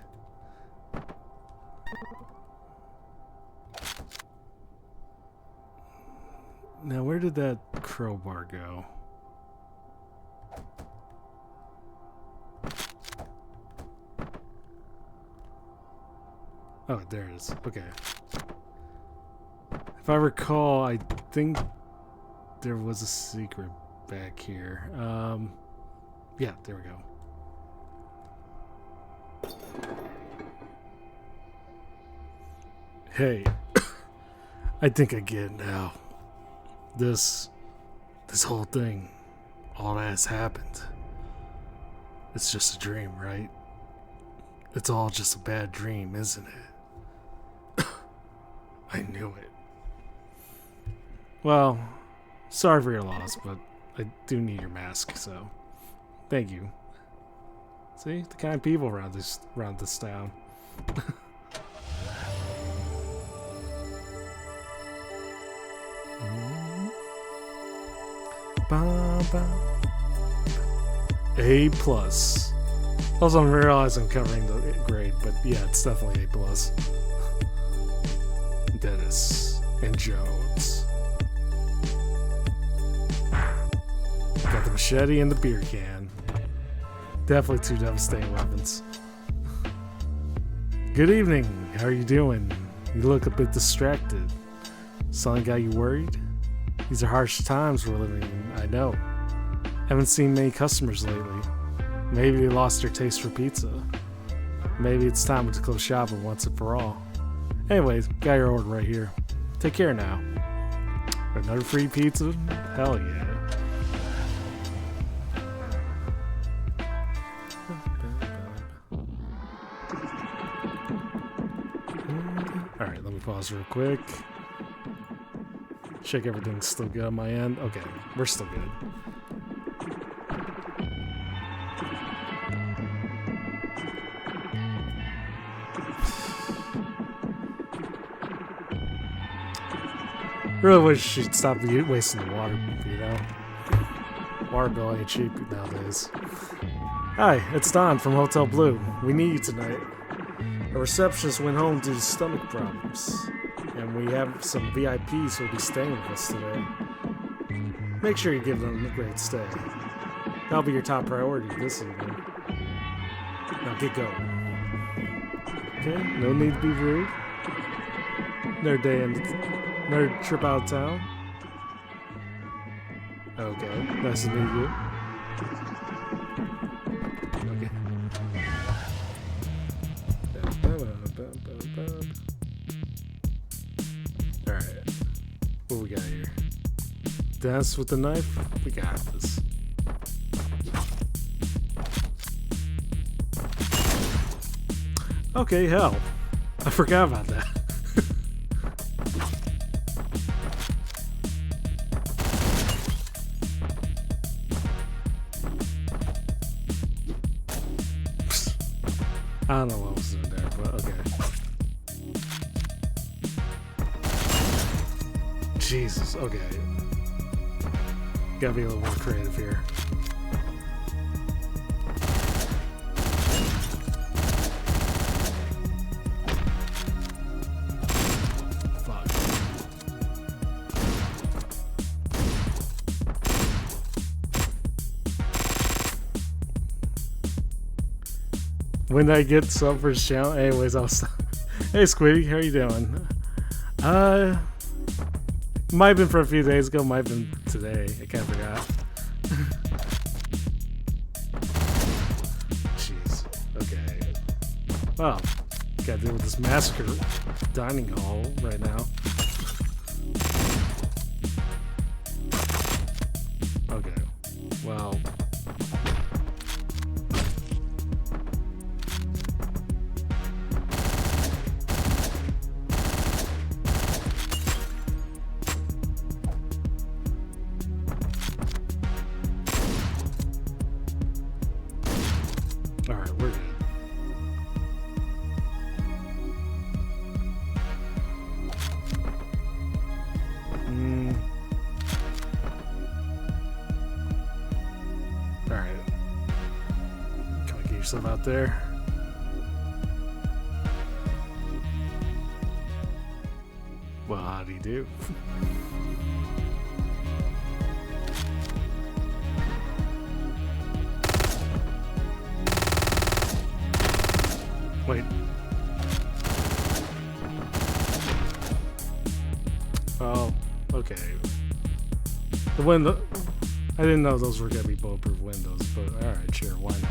B: Now, where did that crowbar go? Oh, there it is. Okay. If I recall, I think there was a secret back here. Yeah, there we go. Hey, I think I get it now. This whole thing, all that has happened. It's just a dream, right? It's all just a bad dream, isn't it? I knew it. Well, sorry for your loss, but I do need your mask, so thank you. See, the kind of people around this town. A plus. Also, I'm realizing I'm covering the grade, but yeah, it's definitely A plus. Dennis and Jones. Got the machete and the beer can. Definitely two devastating weapons. Good evening. How are you doing? You look a bit distracted. Something got you worried? These are harsh times we're living in, I know. Haven't seen many customers lately. Maybe they lost their taste for pizza. Maybe it's time to close shop once and for all. Anyways, got your order right here. Take care now. Another free pizza? Hell yeah. Alright, let me pause real quick. Check everything's still good on my end. Okay, we're still good. Really wish she'd stop wasting the water, you know? Water bill ain't cheap nowadays. Hi, it's Don from Hotel Blue. We need you tonight. A receptionist went home due to stomach problems, and we have some VIPs who'll be staying with us today. Make sure you give them a great stay. That'll be your top priority this evening. Now get going. Okay, no need to be rude. Another trip out of town. Okay, nice to meet you. Okay. Alright. What we got here? Dance with the knife? We got this. Okay, hell. I forgot about that. I don't know what I was doing there, but okay. Jesus, okay. Gotta be a little more creative here. when I get sub for his channel. Anyways, I'll stop. Hey, Squiddy, how you doing? Might have been for a few days ago, might have been today. I kind of forgot. Jeez. Okay. Well, gotta deal with this massacre dining hall right now. Okay. Well. Alright, we're good. Alright. Come on, get yourself out there. Well, how do you do? Wait. Oh, okay. The window. I didn't know those were gonna be bulletproof windows, but alright, sure, why not?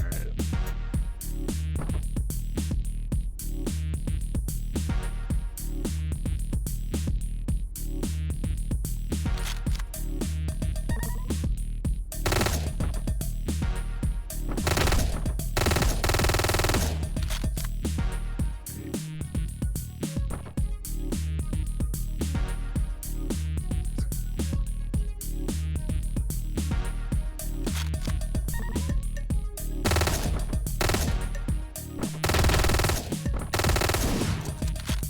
B: Alright.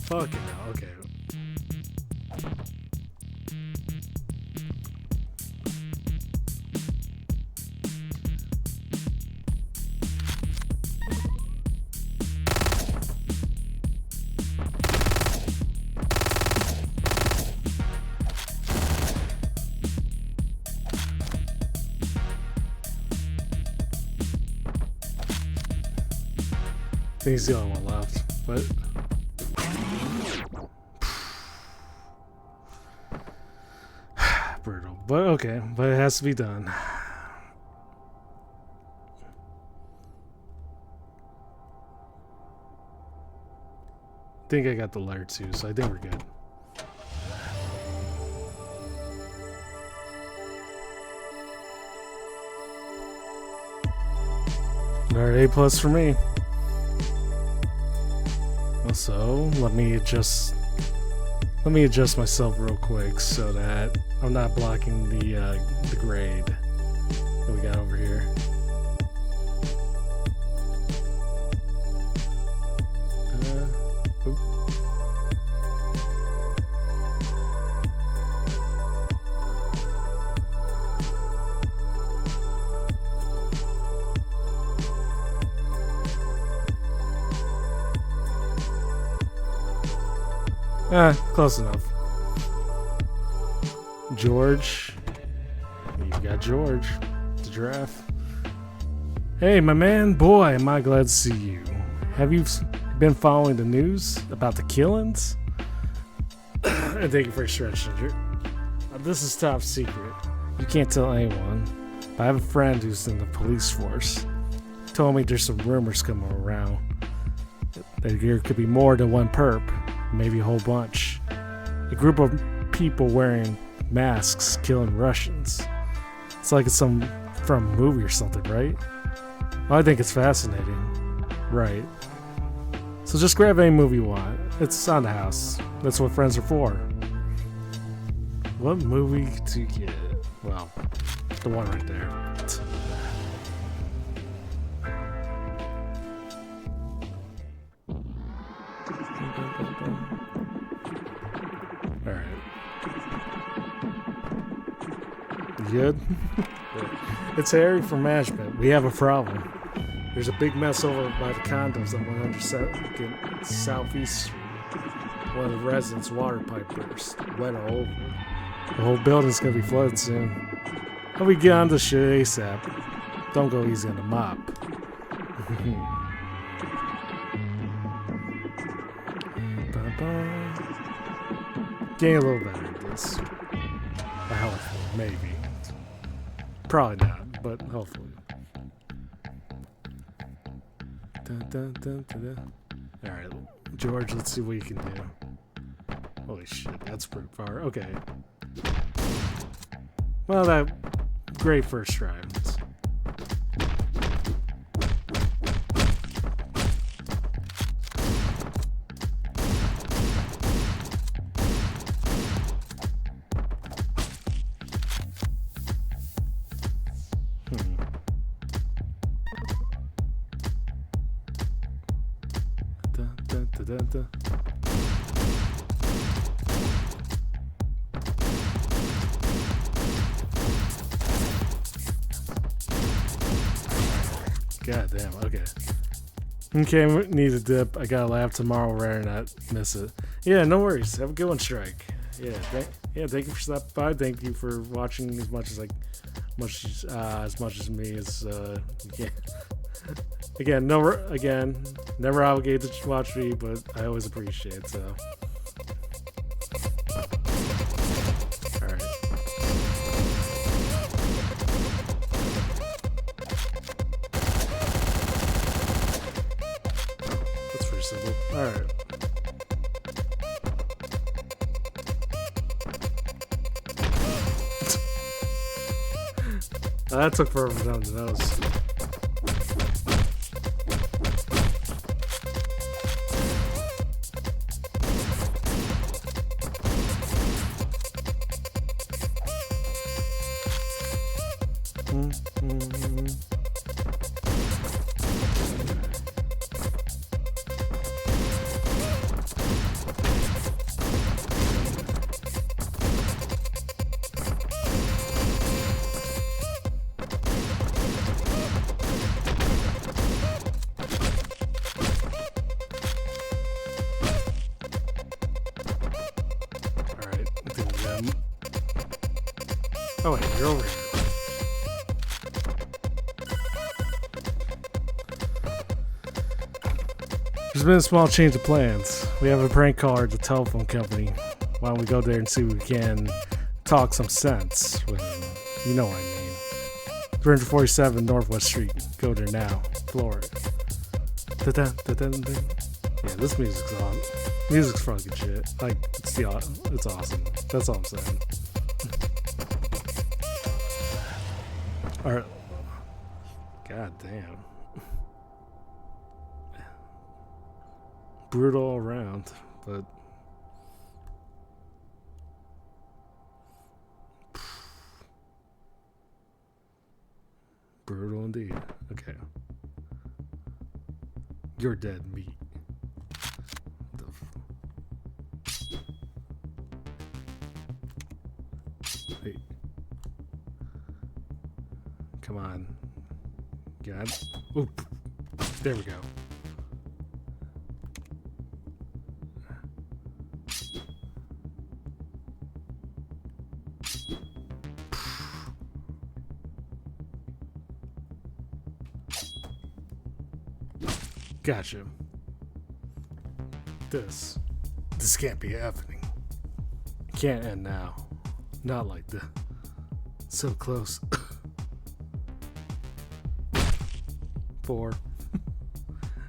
B: Fucking hell, okay. I think he's the only one left, but brutal. But okay, but it has to be done. I think I got the letter too, so I think we're good. Alright, A+ for me. Also, let me adjust myself real quick so that I'm not blocking the grade that we got over here. Close enough. George. You've got George. The giraffe. Hey, my man. Boy, am I glad to see you. Have you been following the news about the killings? And thank you for your stretch, Ginger. This is top secret. You can't tell anyone. But I have a friend who's in the police force. He told me there's some rumors coming around. That there could be more than one perp. Maybe a whole bunch. A group of people wearing masks killing Russians. It's like it's from a movie or something, right? Well, I think it's fascinating. Right. So just grab any movie you want. It's on the house. That's what friends are for. What movie to get? Well, the one right there. Alright. You good? It's Harry from management. We have a problem. There's a big mess over by the condos on 102nd Southeast Street. One of the residents' water pipe burst. Went all over. The whole building's gonna be flooded soon. How we get on this shit ASAP? Don't go easy on the mop. Getting a little better at this. Hopefully, maybe. Probably not, but hopefully. Alright, George, let's see what you can do. Holy shit, that's pretty far. Okay. Well, that great first try. God damn, okay. Okay, need a dip. I got a lab tomorrow, rather not miss it. Yeah, no worries. Have a good one, Strike. Yeah, thank you for stopping by. Thank you for watching as much as me as you can. Again, never obligated to watch me, but I always appreciate it, so. Alright. That's pretty simple. Alright. That took forever down the nose. Oh wait, you're over here. There's been a small change of plans. We have a prank caller at the telephone company. Why don't we go there and see if we can talk some sense with him? You know what I mean. 347 Northwest Street. Go there now. Floor it. Yeah, this music's on. Music's fucking shit. Like, it's awesome. That's all I'm saying. Alright. God damn. Brutal all around, but brutal indeed. Okay. You're dead meat. Wait. Come on. God. Oop. There we go. Gotcha. This can't be happening. It can't end now. Not like that. So close. 4.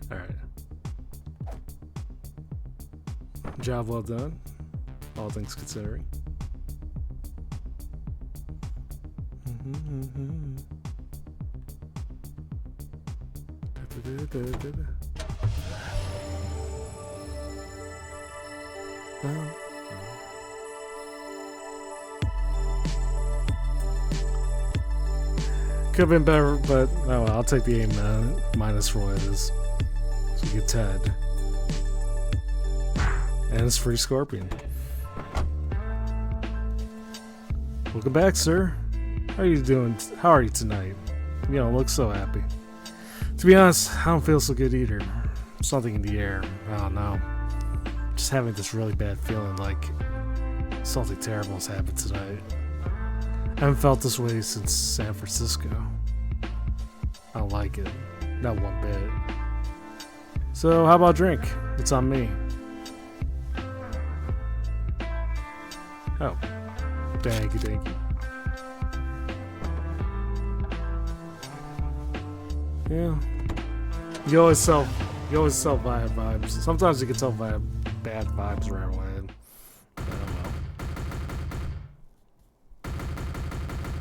B: Alright. Job well done. All things considering. Could have been better, but oh well, I'll take the A minus for what it is. So we get Ted. And it's free Scorpion. Welcome back, sir. How are you doing? How are you tonight? You don't look so happy. To be honest, I don't feel so good either. Something in the air. I don't know. Just having this really bad feeling like Something terrible has happened tonight. I haven't felt this way since San Francisco. I don't like it. Not one bit. So, how about a drink? It's on me. Oh. Thank you, thank you. Yeah. You always sell bad vibes. Sometimes you can tell bad vibes right away. I don't know.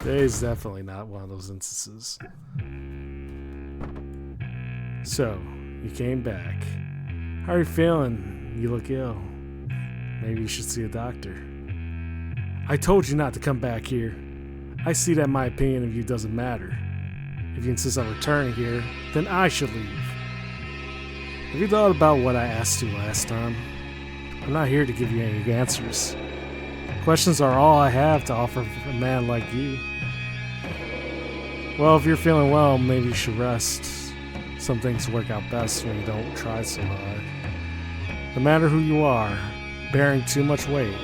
B: Today's definitely not one of those instances. So, you came back. How are you feeling? You look ill. Maybe you should see a doctor. I told you not to come back here. I see that my opinion of you doesn't matter. If you insist on returning here, then I should leave. Have you thought about what I asked you last time? I'm not here to give you any answers. Questions are all I have to offer a man like you. Well, if you're feeling well, maybe you should rest. Some things work out best when you don't try so hard. No matter who you are, bearing too much weight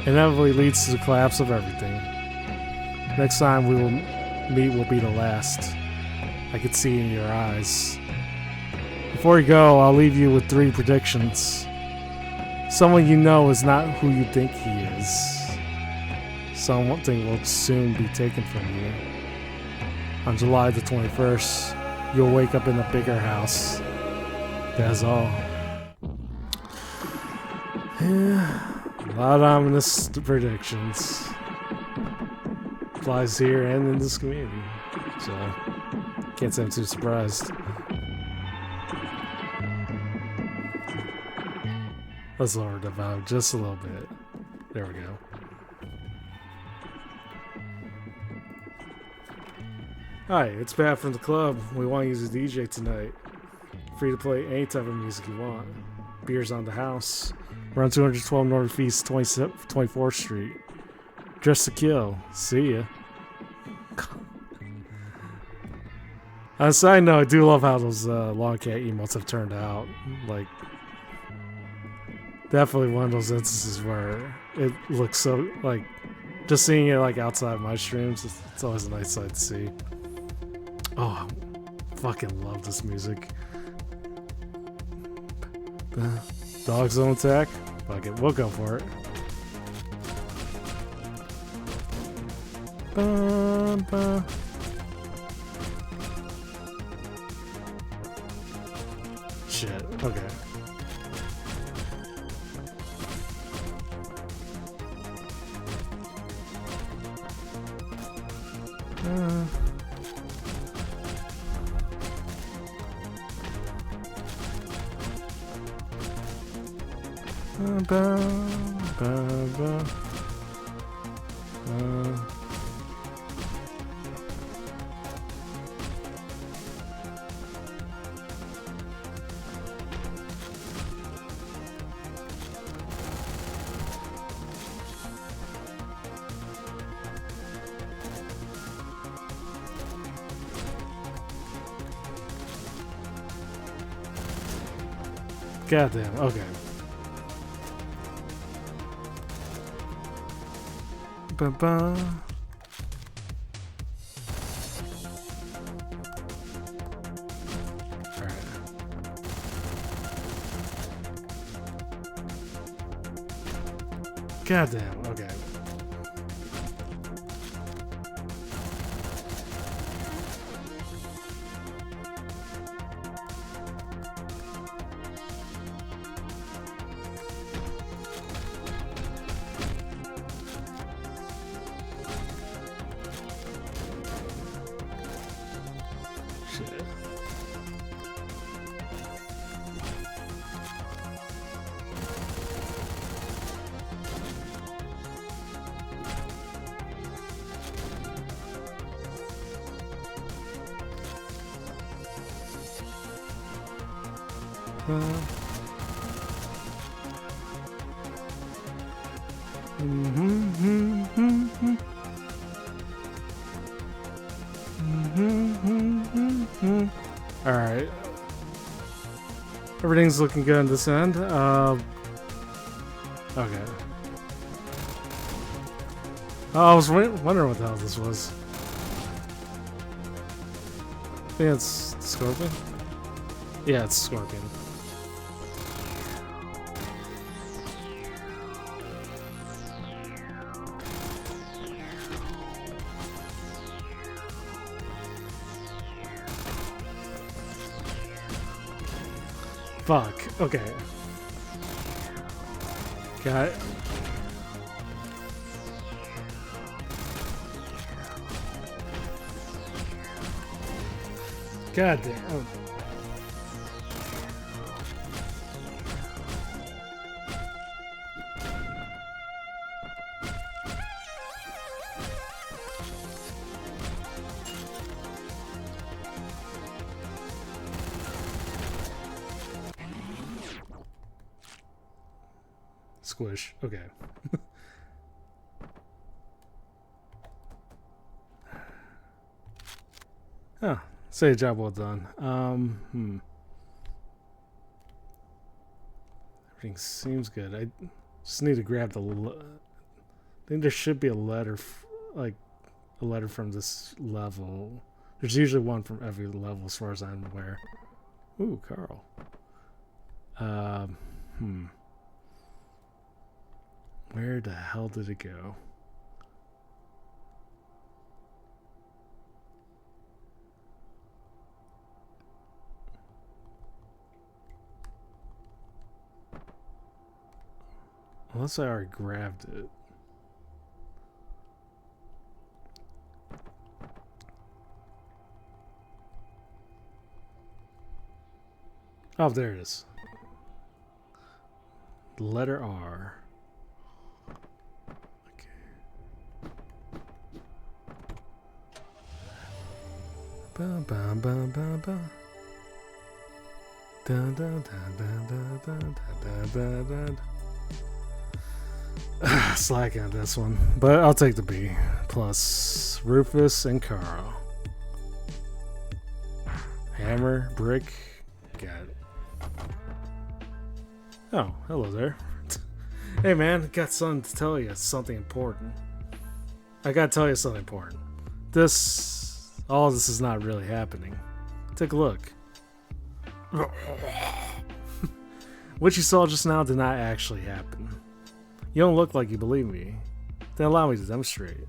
B: inevitably leads to the collapse of everything. Next time we will meet will be the last. I could see in your eyes. Before you go, I'll leave you with 3 predictions. Someone you know is not who you think he is. Something will soon be taken from you. On July the 21st, you'll wake up in a bigger house. That's all. Yeah, a lot of ominous predictions. Applies here and in this community. So, can't say I'm too surprised. Let's lower the vibe just a little bit. There we go. Hi, it's Pat from the club. We want to use a DJ tonight. Free to play any type of music you want. Beers on the house. We're on 212 Northeast 24th Street. Dress to kill. See ya. On a side note, I do love how those long cat emotes have turned out. Like, definitely one of those instances where it looks so, like, just seeing it like outside my streams, it's always a nice sight to see. Oh, I fucking love this music. Dogs don't attack? Fuck it, we'll go for it. Shit, okay. Goddamn, okay. Ba-ba. Alright. Goddamn, okay. Alright. Everything's looking good on this end. Okay. Oh, I was wondering what the hell this was. I think it's Scorpion? Yeah, it's Scorpion. Fuck. Okay. Got it. God damn. Squish. Okay. Oh, say a job well done. Everything seems good. I just need to grab the. I think there should be a letter, like a letter from this level. There's usually one from every level, as far as I'm aware. Ooh, Carl. Where the hell did it go? Unless I already grabbed it. Oh, there it is. The letter R. Bum, bum, bum, bum, bum. Dun, dun, dun, dun, dun, dun, dun, dun, dun, dun. Slack on this one, but I'll take the B. Plus Rufus and Carl. Hammer, brick, got it. Oh, hello there. Hey man, got something to tell you. Something important. I gotta tell you something important. All this is not really happening. Take a look. What you saw just now did not actually happen. You don't look like you believe me. Then allow me to demonstrate.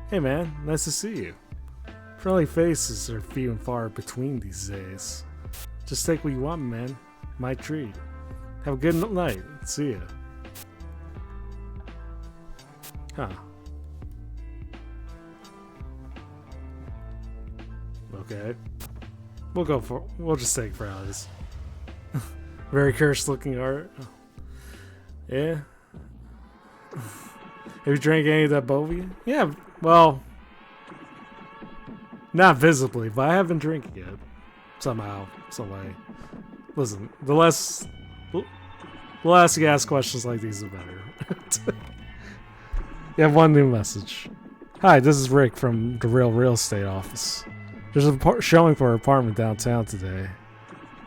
B: Hey man, nice to see you. Friendly faces are few and far between these days. Just take what you want, man. My treat. Have a good night. See ya. Huh. Okay. We'll just take Fridays. Very cursed looking art. Oh. Yeah. Have you drank any of that Bovie? Yeah, well, not visibly, but I haven't drinking it. Somehow, some way. Listen, the less you ask questions like these, the better. You have one new message. Hi, this is Rick from the Real Estate office. There's a showing for an apartment downtown today.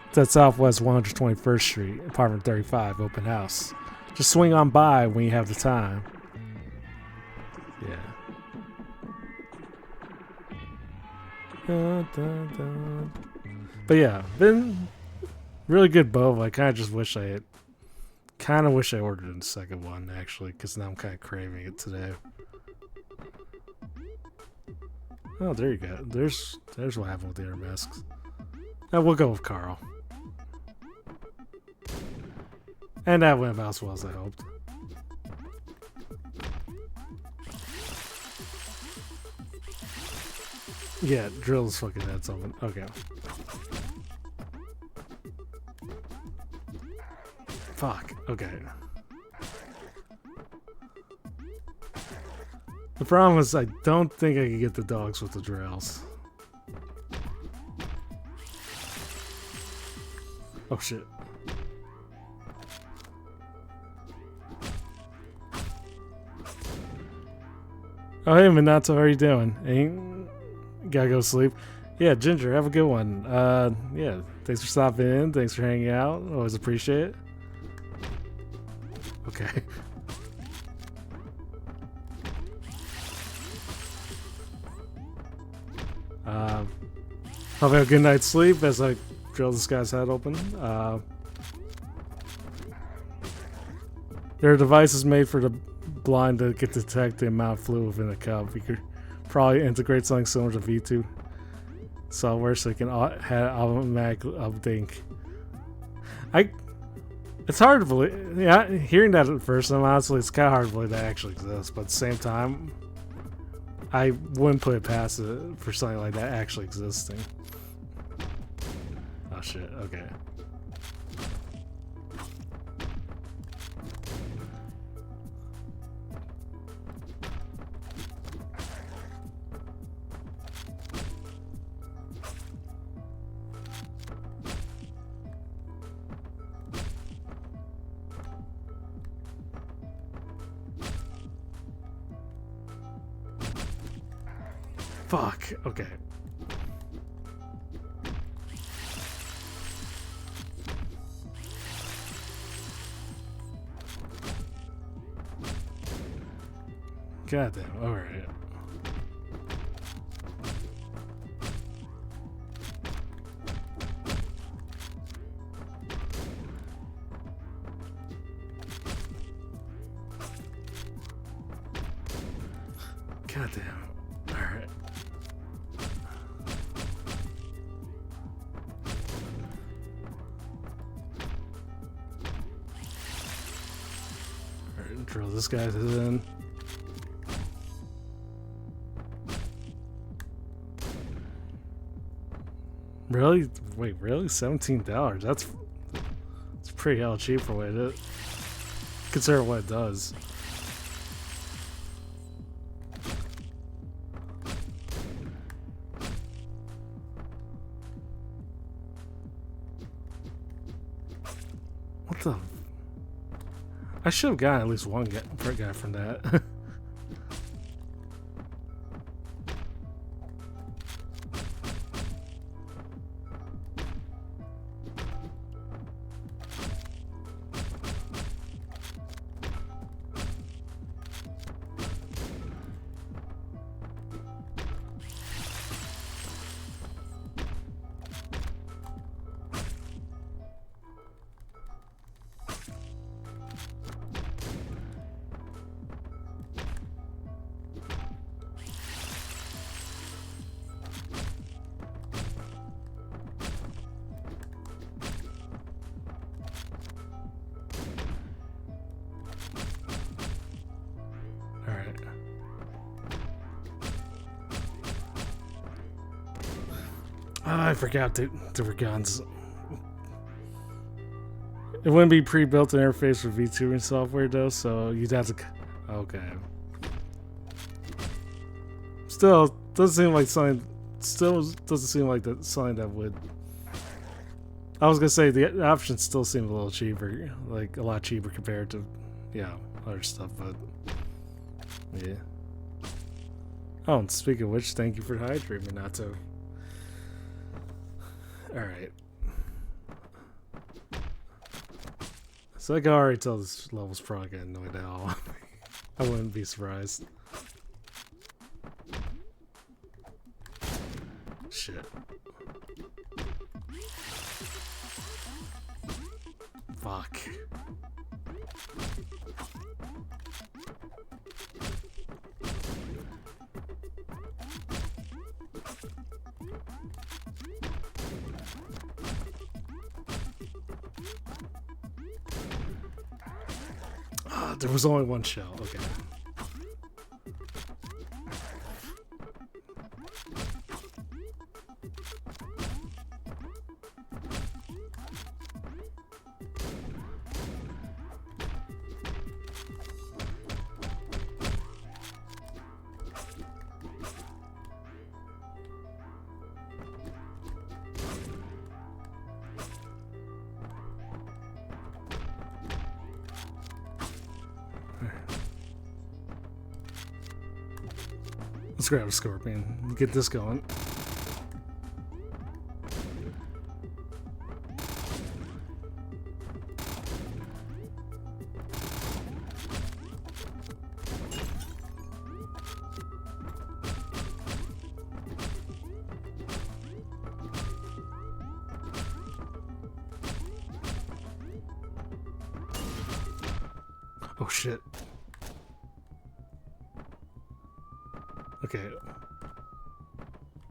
B: It's at Southwest 121st Street, apartment 35, open house. Just swing on by when you have the time. Yeah. Dun, dun, dun. But yeah, been really good boba. I kind of just wish I ordered a second one actually, because now I'm kind of craving it today. Oh, there you go. There's what happened with the air masks. Now we'll go with Carl. And that went about as well as I hoped. Yeah, Drill's fucking had something. Okay. Fuck. Okay. The problem is I don't think I can get the dogs with the drills. Oh shit. Oh hey Minato, how are you doing? Ain't gotta go sleep. Yeah, Ginger, have a good one. Yeah, thanks for stopping in, thanks for hanging out. Always appreciate it. Okay. Hope you have a good night's sleep as I drill this guy's head open. There are devices made for the blind that can detect the amount of fluid within a cup. We could probably integrate something similar to V2 software so you can have automatic updating. It's hard to believe. Yeah, hearing that at first, honestly, it's kind of hard to believe that actually exists. But at the same time, I wouldn't put it past it for something like that actually existing. Oh shit, okay. Fuck, okay. Goddamn, alright. Goddamn, alright. Alright, drill this guy's in. Really? Wait, really? $17? That's pretty hell cheap for what it consider what it does. What the? I should have gotten at least one guy from that. I forgot different guns. It wouldn't be pre-built interface for V2 software though, so you'd have to. Okay. Still doesn't seem like something. Still doesn't seem like that something that would. I was gonna say the options still seem a little cheaper, like a lot cheaper compared to, other stuff. But yeah. Oh, and speaking of which, thank you for hydrating me, Nato. Alright. So I can already tell this level's probably gonna annoy the hell. I wouldn't be surprised. Shit. Fuck. There was only one shell, okay. Let's grab a scorpion. Get this going. Oh shit. Okay.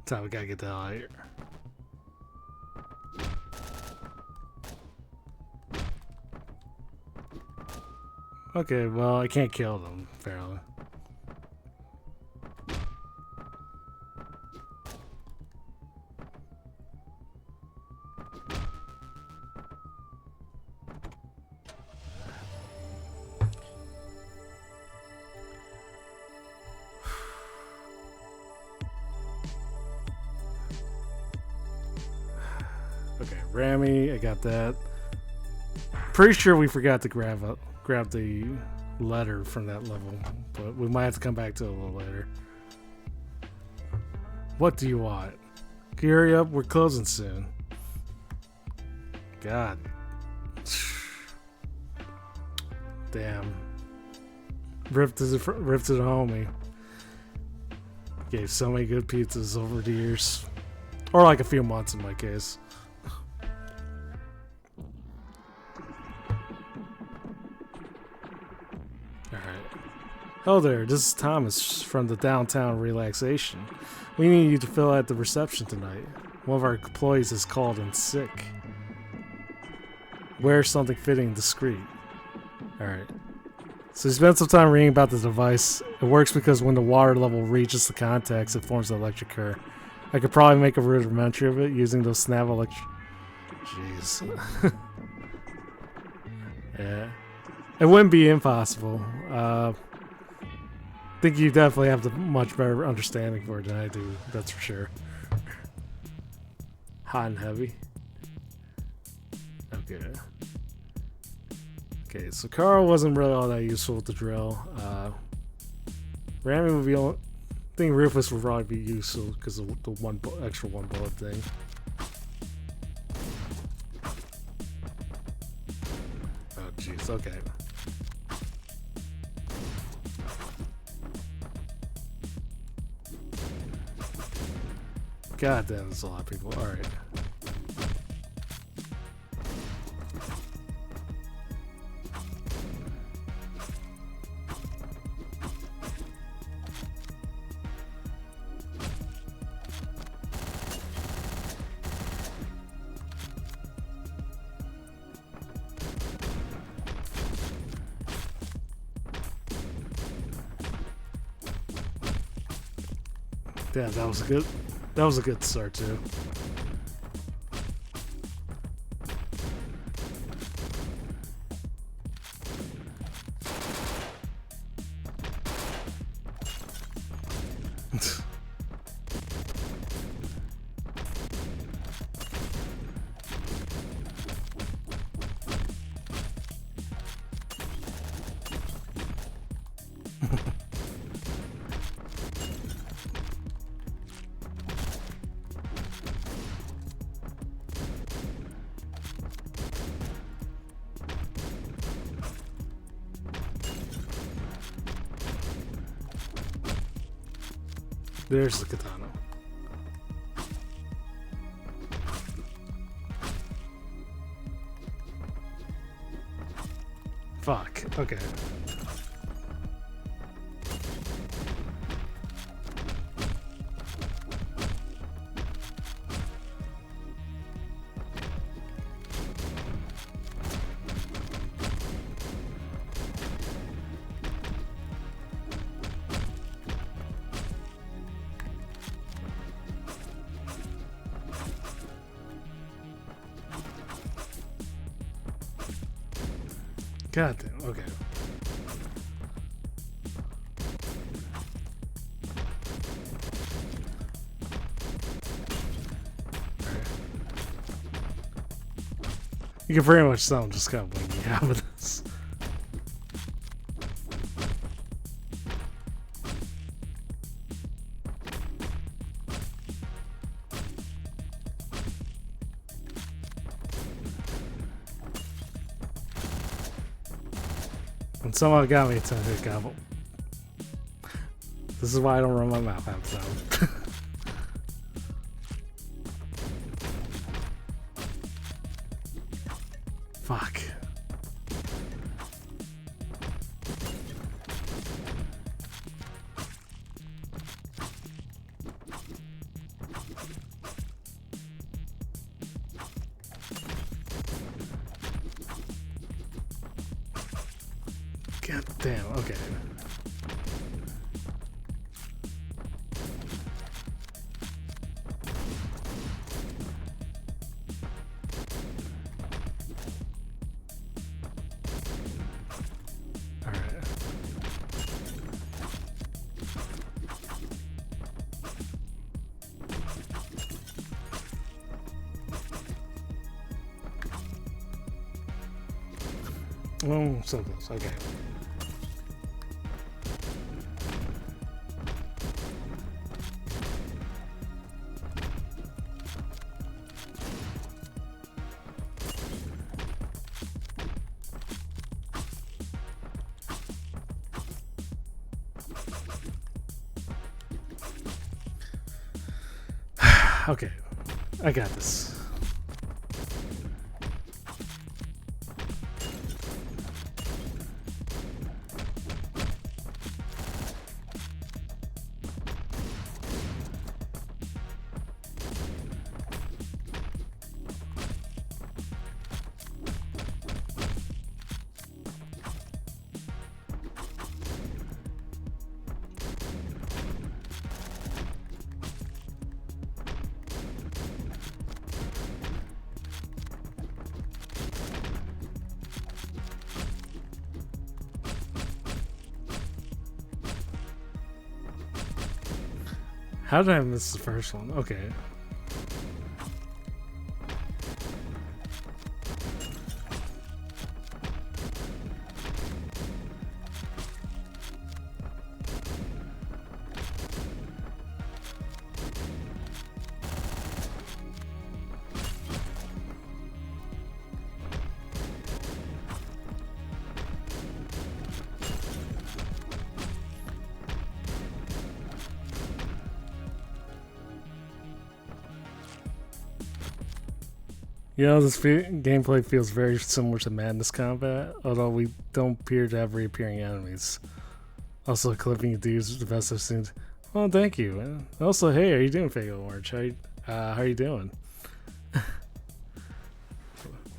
B: Time we gotta get the hell out of here. Okay, well, I can't kill them, apparently. Okay, Rami, I got that. Pretty sure we forgot to grab the letter from that level, but we might have to come back to it a little later. What do you want? Can you hurry up? We're closing soon. God. Damn. Ripped to the homie. Gave so many good pizzas over the years. Or like a few months in my case. Hello there, this is Thomas from the Downtown Relaxation. We need you to fill out the reception tonight. One of our employees is called in sick. Wear something fitting and discreet. Alright. So you spent some time reading about the device. It works because when the water level reaches the contacts, it forms an electric current. I could probably make a rudimentary of it using those snap electric... Jeez. Yeah. It wouldn't be impossible. I think you definitely have the much better understanding for it than I do, that's for sure. Hot and heavy. Okay. Okay, so Carl wasn't really all that useful with the drill. Rami would be I think Rufus would probably be useful because of the extra one bullet thing. Oh jeez, okay. God damn, there's a lot of people. Alright. Damn, that was a good start too. There's the katana. Fuck. Okay. God damn, okay. You can pretty much tell I'm just kind of winging out with this. And someone got me a 10-hit combo. This is why I don't run my mouth half the time. Fuck. God damn. Okay. All right. Oh, so close. Okay. Okay. I got this. How did I miss the first one? Okay. You know, this gameplay feels very similar to Madness Combat, although we don't appear to have reappearing enemies. Also, clipping dudes the best I've seen. Well, thank you. And also, hey, how you doing, Fago Orange? How you doing?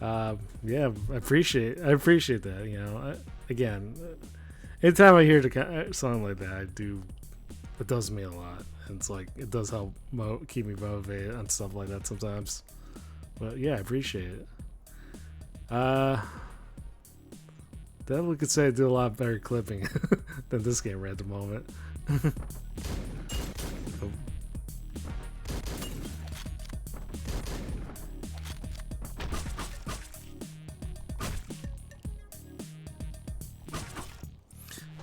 B: Yeah, I appreciate that. You know, again, anytime I hear something like that, it does me a lot. And it's like it does help keep me motivated and stuff like that sometimes. But yeah, I appreciate it. Definitely could say I do a lot better clipping than this game right at the moment. Oh.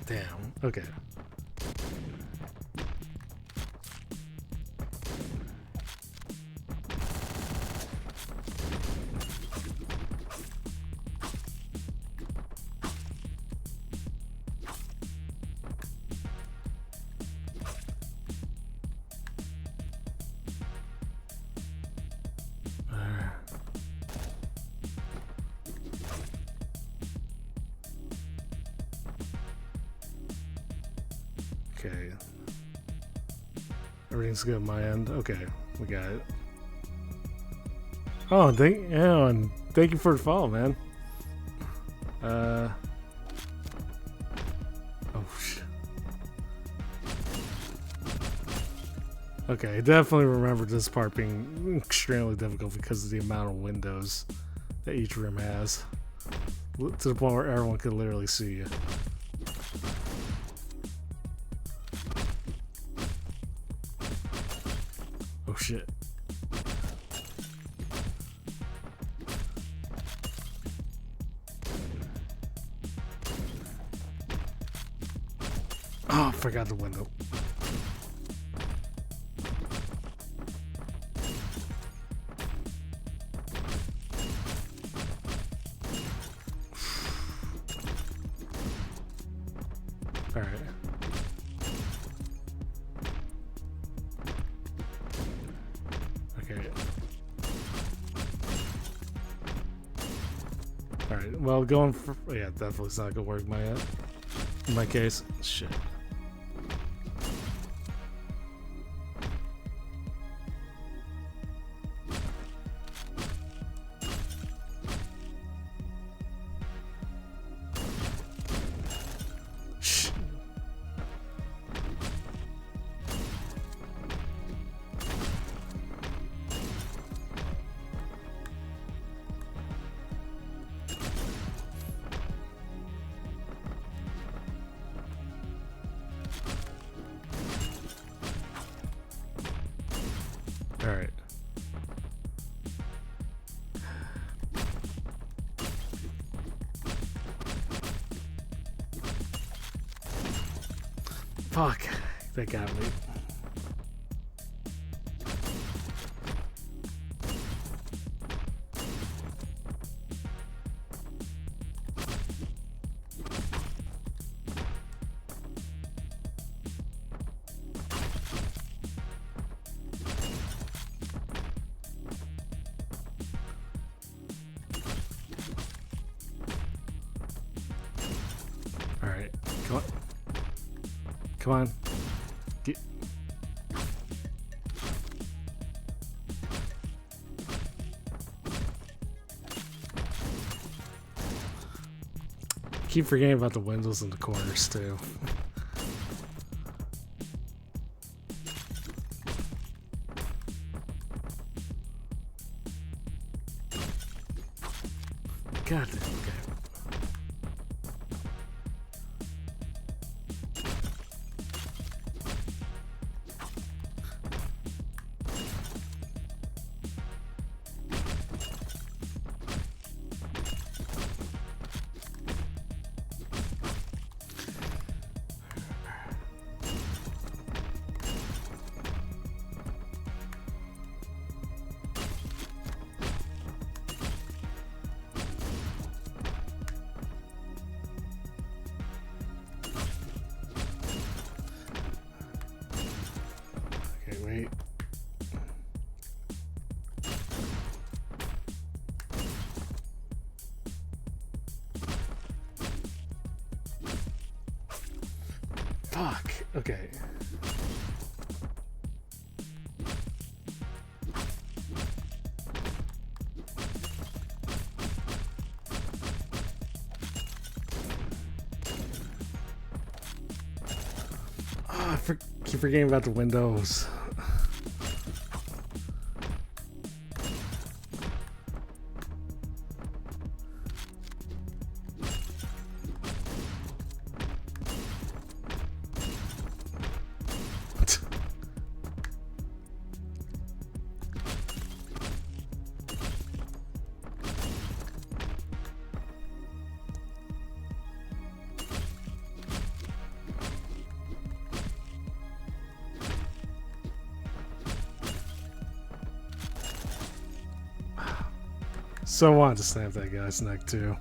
B: Damn. Okay. Okay. Everything's good on my end. Okay, we got it. Oh, and thank you for the follow, man. Oh shit. Okay, I definitely remember this part being extremely difficult because of the amount of windows that each room has, to the point where everyone could literally see you. Oh shit. Oh, I forgot the window. Alright. Okay. Alright, well, going for... Yeah, definitely it's not gonna work in my case. Shit. Alright. Fuck. That got me. Alright. Come on. Come on. Get. Keep forgetting about the windows and the corners too. God damn, okay. Okay, wait. Fuck. Okay. Oh, keep forgetting about the windows. So I wanted to snap that guy's neck too.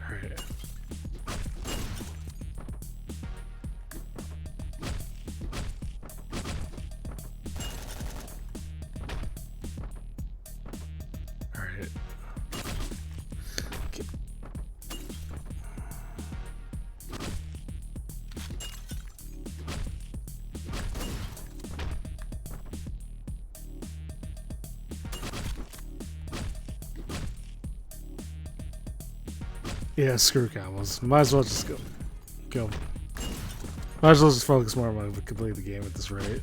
B: Alright. Alright. Okay. Yeah, screw combos. Might as well just go. Might as well just focus more on completing the game at this rate.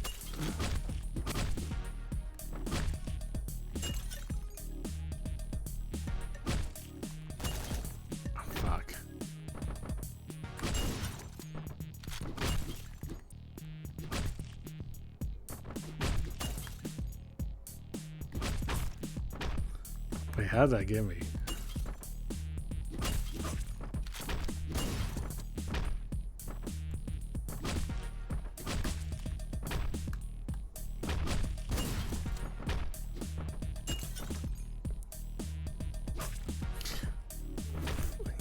B: Fuck. Wait, how'd that get me?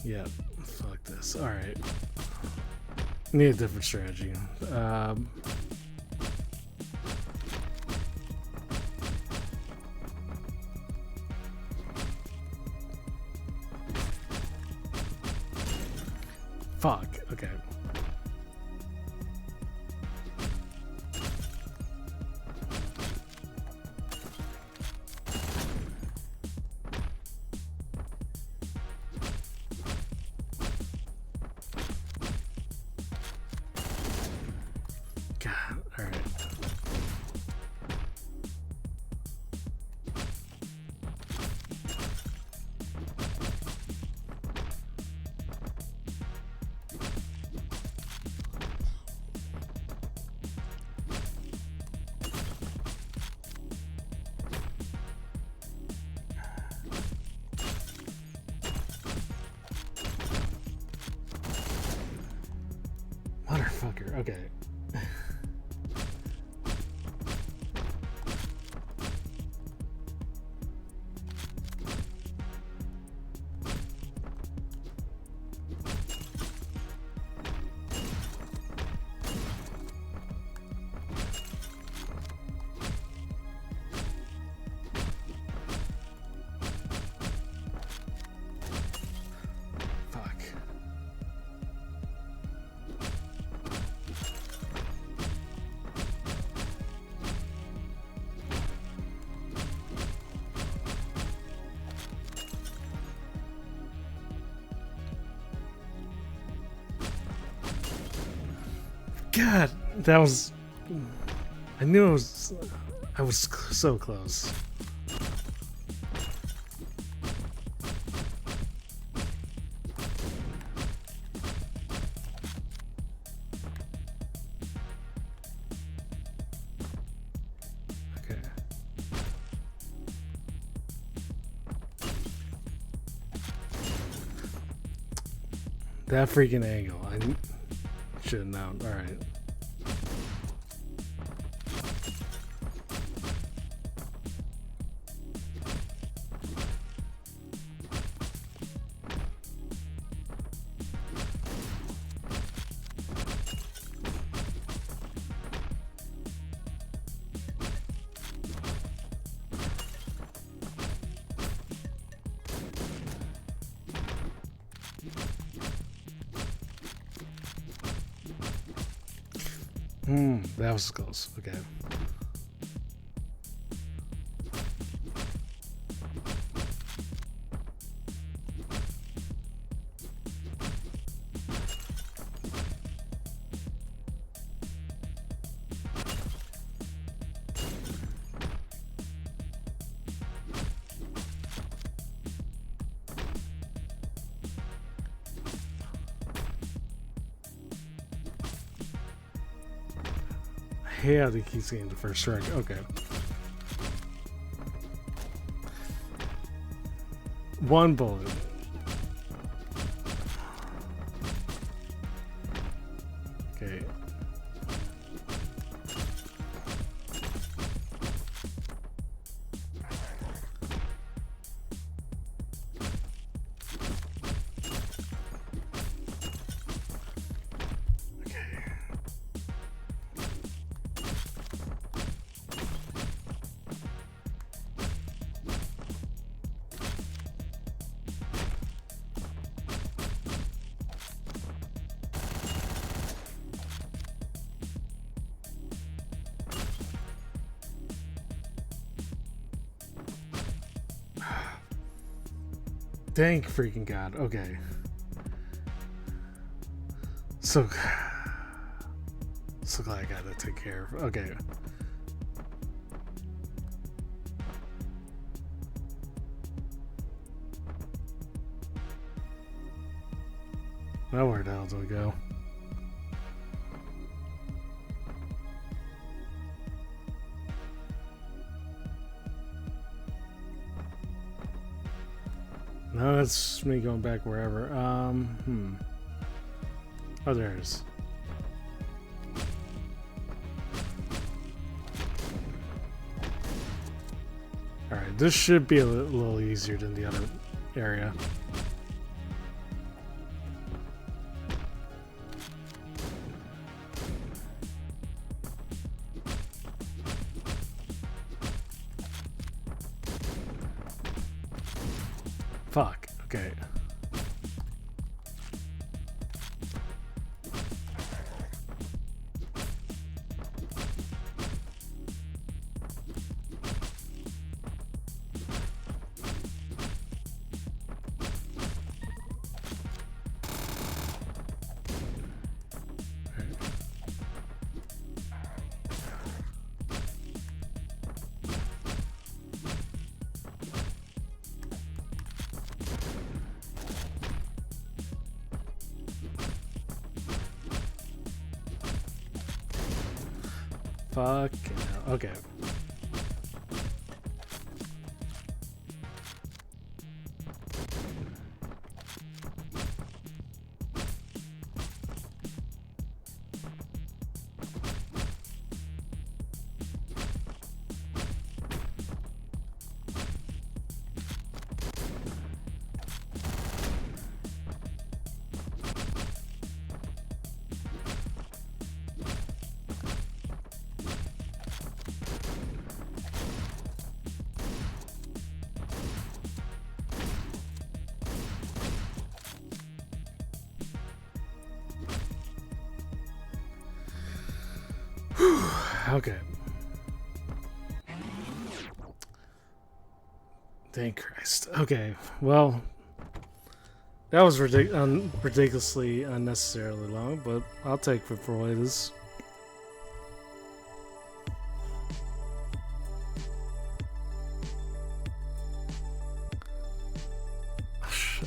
B: Yeah, fuck this. Alright. Need a different strategy. Fuck, okay. God. All right. Motherfucker. Okay. Fuck. God, that was. I knew it was. I was so close. Okay. That freaking angle. I should have known. Alright. That was close. Okay. Yeah, he keeps getting the first strike. Okay. One bullet. Okay. Thank freaking God. Okay. So glad I got to take care of. Okay. Now where the hell do we go? No, that's me going back wherever. Oh, there it is. Alright, this should be a little easier than the other area. Fuck. Okay. Fuck. Okay. Okay. Thank Christ. Okay, well, that was ridiculously unnecessarily long, but I'll take it for what it is.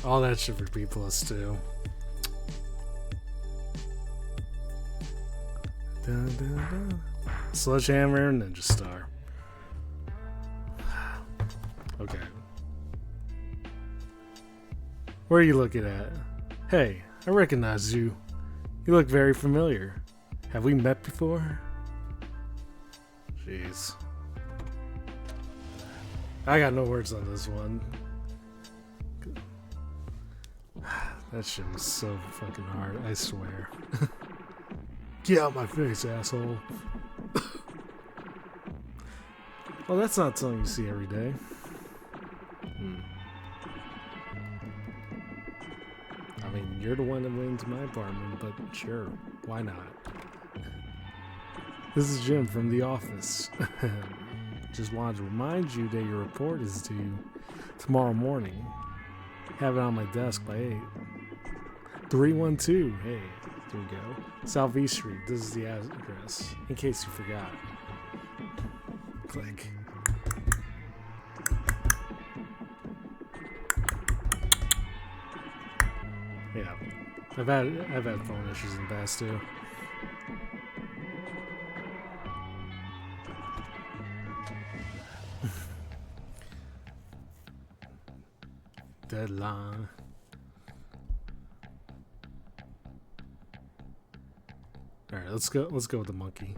B: All that shit for B plus 2. Dun, dun, dun. Sledgehammer and Ninja Star. Okay. Where are you looking at? Hey, I recognize you. You look very familiar. Have we met before? Jeez. I got no words on this one. That shit was so fucking hard, I swear. Get out my face, asshole. Well, that's not something you see every day. I mean, you're the one that went into my apartment, but sure, why not? This is Jim from The Office. Just wanted to remind you that your report is due tomorrow morning. Have it on my desk by 8. 312. Hey, there we go. Southeast Street. This is the address. In case you forgot. Click. Yeah, I've had phone issues in the past too. Deadline. All right, let's go with the monkey.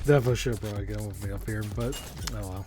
B: Definitely should probably go with me up here, but oh well.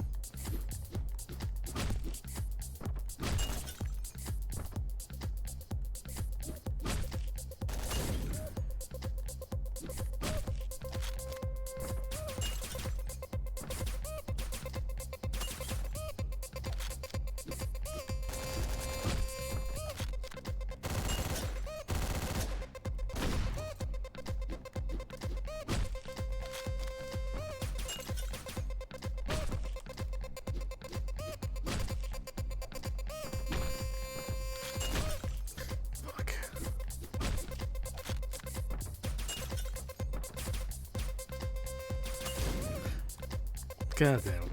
B: God damn it.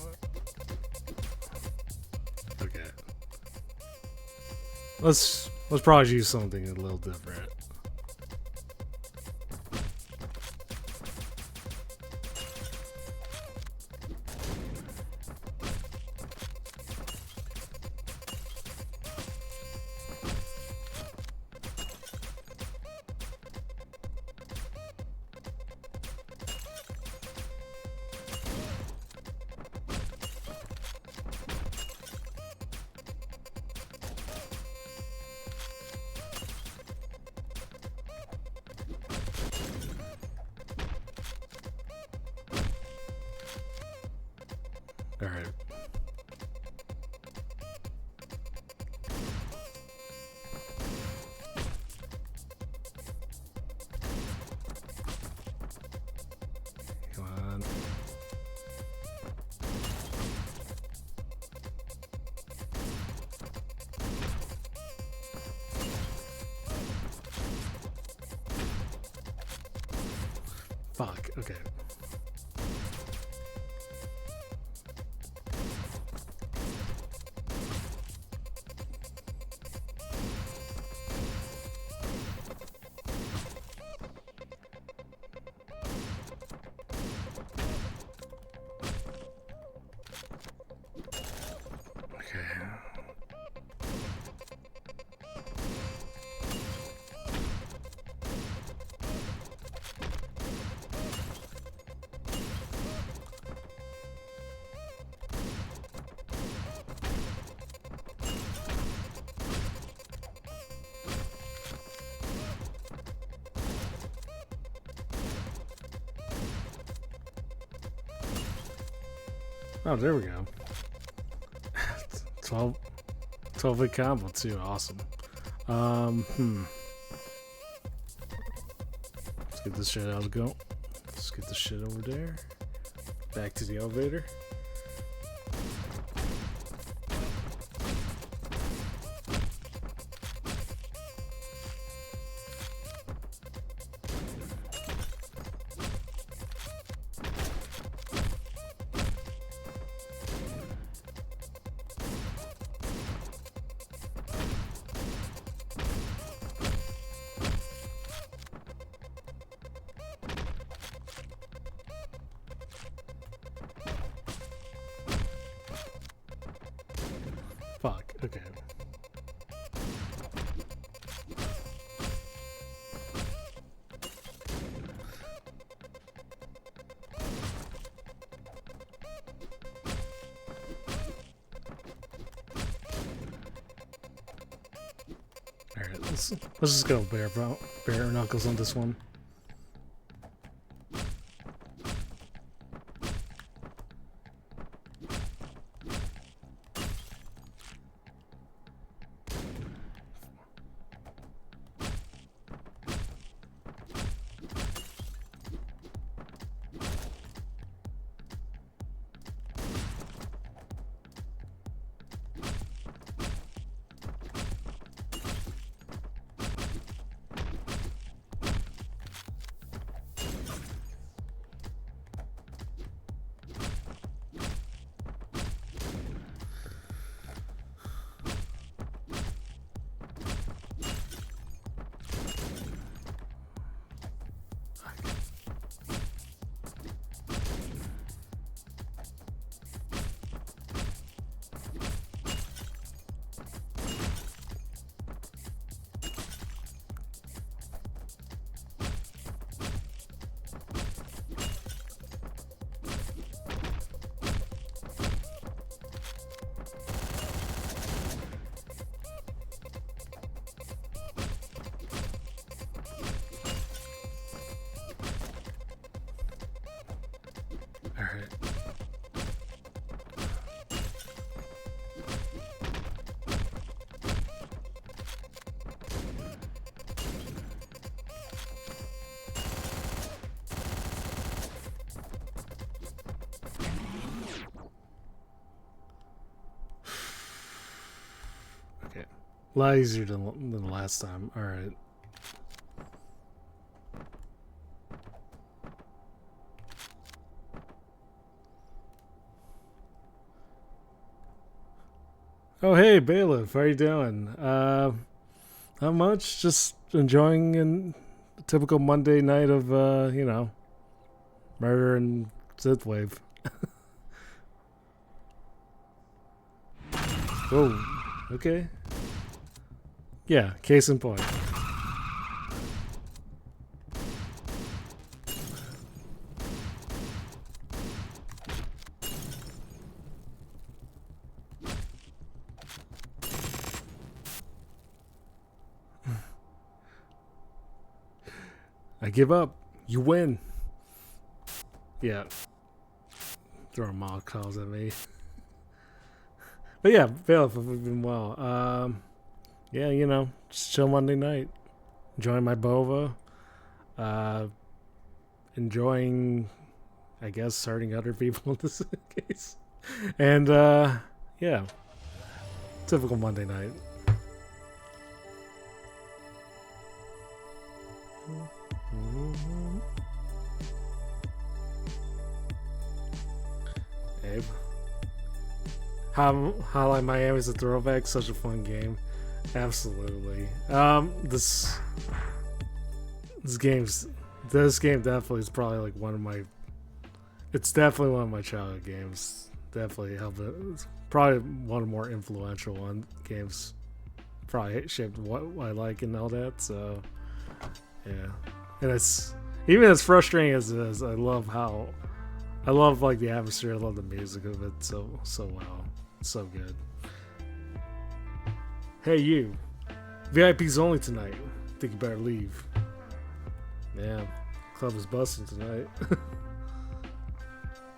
B: Okay. Let's probably use something a little different. All right. Fuck. Okay. Oh, there we go. 12-hit combo too. Awesome. Let's get this shit out of the go. Let's get this shit over there. Back to the elevator. Fuck, okay. Alright, let's just go bare knuckles on this one. Alright. Okay. A lot easier than the last time. Alright. Oh, hey, Bailiff, how you doing? Not much, just enjoying a typical Monday night of, you know, murder and synthwave. Whoa, okay. Yeah, case in point. I give up. You win. Yeah. Throwing mock calls at me. But yeah, Bailiff, we've been well. Yeah, you know, just chill Monday night. Enjoying my bova. Enjoying, I guess, hurting other people in this case. And, yeah. Typical Monday night. Abe. Hotline Miami is a throwback. Such a fun game. Absolutely. This game definitely is probably like one of my. It's definitely one of my childhood games. Definitely helped it. It's probably one of the more influential games. Probably shaped what I like and all that. So, yeah, and it's even as frustrating as it is. I love like the atmosphere. I love the music of it so well. It's so good. Hey you, VIPs only tonight. Think you better leave. Yeah, club is busting tonight.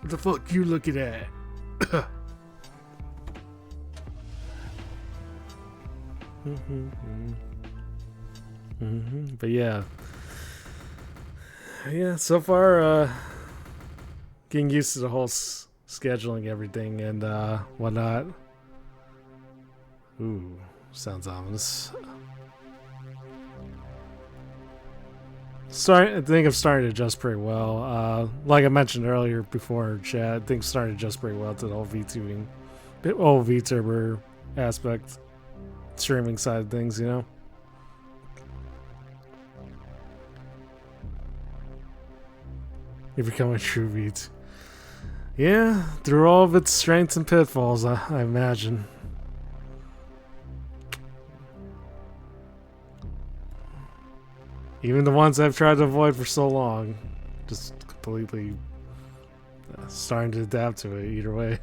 B: What the fuck you looking at? But yeah, so far, getting used to the whole scheduling everything and whatnot. Ooh, sounds ominous. I think I'm starting to adjust pretty well. Like I mentioned earlier before chat, I think I'm starting to adjust pretty well to the whole VTuber aspect, streaming side of things, you know. You become a true VT. Yeah, through all of its strengths and pitfalls, I imagine. Even the ones I've tried to avoid for so long, just completely starting to adapt to it either way.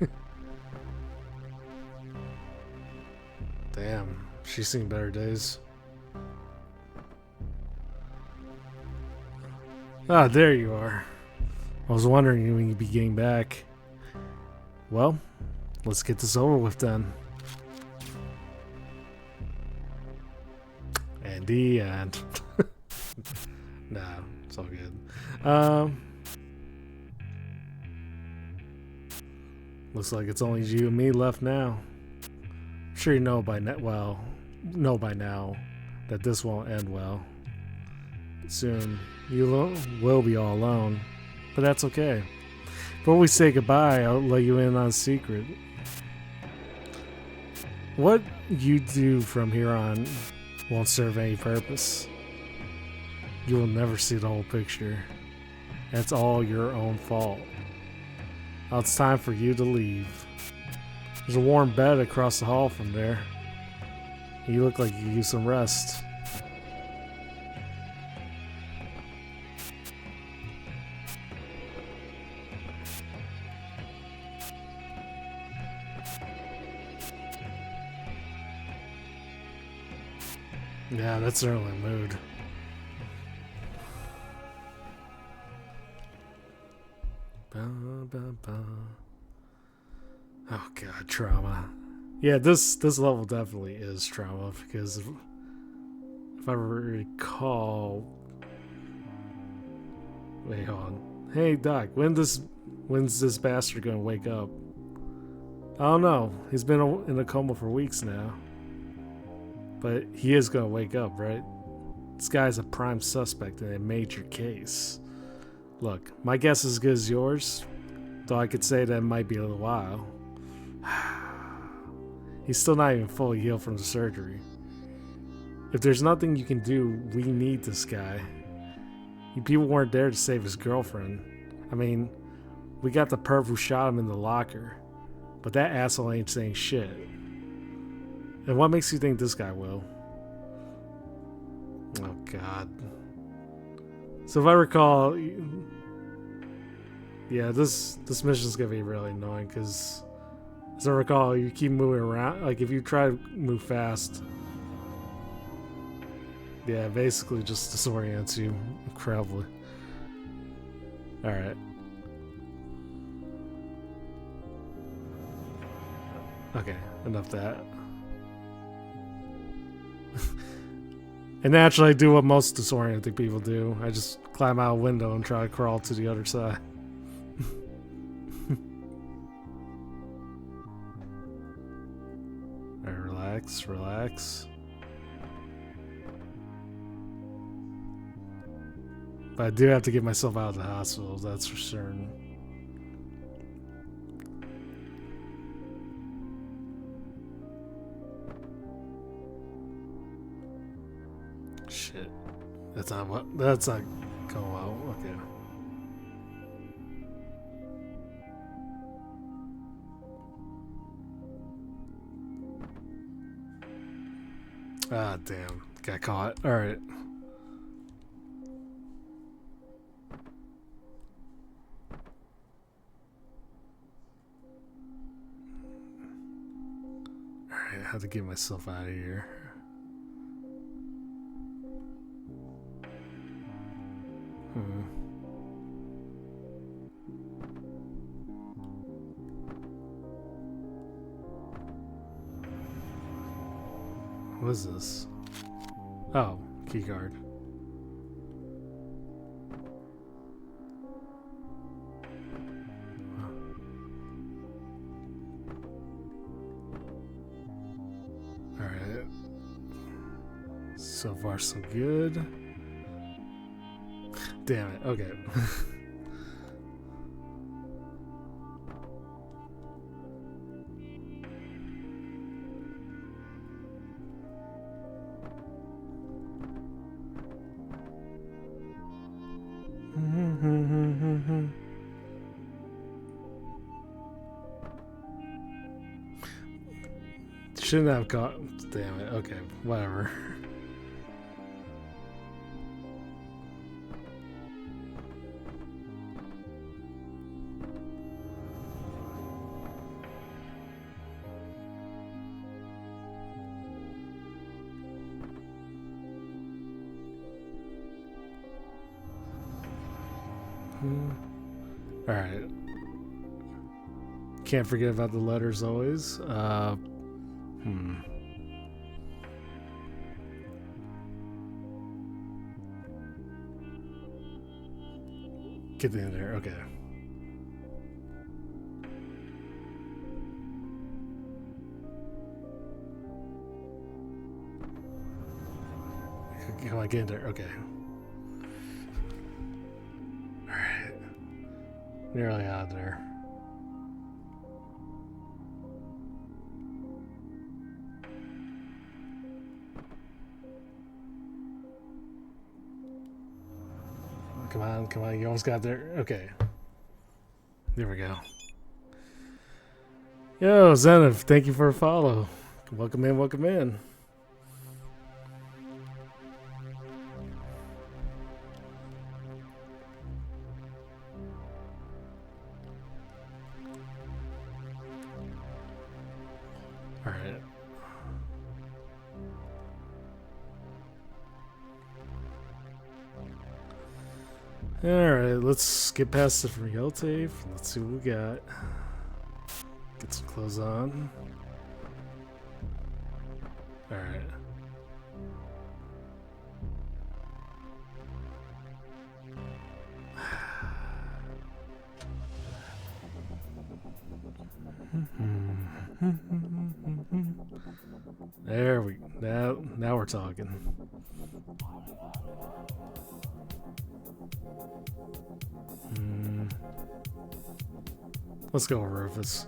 B: Damn, she's seen better days. Ah, there you are. I was wondering when you'd be getting back. Well, let's get this over with then. And the end. Nah, it's all good. Looks like it's only you and me left now. I'm sure you know by now that this won't end well. Soon, you will be all alone. But that's okay. Before we say goodbye, I'll let you in on a secret. What you do from here on won't serve any purpose. You will never see the whole picture. It's all your own fault. Now it's time for you to leave. There's a warm bed across the hall from there. You look like you need some rest. Yeah, that's certainly a mood. Oh god, trauma. Yeah, this level definitely is trauma because if I recall. Wait, hold on. Hey Doc, when's this bastard gonna wake up? I don't know. He's been in a coma for weeks now. But he is gonna wake up, right? This guy's a prime suspect in a major case. Look, my guess is as good as yours, though I could say that it might be a little while. He's still not even fully healed from the surgery. If there's nothing you can do, we need this guy. You people weren't there to save his girlfriend. I mean, we got the perv who shot him in the locker, but that asshole ain't saying shit. And what makes you think this guy will? Oh god. So if I recall, yeah, this mission's gonna be really annoying because, as I recall, you keep moving around. Like if you try to move fast, yeah, basically just disorients you incredibly. All right. Okay, enough that. And naturally, I do what most disorienting people do. I just climb out a window and try to crawl to the other side. Alright, relax, relax. But I do have to get myself out of the hospital, that's for certain. Shit. That's not what. That's not going well. Okay. Ah, damn. Got caught. Alright. Alright, I have to get myself out of here. What is this? Oh, key card. Alright. So far, so good. Damn it. Okay. Shouldn't have got. Damn it. Okay, whatever. Alright. Can't forget about the letters always. Get in there, okay. Come on, get in there, okay. Alright. Nearly out there. Come on, you almost got there. Okay. There we go. Yo, Zenith, thank you for a follow. Welcome in, welcome in. Alright. Alright, let's get past the real tape. Let's see what we got. Get some clothes on. Alright. There we go. Now we're talking. Let's go, Rufus.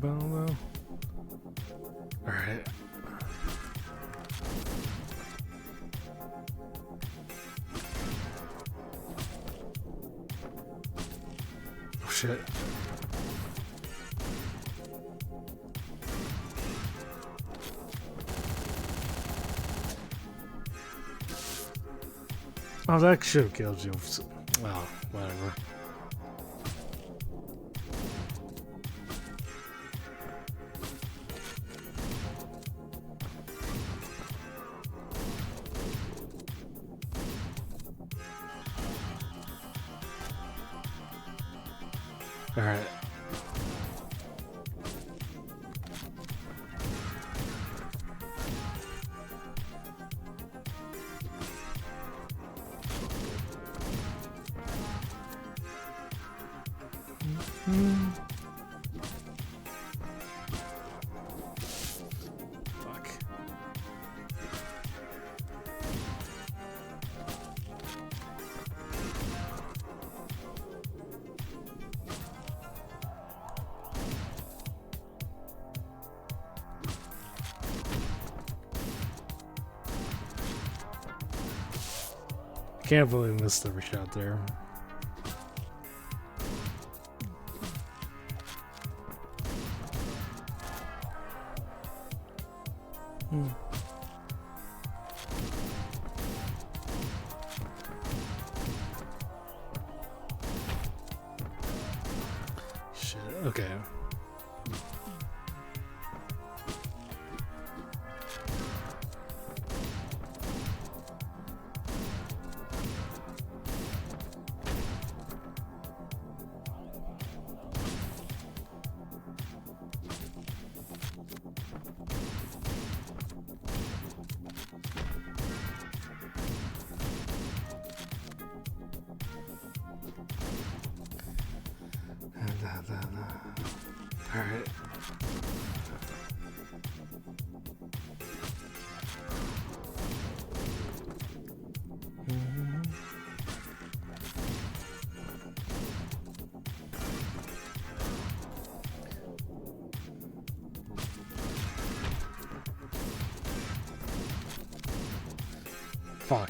B: All right. Oh shit. Oh, that should have killed you. Well, whatever. All right. Can't believe I missed every shot there. Shit, okay. All right. Fuck.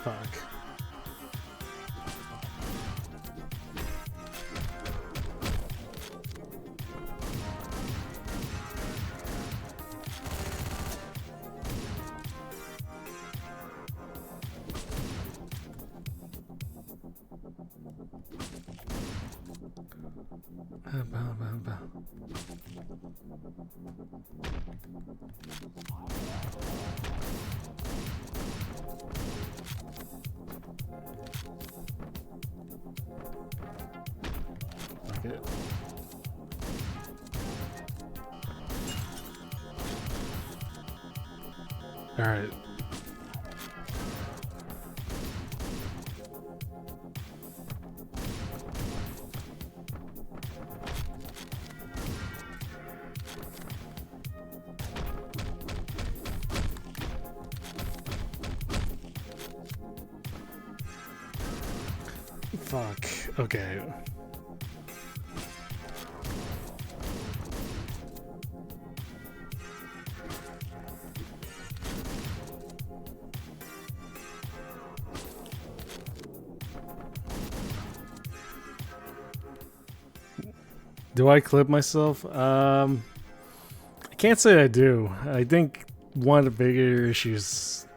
B: Fuck. Okay. All right. Fuck. Okay. Do I clip myself? I can't say I do. I think one of the bigger issues.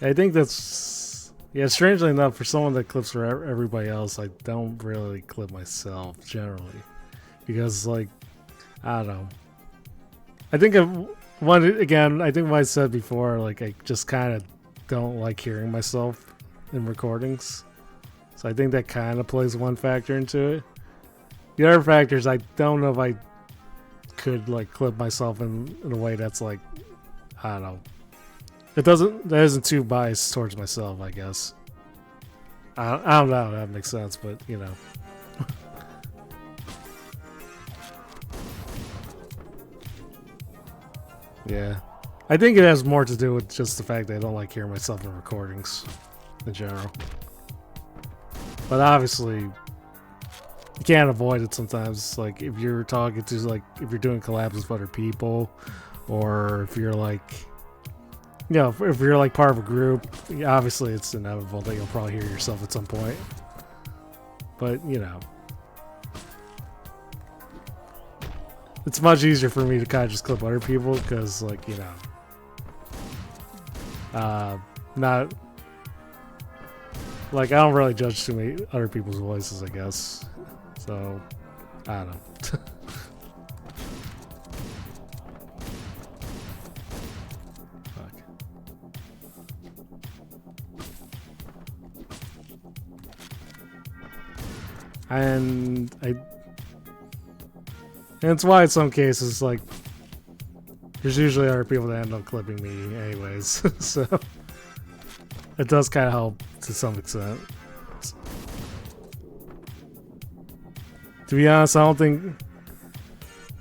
B: I think that's strangely enough, for someone that clips for everybody else, I don't really clip myself generally, because like I don't know. I think I think what I said before, like I just kind of don't like hearing myself in recordings, so I think that kind of plays one factor into it. The other factors, I don't know if I could like clip myself in a way that's like, I don't know. That isn't too biased towards myself, I guess. I don't know if that makes sense, but you know. Yeah. I think it has more to do with just the fact that I don't like hearing myself in recordings in general. But obviously, you can't avoid it sometimes. Like if you're talking to, like if you're doing collabs with other people, or if you're like, you know, if you're like part of a group, obviously it's inevitable that you'll probably hear yourself at some point. But you know, it's much easier for me to kind of just clip other people because, like, you know, not like I don't really judge too many other people's voices, I guess. So, I don't know. Fuck. And it's why in some cases, like, there's usually other people that end up clipping me anyways. So, it does kind of help to some extent. To be honest, I don't think.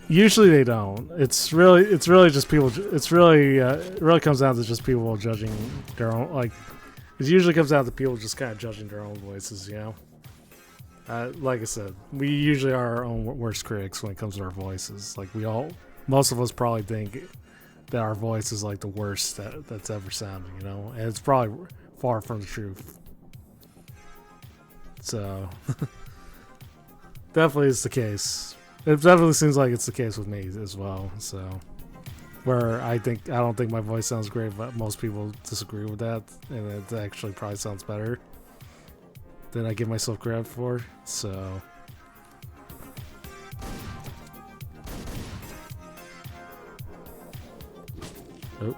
B: Usually they don't. It's really just people. It's really it really comes down to just people judging their own. Like, it usually comes down to people just kind of judging their own voices. You know, like I said, we usually are our own worst critics when it comes to our voices. Like most of us probably think that our voice is like the worst that's ever sounded. You know, and it's probably far from the truth. So, definitely is the case. It definitely seems like it's the case with me as well. So, where I don't think my voice sounds great, but most people disagree with that, and it actually probably sounds better than I give myself credit for. So, oh.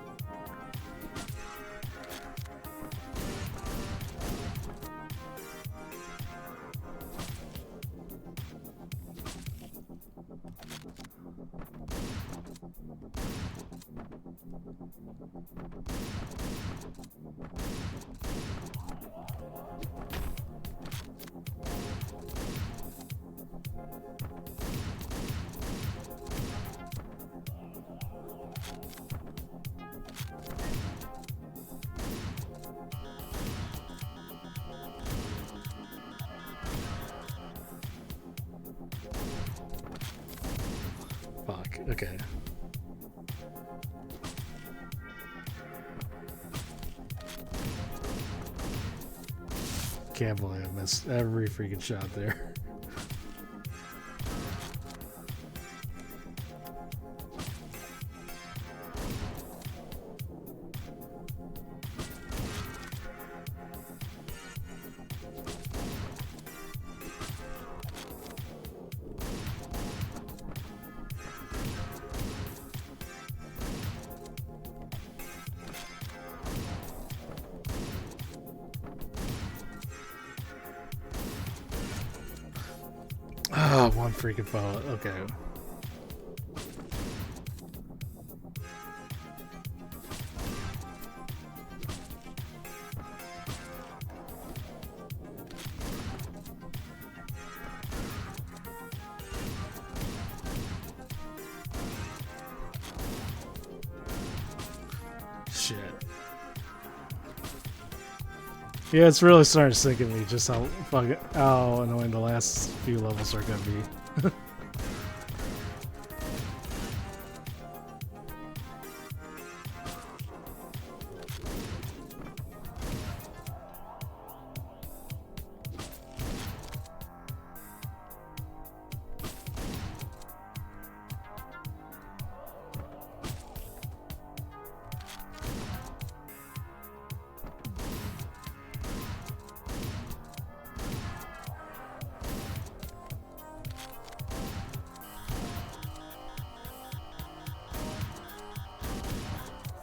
B: Fuck, okay. Can't believe I missed every freaking shot there. Ah, one freaking fall. Okay. Shit. Yeah, it's really starting to sink in me just how annoying the last few levels are gonna be.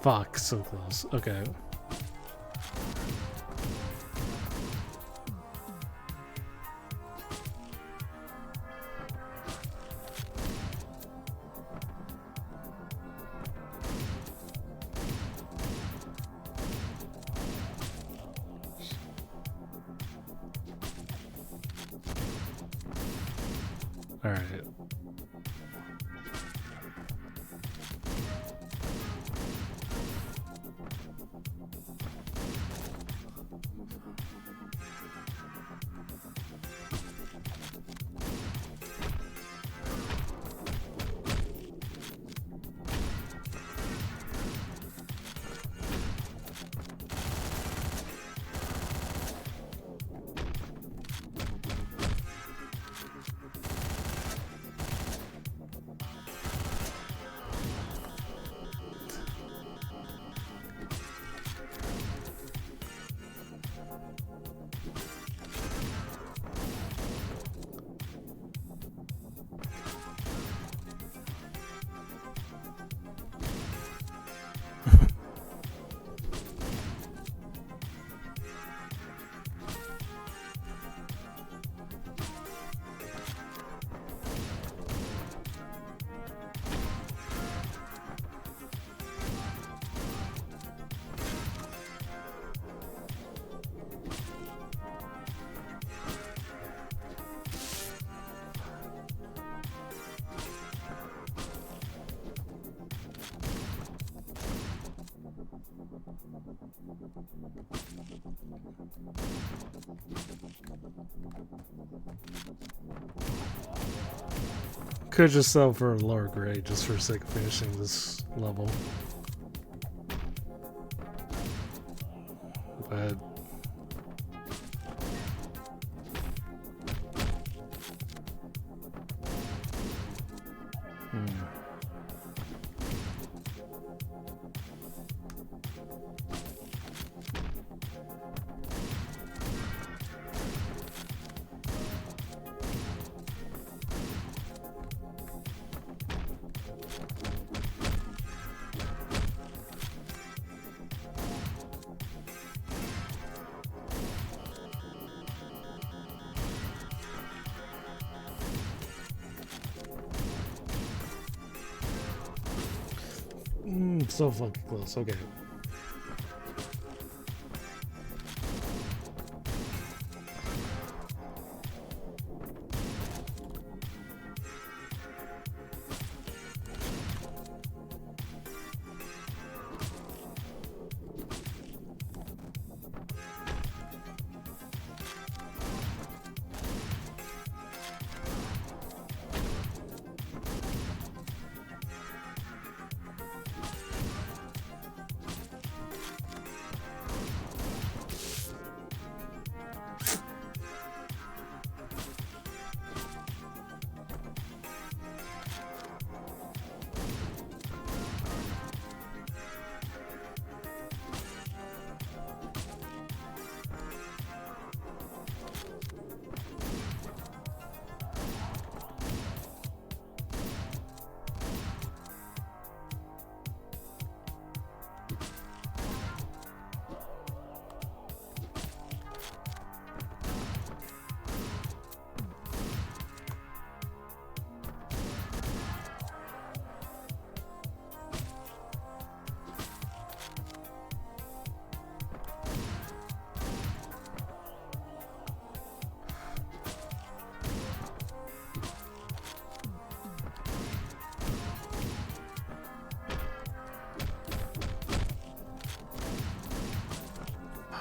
B: Fuck, so close. Okay. All right. Could just sell for a lower grade just for the sake of finishing this level. But so fucking close. Okay.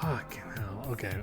B: Fucking hell. Okay.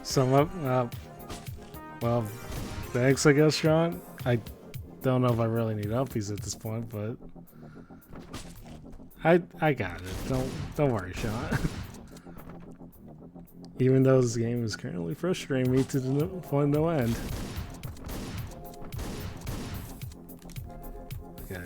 B: Sum up. Well, thanks, I guess, Sean. I don't know if I really need uppies at this point, but I got it. Don't worry, Sean. Even though this game is currently frustrating me to the point no end. Okay.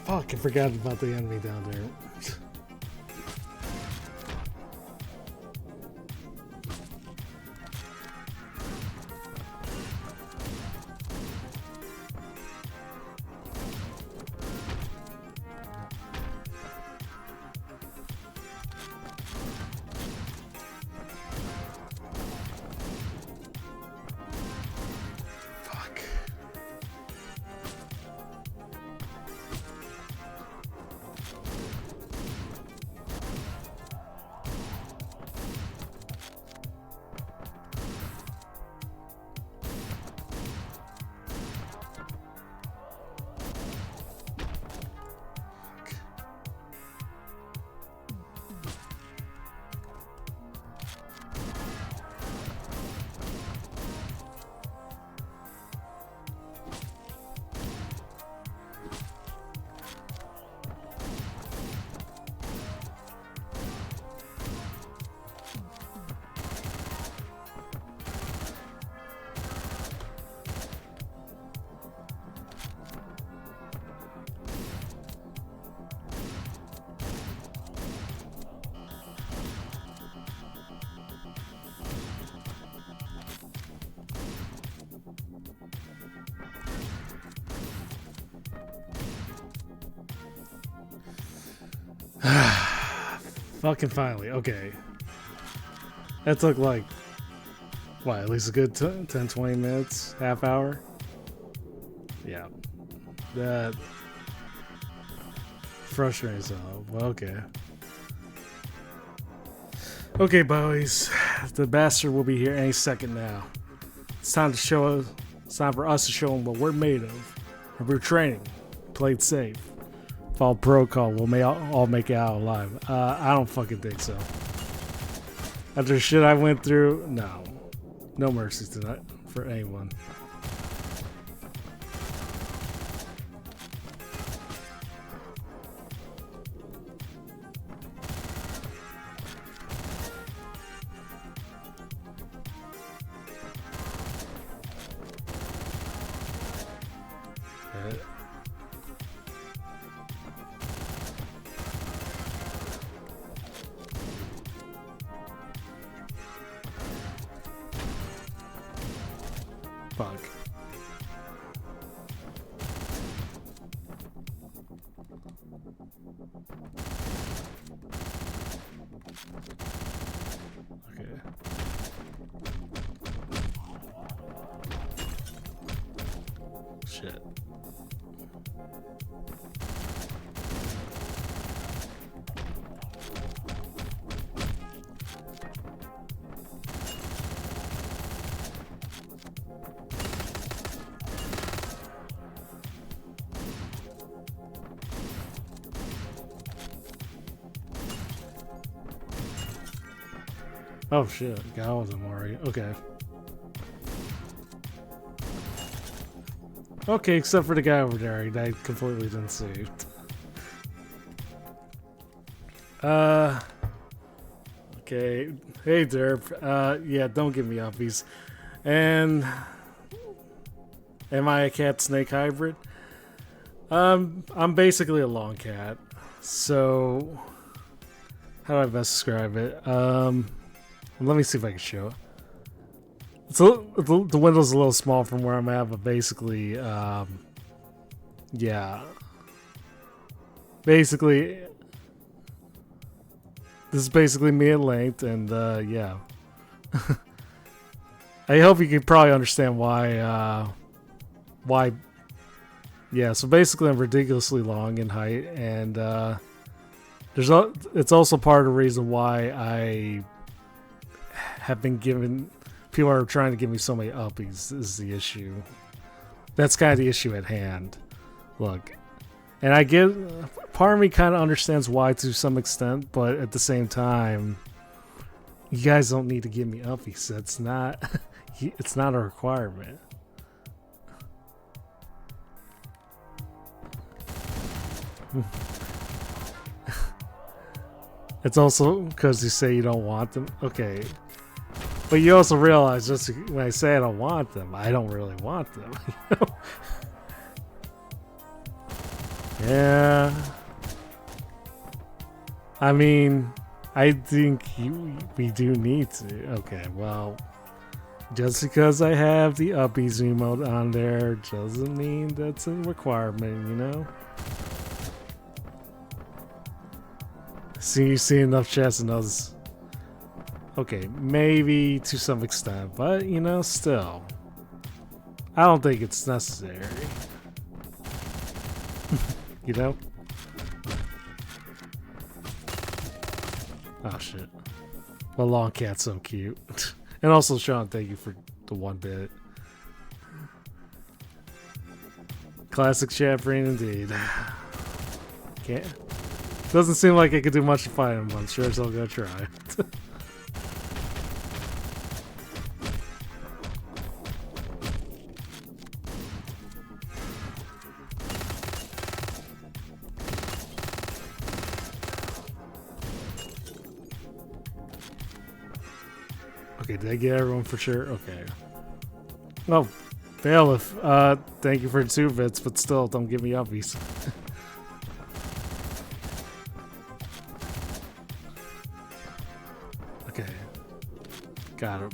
B: Fuck, I forgot about the enemy down there. Fucking finally. Okay. That took like, what, at least a good 10, 20 minutes? Half hour? Yeah. That frustrating as hell. Well, okay. Okay, boys. The bastard will be here any second now. It's time to show us. It's time for us to show him what we're made of. We're training. Played safe. Follow protocol. We'll all make it out alive. I don't fucking think so. After shit I went through, no. No mercy tonight for anyone. Fuck. Okay. Shit. Oh shit, guy wasn't worried. Okay. Okay, except for the guy over there, I completely didn't see. Okay. Hey Derp. Yeah, don't give me uppies. And am I a cat snake hybrid? I'm basically a long cat. So how do I best describe it? Let me see if I can show it. The window's a little small from where I'm at, but basically, yeah. Basically, this is basically me at length, and yeah. I hope you can probably understand why. Yeah, so basically, I'm ridiculously long in height, and it's also part of the reason why I have been given. People are trying to give me so many uppies is the issue. That's kind of the issue at hand. Look, and I get, part of me kind of understands why to some extent, but at the same time, you guys don't need to give me uppies. That's not, it's not a requirement. It's also because you say you don't want them. Okay. But you also realize just when I say I don't want them, I don't really want them. Yeah. I mean, I think we do need to. Okay, well, just because I have the Uppies emote on there doesn't mean that's a requirement, you know? See, you see enough chats and others. Okay, maybe to some extent, but you know, still. I don't think it's necessary. You know? Oh shit. My long cat's so cute. And also, Sean, thank you for the 1 bit. Classic chat brain indeed. Can't. Doesn't seem like I could do much to fight him, but I'm sure it's all gonna try. Okay, did I get everyone for sure? Okay. Oh, Bailiff, thank you for 2 bits, but still, don't give me uppies. Okay. Got it.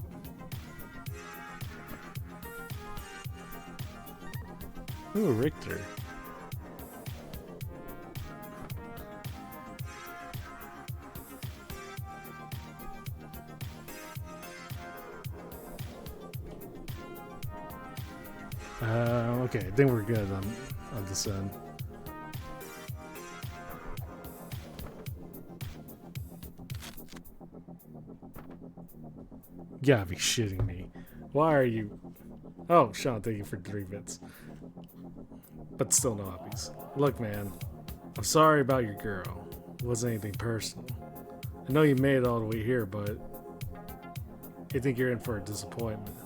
B: Ooh, Richter. Okay, I think we're good on this end. You gotta be shitting me. Why are you... Oh, Sean, thank you for 3 bits. But still no uppies. Look, man, I'm sorry about your girl. It wasn't anything personal. I know you made it all the way here, but I think you're in for a disappointment.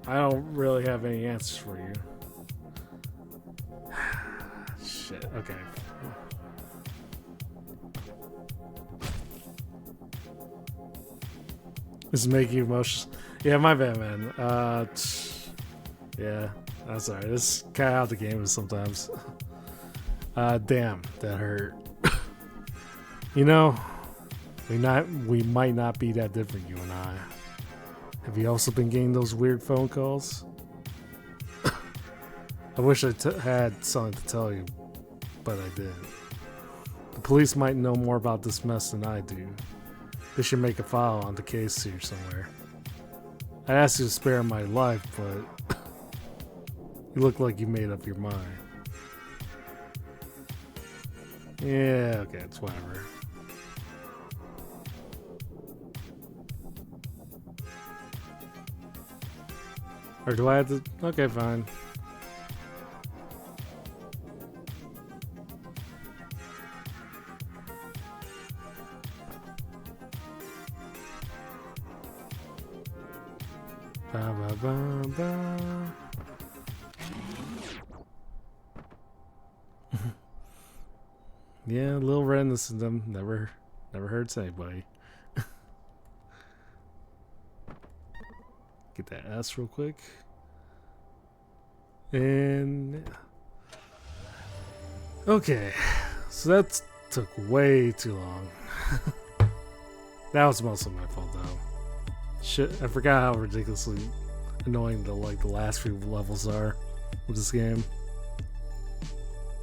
B: I don't really have any answers for you. Shit, okay. This is making you emotional. Yeah, my bad, man. Yeah, I'm sorry. This is kind of how the game is sometimes. Damn, that hurt. You know, we might not be that different, you and I. Have you also been getting those weird phone calls? I wish I had something to tell you, but I didn't. The police might know more about this mess than I do. They should make a file on the case here somewhere. I asked you to spare my life, but you look like you made up your mind. Yeah, okay, it's whatever. Or do I have to... Okay, fine. Ba, ba, ba, ba. Yeah, Lil Ren, this is them. Never hurts anybody. Get that S real quick. And okay, so that took way too long. That was mostly my fault though. Shit, I forgot how ridiculously annoying the last few levels are with this game.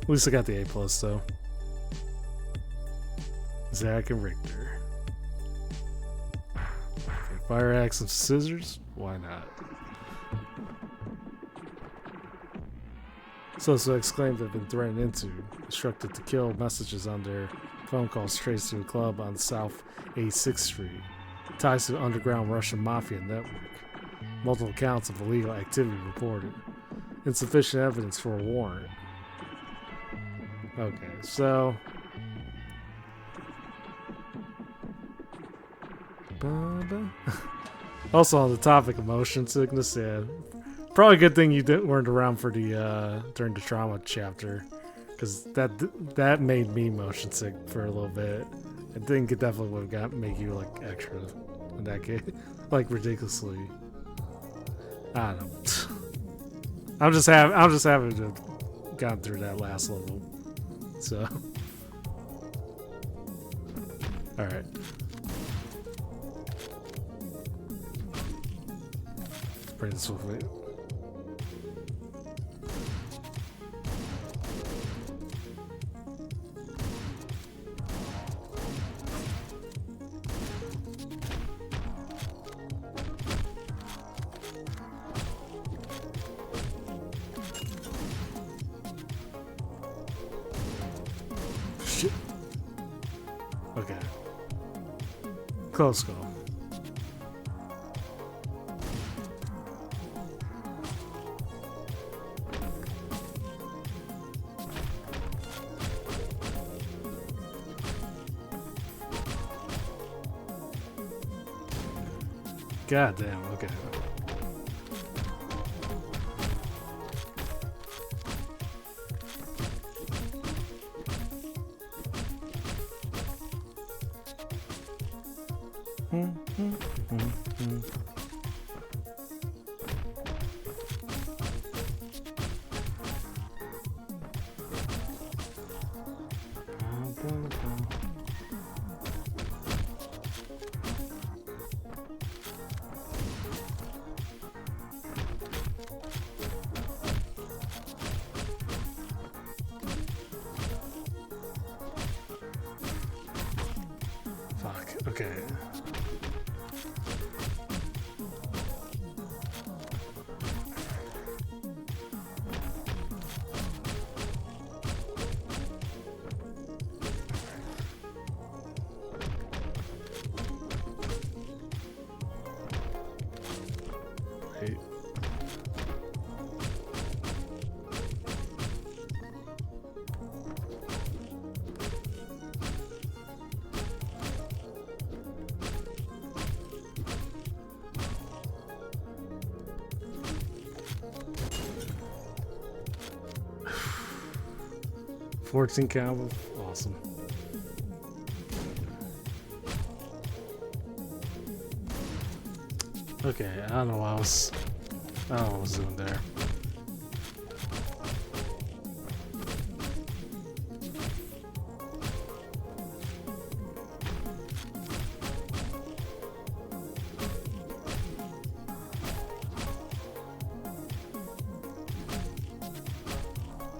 B: At least I got the A+ though. Zach and Richter. Okay, fire axe and scissors? Why not? Suspects claim they've been threatened into, instructed to kill messages on their phone calls traced to a club on South 86th Street. Ties to the underground Russian mafia network. Multiple counts of illegal activity reported. Insufficient evidence for a warrant. Okay, so... Also on the topic of motion sickness, yeah. Probably a good thing you weren't around for the during the trauma chapter, because that made me motion sick for a little bit. I think it definitely would have make you like extra in that case, like ridiculously. I don't know. I'm just having to gotten through that last level. So, all right. Bring this with me. Shit. Okay. Close call. God damn, okay. Fuck, okay. Hey. Fourteen combo, awesome. Okay, I don't know what I was doing there.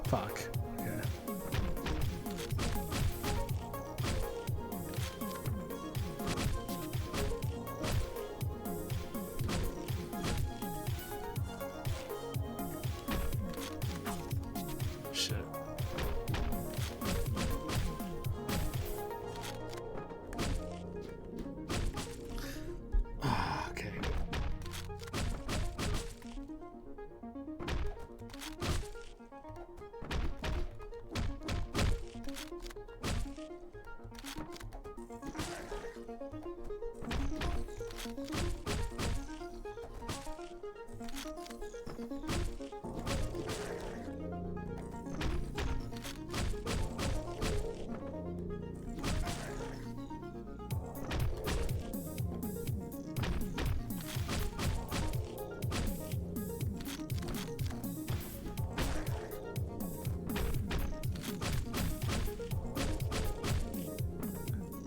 B: Fuck. Okay. Shit. Okay.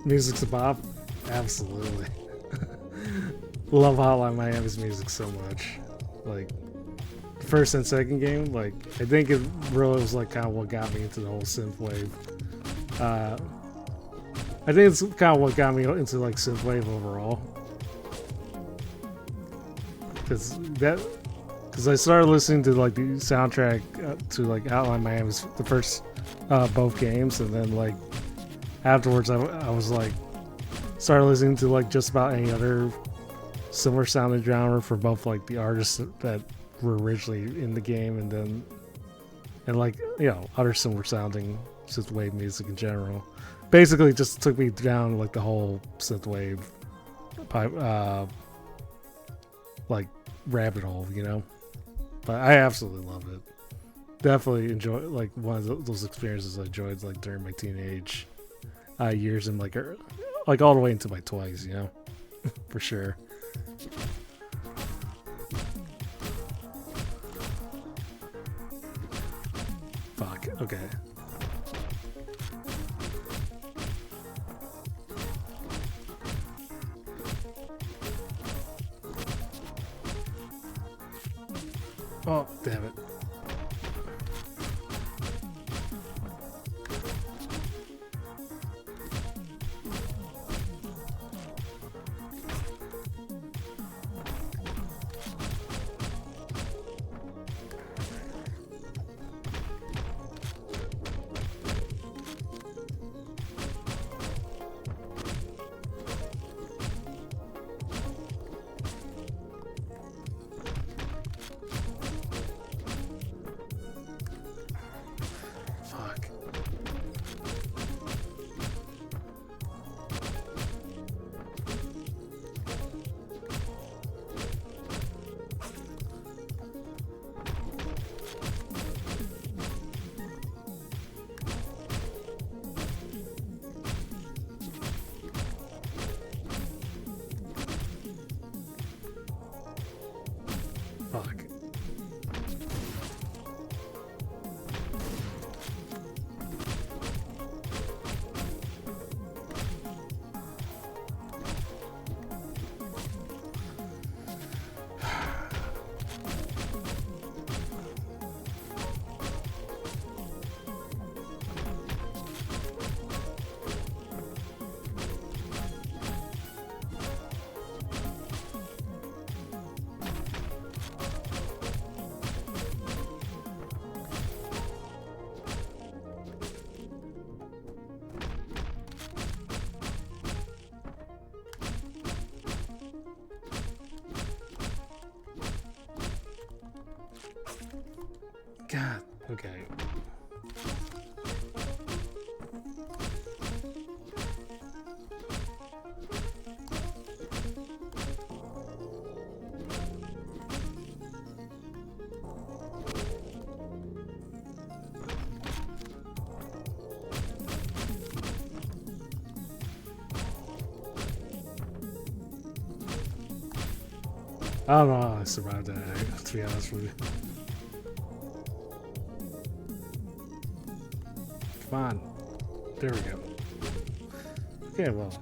B: Music's a bop? Absolutely. Love Hotline Miami's music so much. Like, the first and second game, like, I think it really was like kind of what got me into the whole synthwave. I think it's kind of what got me into like synthwave overall. Because I started listening to like the soundtrack to like Hotline Miami's the first both games, and then like afterwards I was like started listening to like just about any other similar sounding genre for both like the artists that were originally in the game and like, you know, other similar sounding synthwave music in general. Basically it just took me down like the whole synthwave like rabbit hole, you know. But I absolutely love it. Definitely enjoy like one of those experiences I enjoyed like during my teenage years and like all the way into my 20s, you know. For sure. Fuck. Okay. Oh, damn it. Fuck. Fuck. God. Okay. I don't know how I survived that, to be honest with you. Come on. There we go. Okay, well.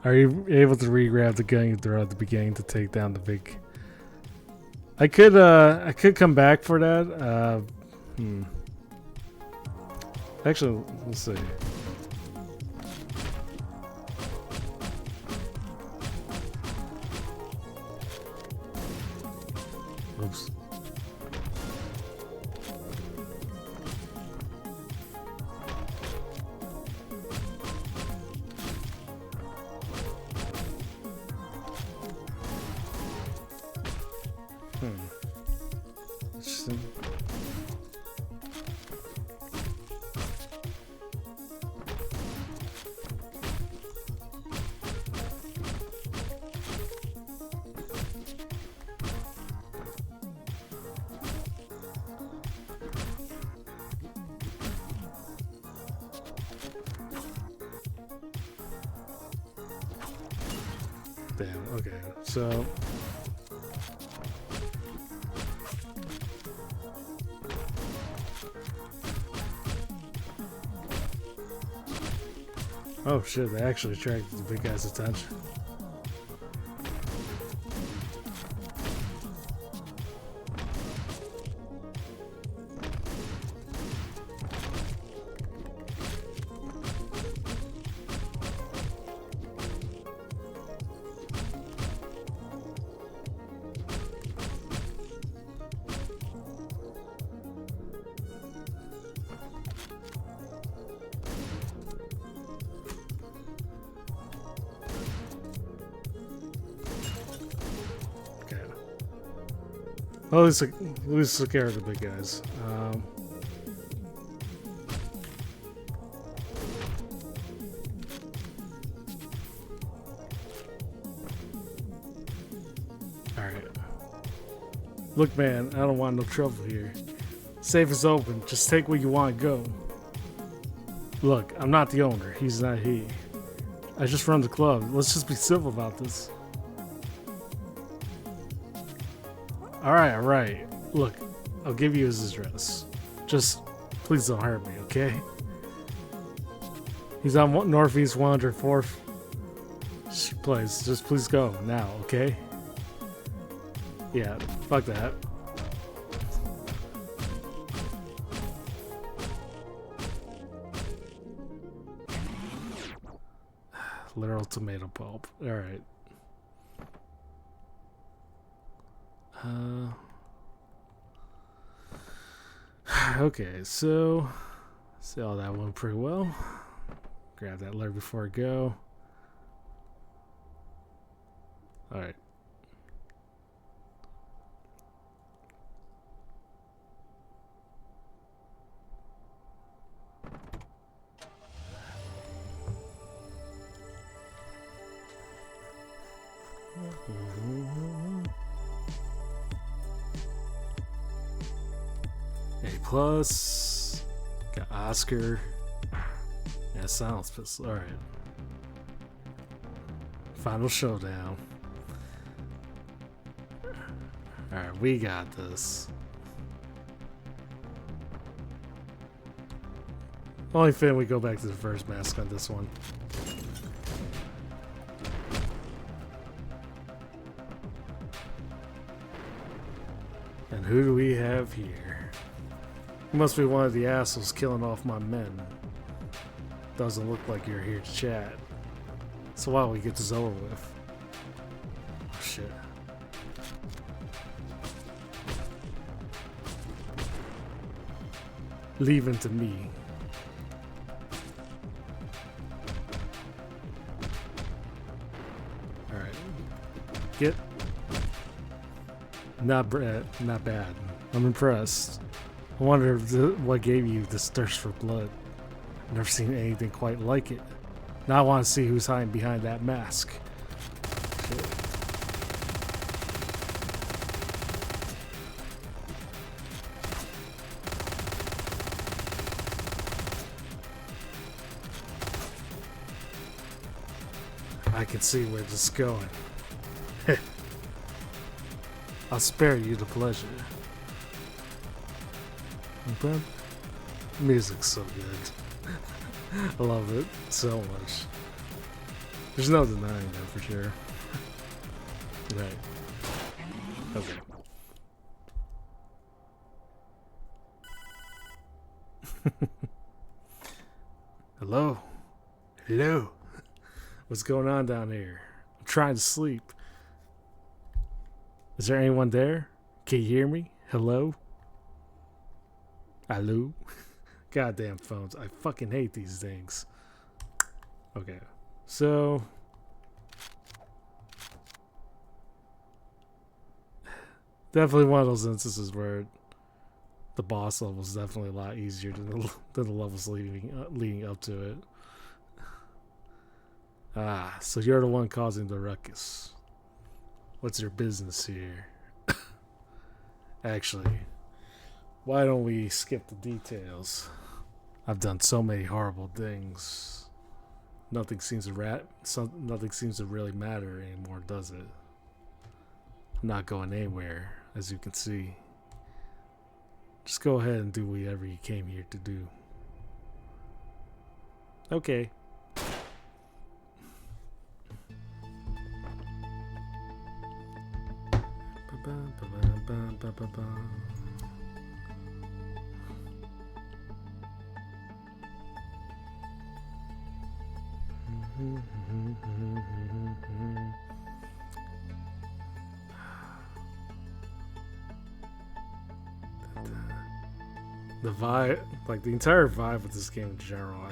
B: Are you able to re-grab the gun you throw at the beginning to take down the big... I could come back for that. Actually, let's see. Oops. Interesting. Damn, okay, so... Oh shit, they actually attracted the big guy's attention. Well, at least took care of the big guys. Alright. Look, man, I don't want no trouble here. Safe is open. Just take what you want and go. Look, I'm not the owner. He's not he. I just run the club. Let's just be civil about this. Alright. Look, I'll give you his address. Just, please don't hurt me, okay? He's on Northeast 104th place. Just please go now, okay? Yeah, fuck that. Literal tomato pulp. Alright. Okay, so see all that went pretty well. Grab that letter before I go. Alright. A+. Got Oscar. Yeah, silence pistol. Alright. Final showdown. Alright, we got this. Only fit we go back to the first mask on this one. And who do we have here? He must be one of the assholes killing off my men. Doesn't look like you're here to chat. So why don't we get this over with? Oh shit. Leave him to me. Alright. Get. Not bad. I'm impressed. I wonder what gave you this thirst for blood. I've never seen anything quite like it. Now I want to see who's hiding behind that mask. Shit. I can see where this is going. I'll spare you the pleasure. But music's so good. I love it so much. There's no denying that for sure. Right. Okay. Hello? Hello? What's going on down here? I'm trying to sleep. Is there anyone there? Can you hear me? Hello? Hello? Goddamn phones. I fucking hate these things. Okay. So... definitely one of those instances where the boss level is definitely a lot easier than the levels leading up to it. Ah, so you're the one causing the ruckus. What's your business here? Actually, why don't we skip the details? I've done so many horrible things. Nothing seems to really matter anymore, does it? I'm not going anywhere, as you can see. Just go ahead and do whatever you came here to do. Okay. The vibe, like the entire vibe of this game in general,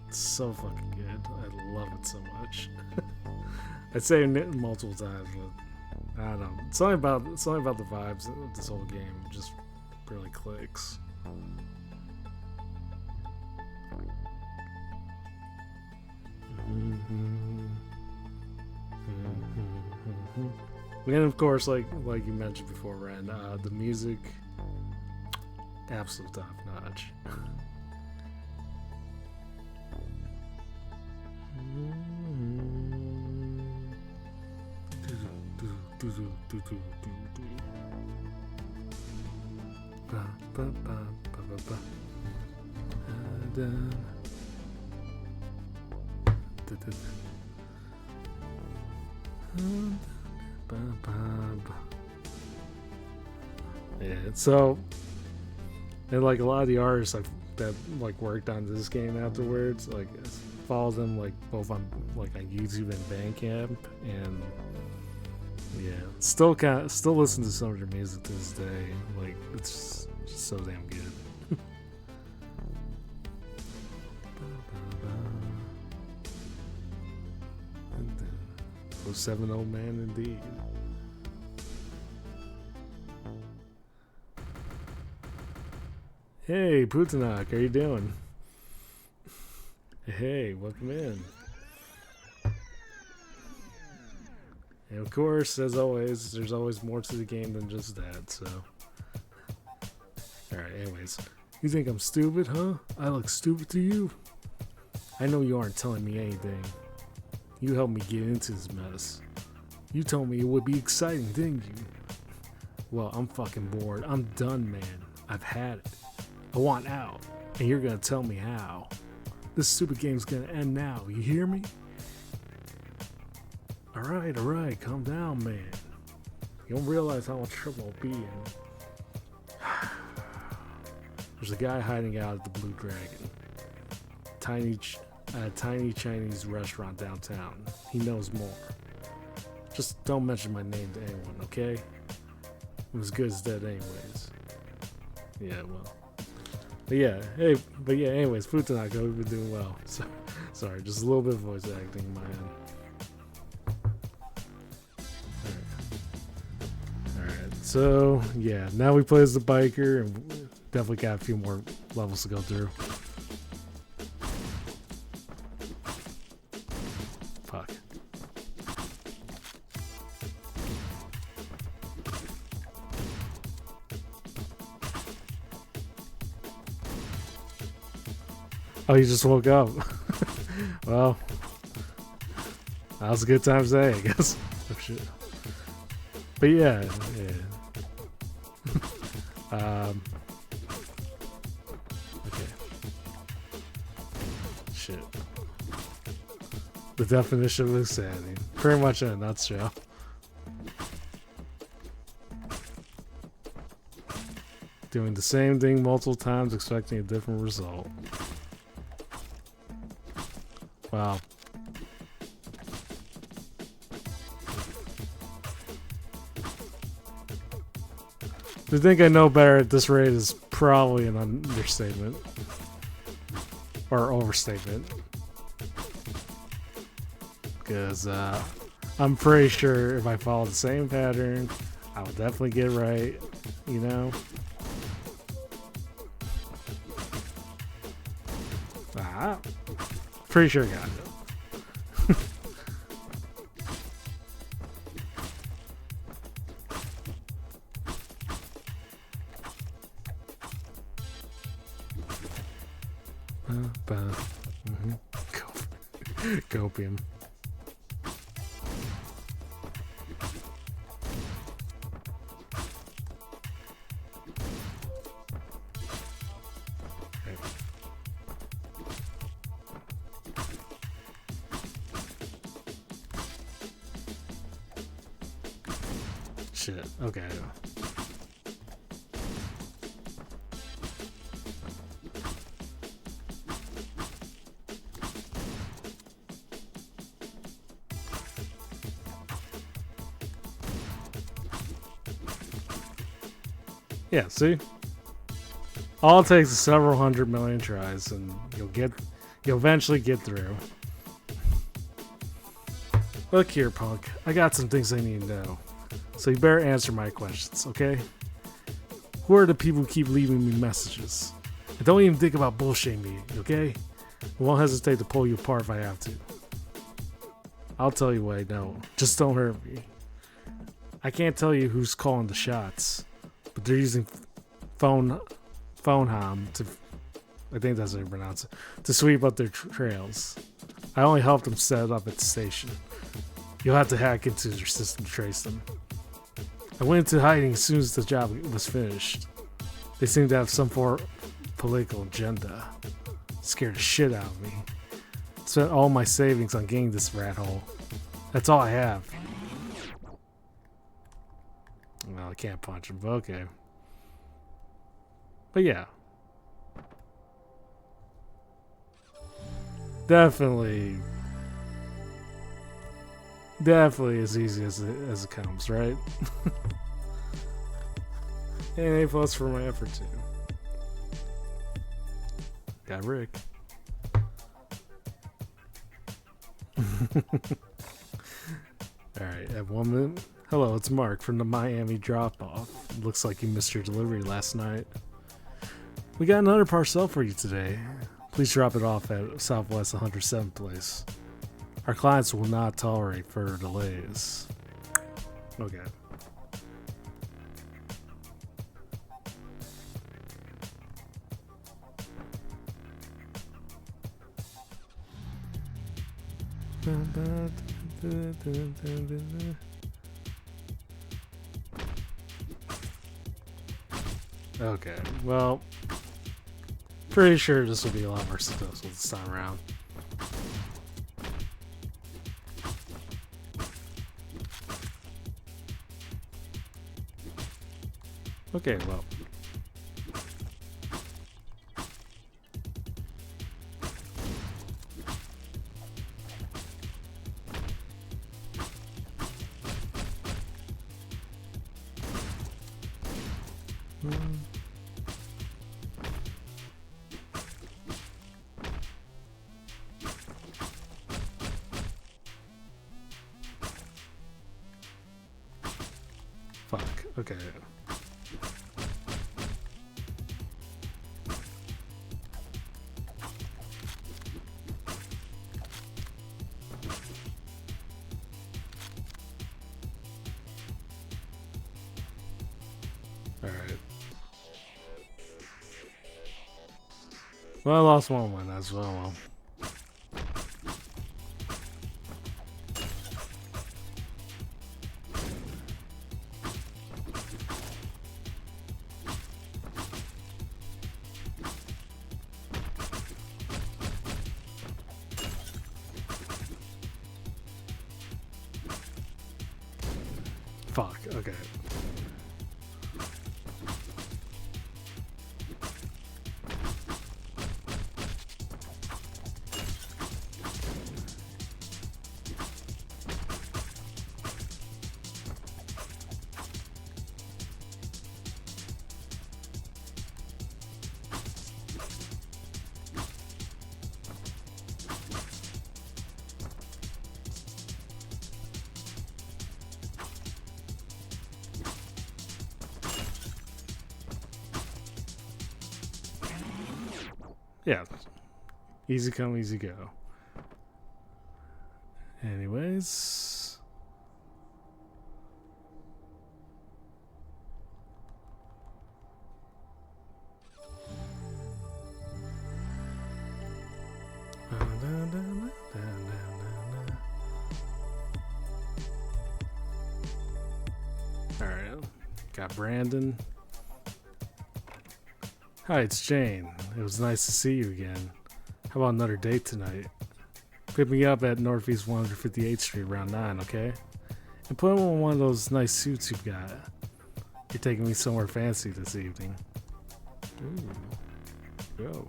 B: it's so fucking good. I love it so much. I'd say it multiple times, but I don't know. It's only about the vibes of this whole game. It just really clicks. And of course, like you mentioned before, Ren, the music, absolute top notch. Yeah, so and like a lot of the artists that like worked on this game afterwards, like follow them like both on YouTube and Bandcamp, and yeah, still listen to some of their music to this day. Like it's just so damn good. 70 man indeed. Hey, Putanak, how you doing? Hey, welcome in. And of course, as always, there's always more to the game than just that, so. Alright, anyways. You think I'm stupid, huh? I look stupid to you? I know you aren't telling me anything. You helped me get into this mess. You told me it would be exciting, didn't you? Well, I'm fucking bored. I'm done, man. I've had it. I want out, and you're gonna tell me how. This stupid game's gonna end now, you hear me? Alright, calm down, man. You don't realize how much trouble I'll be in. There's a guy hiding out at the Blue Dragon. Tiny Chinese restaurant downtown. He knows more. Just don't mention my name to anyone, okay? I'm as good as dead anyways. Yeah, well. But yeah, anyways, Futanaka, we've been doing well. So, sorry, just a little bit of voice acting in my end. Alright, so, yeah, now we play as the biker, and definitely got a few more levels to go through. Fuck. Oh, you just woke up. Well, that was a good time today, I guess. Oh, shit. But yeah. Okay. Shit. The definition of insanity. Pretty much in a nutshell. Doing the same thing multiple times, expecting a different result. Wow. To think I know better at this rate is probably an understatement. Or overstatement. Because I'm pretty sure if I follow the same pattern, I would definitely get it right, you know? Pretty sure I got it. Copium. Shit. Okay. Yeah, see? All it takes is several 100 million tries and you'll eventually get through. Look here, punk. I got some things I need to know. So you better answer my questions, okay? Who are the people who keep leaving me messages? And don't even think about bullshitting me, okay? I won't hesitate to pull you apart if I have to. I'll tell you what I know. Just don't hurt me. I can't tell you who's calling the shots, but they're using phone hom to, I think that's how you pronounce it, to sweep up their trails. I only helped them set it up at the station. You'll have to hack into their system to trace them. I went into hiding as soon as the job was finished. They seem to have some form of political agenda. Scared the shit out of me. Spent all my savings on getting this rat hole. That's all I have. Well, I can't punch him, but okay. But yeah. Definitely as easy as it comes, right? And A plus for my effort too. Got Rick. Alright, at 1 minute. Hello, it's Mark from the Miami drop-off. Looks like you missed your delivery last night. We got another parcel for you today. Please drop it off at Southwest 107th Place. Our clients will not tolerate further delays. Okay. Okay, well, pretty sure this will be a lot more successful this time around. Okay, well. Fuck, okay. Alright. Well, I lost one win as well. Fuck, okay. Yeah. Easy come, easy go. Anyways. Alright. Got Brandon. Hi, it's Jane. It was nice to see you again. How about another date tonight? Pick me up at Northeast 158th Street around 9, okay? And put on one of those nice suits you've got. You're taking me somewhere fancy this evening. Ooh. Go.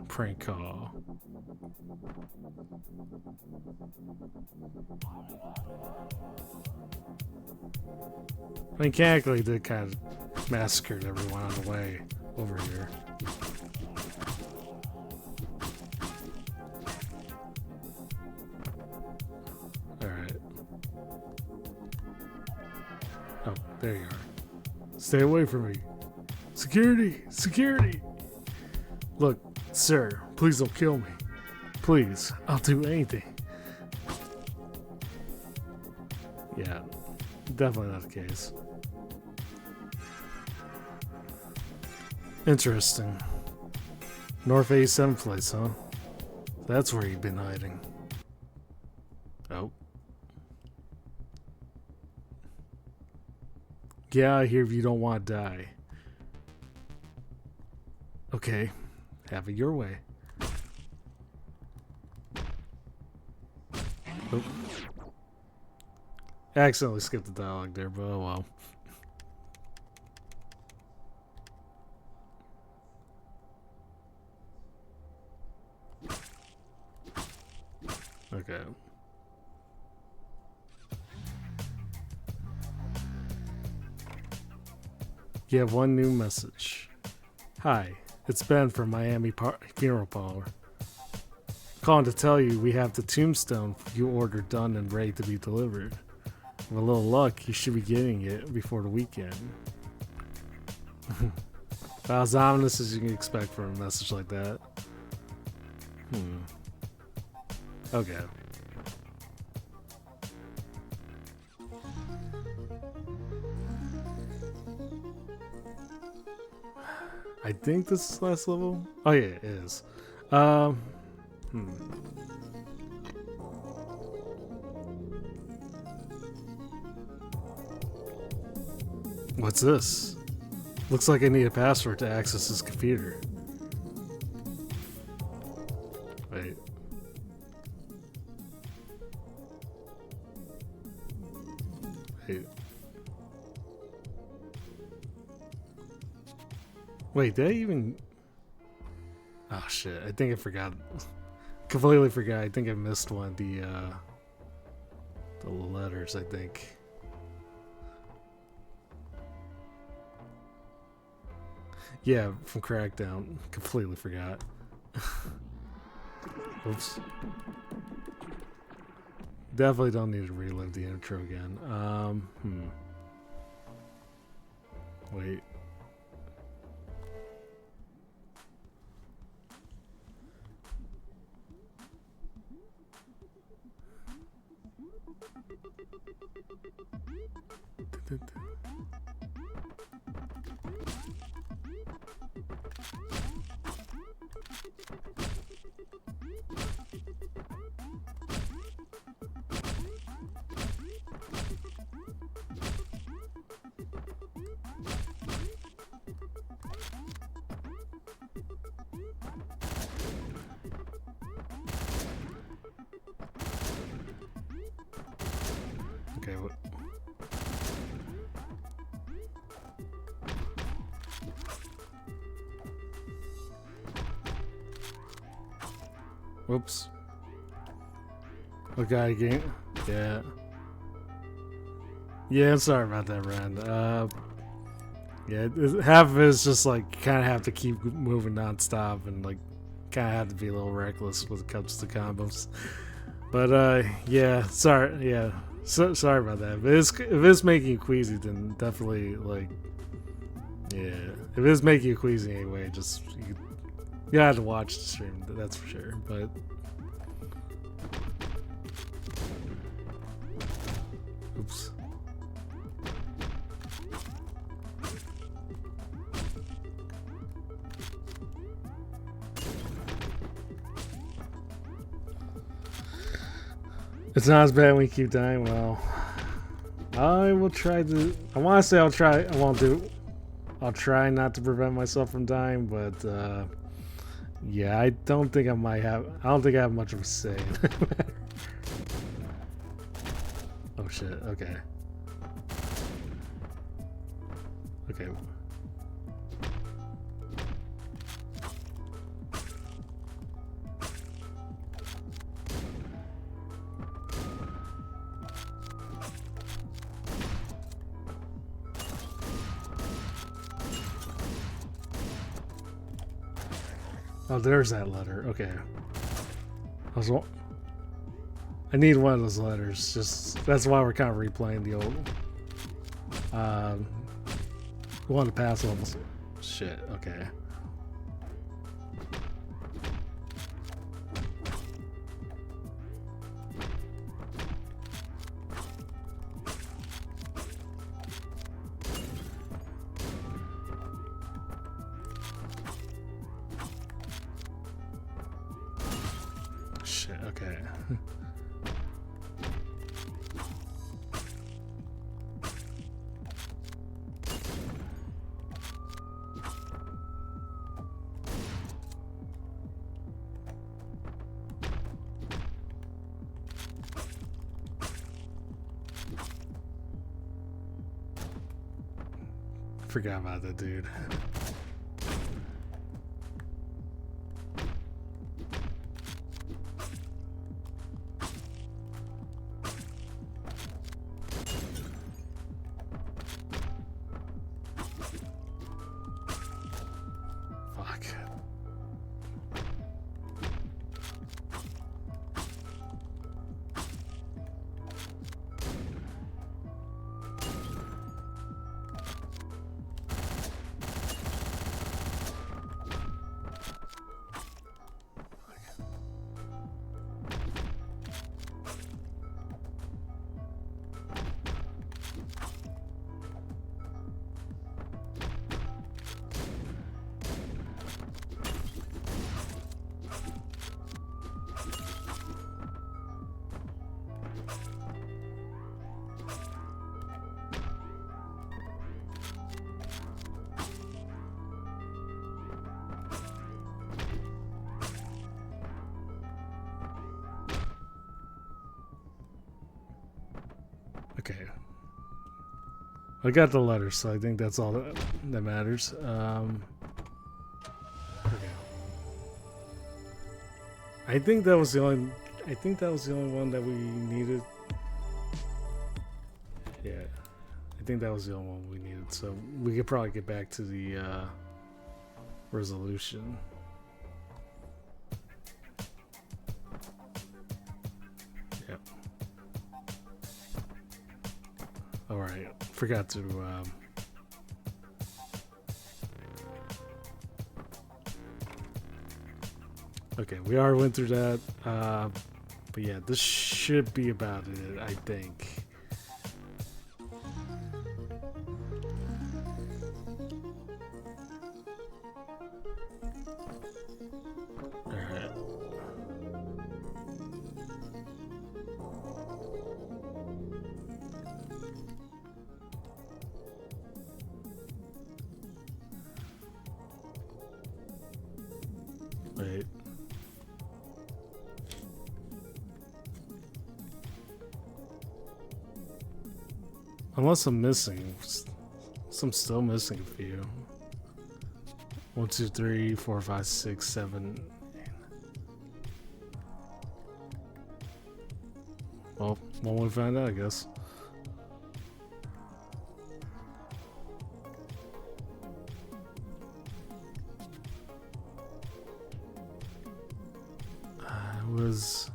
B: Prank call. I mean, mechanically did kind of massacred everyone on the way over here. Alright. Oh, there you are. Stay away from me. Security! Security! Look, sir, please don't kill me. Please, I'll do anything. Yeah, definitely not the case. Interesting. North 87th place, huh? That's where you've been hiding. Oh. Get out of here if you don't want to die. Okay. Have it your way. Oh. I accidentally skipped the dialogue there, but oh well. Okay. You have one new message. Hi, it's Ben from Miami Funeral Parlor. Calling to tell you we have the tombstone you ordered done and ready to be delivered. With a little luck, you should be getting it before the weekend. About as ominous as you can expect from a message like that. Okay. I think this is the last level. Oh yeah, it is. What's this? Looks like I need a password to access this computer. Wait. Wait, did I even... Oh shit, I think I forgot. Completely forgot. I think I missed one of the letters, I think. Yeah, from Crackdown. Completely forgot. Oops. Definitely don't need to relive the intro again. Wait. Okay, what? Whoops. Okay, again. Yeah. Yeah, I'm sorry about that, Ren. Yeah, half of it is just like you kind of have to keep moving nonstop and like kind of have to be a little reckless when it comes to combos. But yeah, sorry. Yeah, sorry about that. If it's making you queasy, then definitely like, yeah. If it's making you queasy anyway, just you have to watch the stream. That's for sure. But oops. It's not as bad when you keep dying. Well, I will try to. I want to say I'll try. I won't do. I'll try not to prevent myself from dying, but yeah, I don't think I might have. I don't think I have much of a say. Oh shit. Okay. Okay. Oh, there's that letter. Okay. I need one of those letters. Just that's why we're kind of replaying the old one of the past levels. Shit. Okay. shit. Okay. Forgot about that dude. Fuck. Okay. I got the letter, so I think that's all that matters. Okay. I think that was the only one that we needed. Yeah. I think that was the only one we needed, so we could probably get back to the resolution. Yep. Alright, forgot to okay, we already went through that. But yeah, this should be about it, I think. Alright. Wait. Unless I'm missing. I'm still missing a few. 1, 2, 3, 4, 5, 6, 7. Well, when we find out, I guess. It was.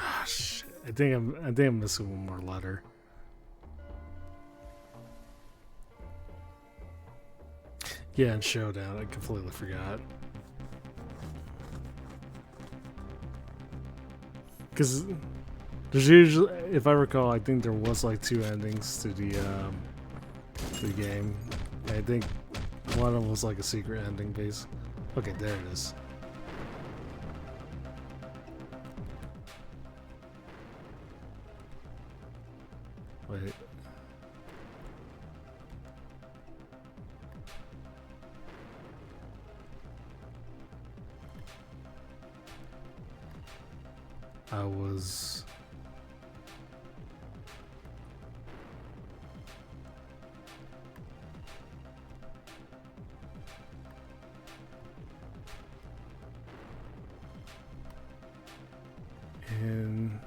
B: Ah, shit. I think I'm missing one more letter. Yeah, and Showdown. I completely forgot. Because there's usually, if I recall, I think there was like 2 endings to the game. I think one of them was like a secret ending base. Okay, there it is. Wait. I was in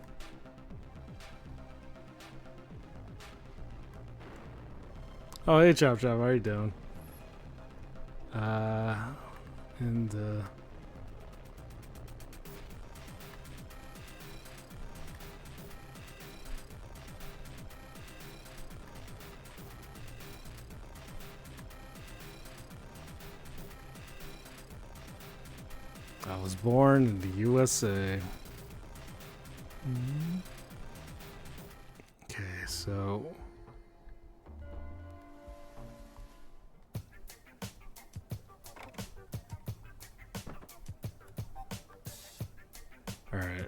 B: oh, hey Chop Chop, how you doing? And was born in the USA. Okay, so all right.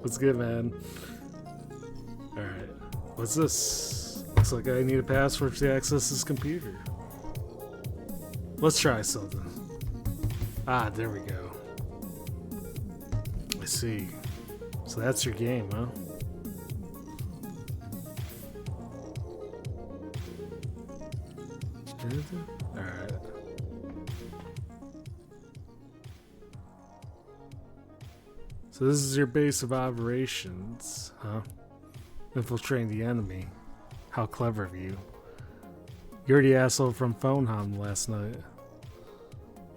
B: What's good, man? All right. What's this? Looks like I need a password to access this computer. Let's try something. Ah, there we go. I see. So that's your game, huh? Alright. So this is your base of operations, huh? Infiltrating the enemy. How clever of you. You're the asshole from Phone Hom last night.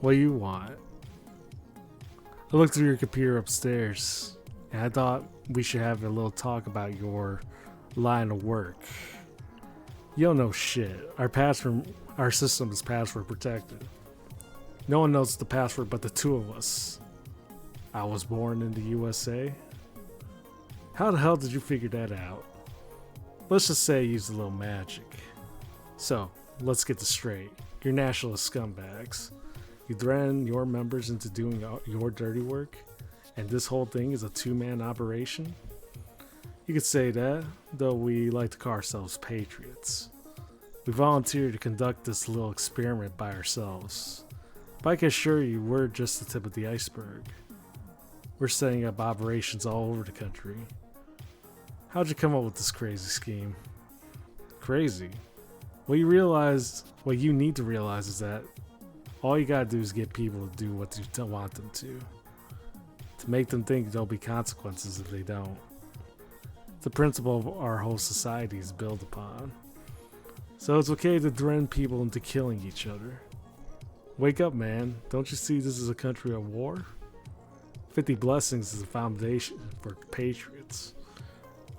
B: What do you want? I looked through your computer upstairs, and I thought we should have a little talk about your line of work. You don't know shit. Our system is password protected. No one knows the password but the two of us. I was born in the USA. How the hell did you figure that out? Let's just say you used a little magic. So, let's get this straight. You're nationalist scumbags. You threaten your members into doing your dirty work, and this whole thing is a two-man operation? You could say that, though we like to call ourselves patriots. We volunteered to conduct this little experiment by ourselves. But I can assure you we're just the tip of the iceberg. We're setting up operations all over the country. How'd you come up with this crazy scheme? Crazy? What you need to realize is that all you gotta do is get people to do what you don't want them to make them think there'll be consequences if they don't. The principle of our whole society is built upon. So it's okay to threaten people into killing each other. Wake up, man. Don't you see this is a country at war? 50 Blessings is a foundation for patriots.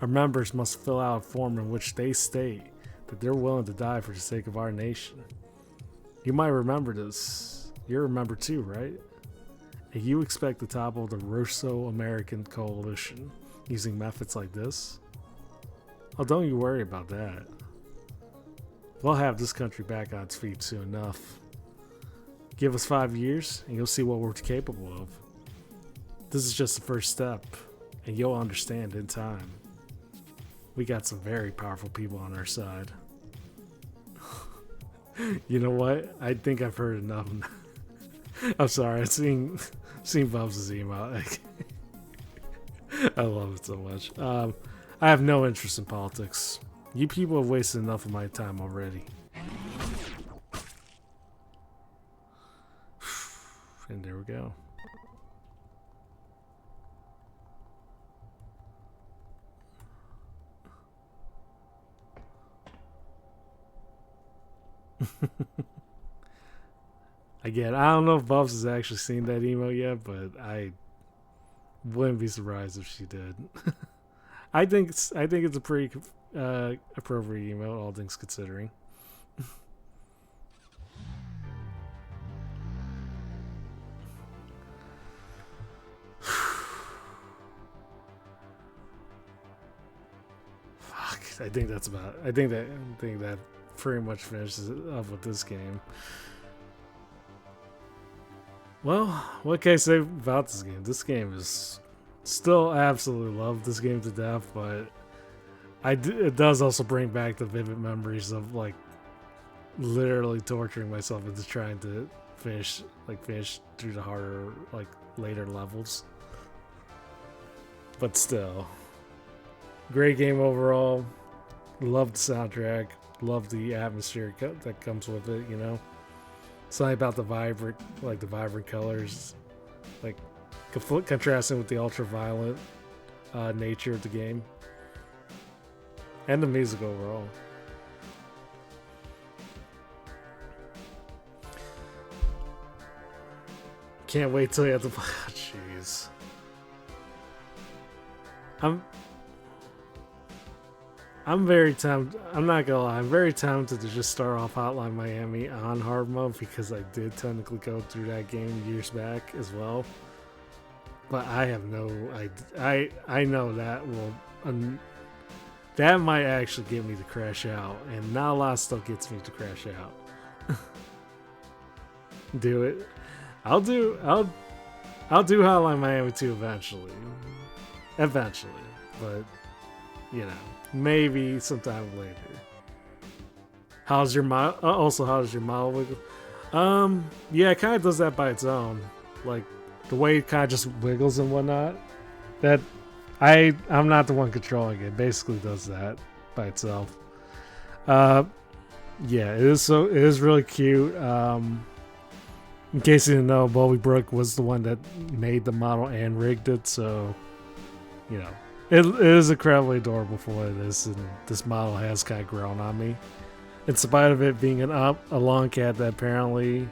B: Our members must fill out a form in which they state that they're willing to die for the sake of our nation. You might remember this. You remember too, right? And you expect to topple the Russo-American coalition using methods like this? Oh, don't you worry about that. We'll have this country back on its feet soon enough. Give us 5 years and you'll see what we're capable of. This is just the first step, and you'll understand in time. We got some very powerful people on our side. You know what? I think I've heard enough. I'm sorry, I've seen Bubs' email. I love it so much. I have no interest in politics. You people have wasted enough of my time already. And there we go. Again, I don't know if Bubs has actually seen that email yet, but I wouldn't be surprised if she did. I think it's a pretty appropriate email, all things considering. Fuck, I think that pretty much finishes it up with this game. Well, what can I say about this game? This game is still absolutely love this game to death, but it does also bring back the vivid memories of like literally torturing myself into trying to finish through the harder, like later levels. But still, great game overall. Love the soundtrack. Love the atmosphere that comes with it. You know, something about the vibrant colors, like contrasting with the ultra-violent nature of the game, and the music overall. Can't wait till you have to play. Jeez. I'm very tempted. I'm not gonna lie. I'm very tempted to just start off Hotline Miami on hard mode because I did technically go through that game years back as well. But I have no. I know that will. That might actually get me to crash out, and not a lot of stuff gets me to crash out. Do it. I'll do Hotline Miami 2 eventually. Eventually, but you know. Maybe sometime later. How's your model? Also, how does your model wiggle? Yeah, it kind of does that by its own. Like the way it kind of just wiggles and whatnot. That I'm not the one controlling it. Basically, does that by itself. Yeah, it is really cute. In case you didn't know, Bobby Brook was the one that made the model and rigged it, so you know. It is incredibly adorable for what it is, and this model has kind of grown on me. In spite of it being a long cat that apparently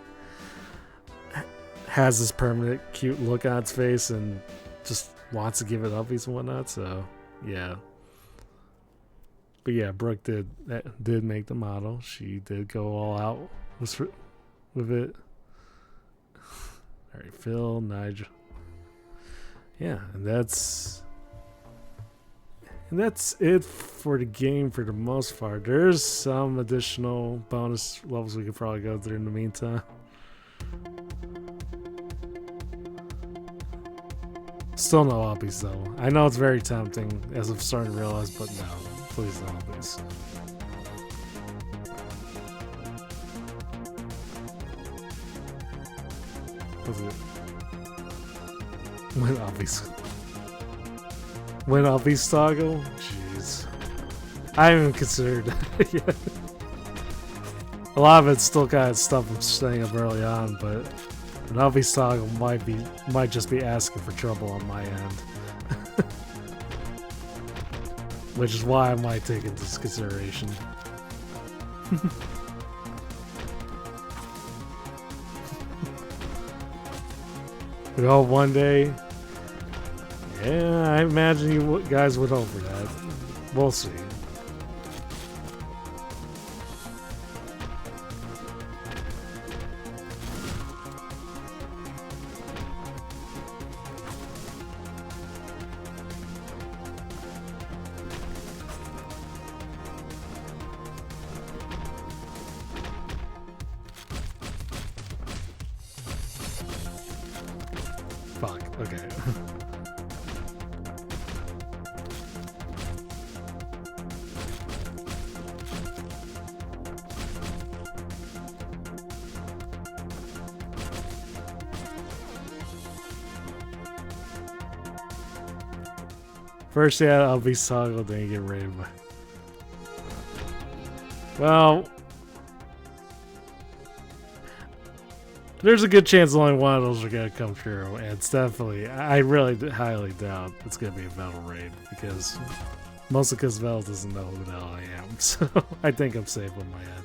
B: has this permanent cute look on its face and just wants to give it uppies and whatnot, so yeah. But yeah, Brooke did make the model. She did go all out with it. Alright, Phil, Nigel. Yeah, and that's it for the game for the most part. There's some additional bonus levels we could probably go through in the meantime. Still no Uppies though. I know it's very tempting as I'm starting to realize, but no. Please no Uppies. What's it? When Uppies. When Uppies toggle? Jeez. I haven't even considered that yet. A lot of it's still kind of stuff I'm staying up early on, but an Uppies toggle might just be asking for trouble on my end. Which is why I might take into consideration. We hope one day. Yeah, I imagine you guys would hope for that. We'll see. Fuck, okay. First, yeah, I'll be toggle, then you get raided by. Well, there's a good chance only one of those are gonna come true, and it's definitely. I really highly doubt it's gonna be a Metal raid because mostly because Vel doesn't know who the hell I am, so I think I'm safe on my end.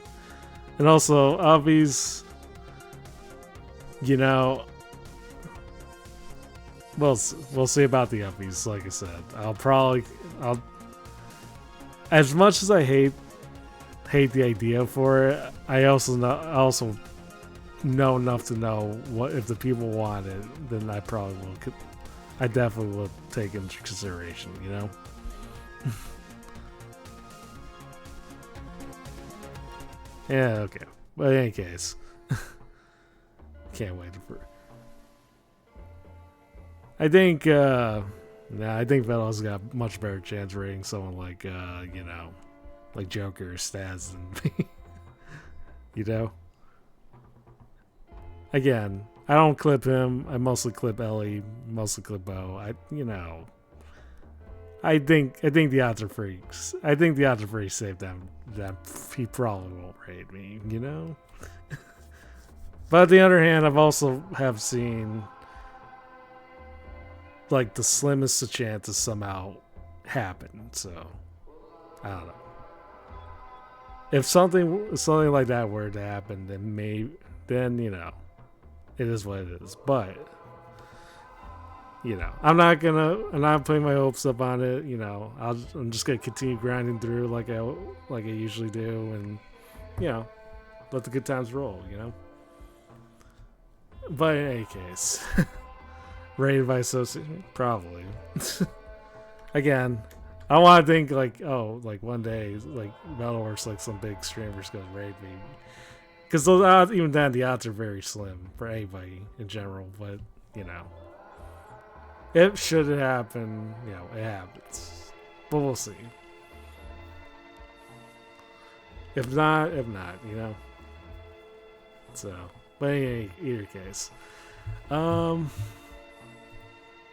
B: And also, Uppies, you know. We'll see about the Uppies. Like I said, I'll as much as I hate the idea for it, I also know enough to know what if the people want it, then I probably will. I definitely will take into consideration. You know. Yeah. Okay. But in any case, can't wait for. I think Velo's got a much better chance rating someone like you know, like Joker or Staz than me. You know? Again, I don't clip him. I mostly clip Ellie, mostly clip Bo. I think the odds are freaks. I think the odds are pretty safe that he probably won't raid me, you know? But on the other hand, I've also have seen like the slimmest of chances somehow happen. So I don't know. If something like that were to happen, then you know, it is what it is. But I'm not putting my hopes up on it. I'm just gonna continue grinding through like I usually do, and let the good times roll. But in any case, rated by association, probably. Again, I want to think like one day like Metalworks, like some big streamer's gonna raid me, because those odds, even then, the odds are very slim for anybody in general. But if should it happen, it happens. But we'll see. If not, So, but in either case,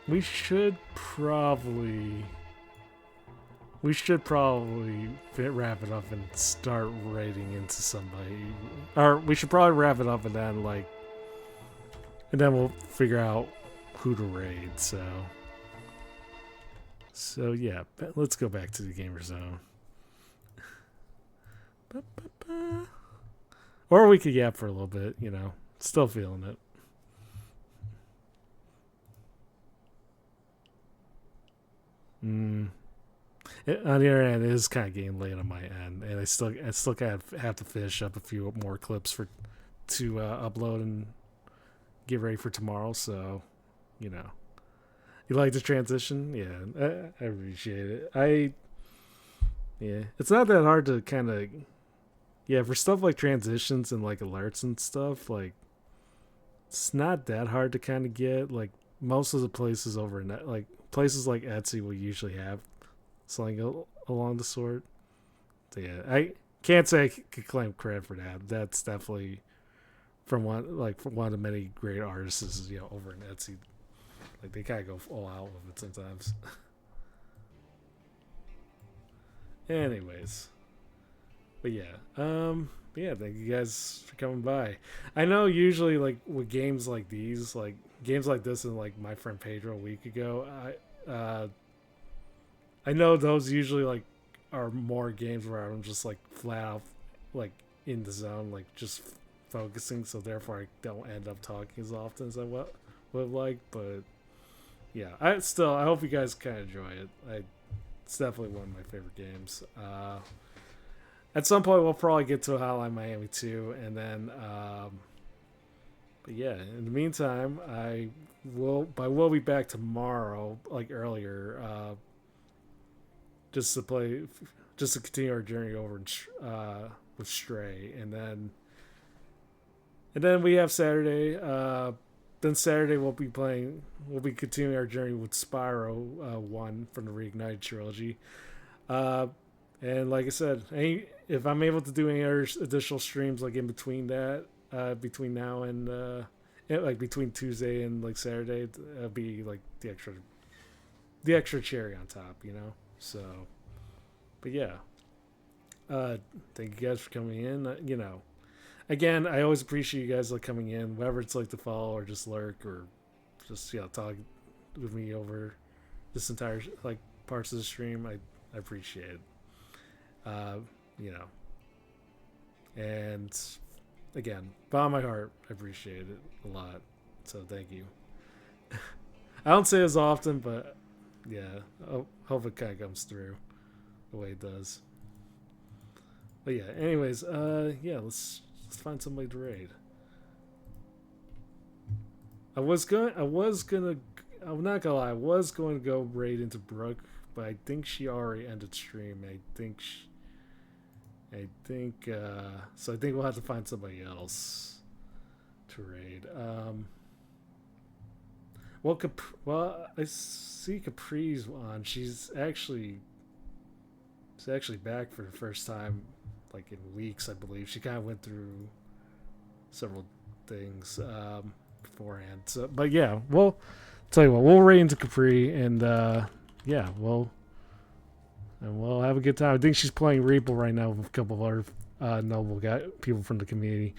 B: we should probably wrap it up and start raiding into somebody, or we should probably wrap it up and then we'll figure out who to raid. So yeah, let's go back to the gamer zone. Or we could yap for a little bit, still feeling it. On the other end, it is kind of getting late on my end, and I still kind of have to finish up a few more clips to upload and get ready for tomorrow. So, you like the transition? Yeah, I appreciate it. It's not that hard to kind of, for stuff like transitions and like alerts and stuff. Like, it's not that hard to kind of get. Like most of the places over in that, like places like Etsy will usually have something along the sort. So yeah, I can't say I could claim credit for that. That's definitely from one of the many great artists is, over in Etsy. Like they kind of go all out with it sometimes. Anyways, but thank you guys for coming by. I know usually like with games like these, like games like this and like My Friend Pedro a week ago, I know those usually like are more games where I'm just like flat out like in the zone, like just focusing, so therefore I don't end up talking as often as I would like. But yeah, I hope you guys kind of enjoy it. It's definitely one of my favorite games. At some point we'll probably get to Hotline Miami 2, and then but yeah, in the meantime, we'll be back tomorrow, like earlier, just to continue our journey over with Stray, and then we have Saturday. Then Saturday we'll be continuing our journey with Spyro 1 from the Reignited trilogy. And like I said, if I'm able to do any other additional streams like in between that, between now and like between Tuesday and like Saturday, it'll be like the extra cherry on top, So, but yeah, thank you guys for coming in. Again, I always appreciate you guys like coming in, whether it's like to follow or just lurk or just talk with me over this entire like parts of the stream. I appreciate it. And again, bottom of my heart, I appreciate it a lot. So thank you. I don't say it as often, but yeah, I hope it kind of comes through the way it does. But yeah, anyways, let's find somebody to raid. I'm not gonna lie, I was going to go raid into Brooke, but I think she already ended stream. So I think we'll have to find somebody else to raid. I see Capri's on. She's actually back for the first time, like in weeks, I believe. She kind of went through several things beforehand. So, but yeah, we'll tell you what, we'll raid into Capri, and we'll have a good time. I think she's playing Reaple right now with a couple of other noble people from the community.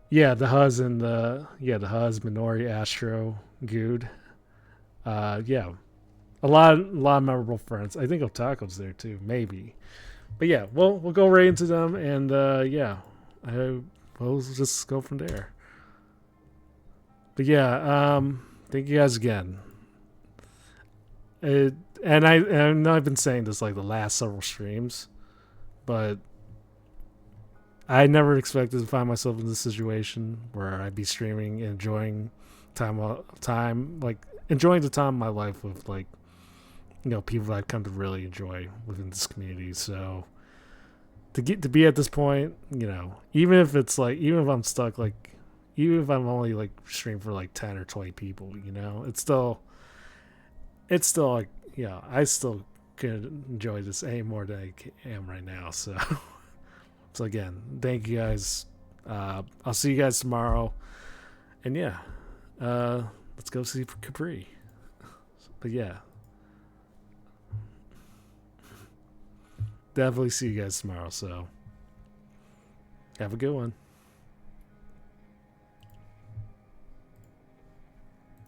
B: Yeah, the Huz and the Minori, Astro, Good. A lot of memorable friends. I think Otako's there too, maybe. But yeah, we'll go right into them, and we'll just go from there. But yeah, thank you guys again. And I know I've been saying this like the last several streams, but I never expected to find myself in this situation where I'd be streaming, enjoying time, like enjoying the time of my life with like people that I've come to really enjoy within this community. So to be at this point, even if it's like even if I'm stuck, like even if I'm only like streaming for like 10 or 20 people, it's still like I still could enjoy this any more than I am right now. So so again, thank you guys. I'll see you guys tomorrow, and yeah, let's go see Capri. But yeah, definitely see you guys tomorrow. So have a good one.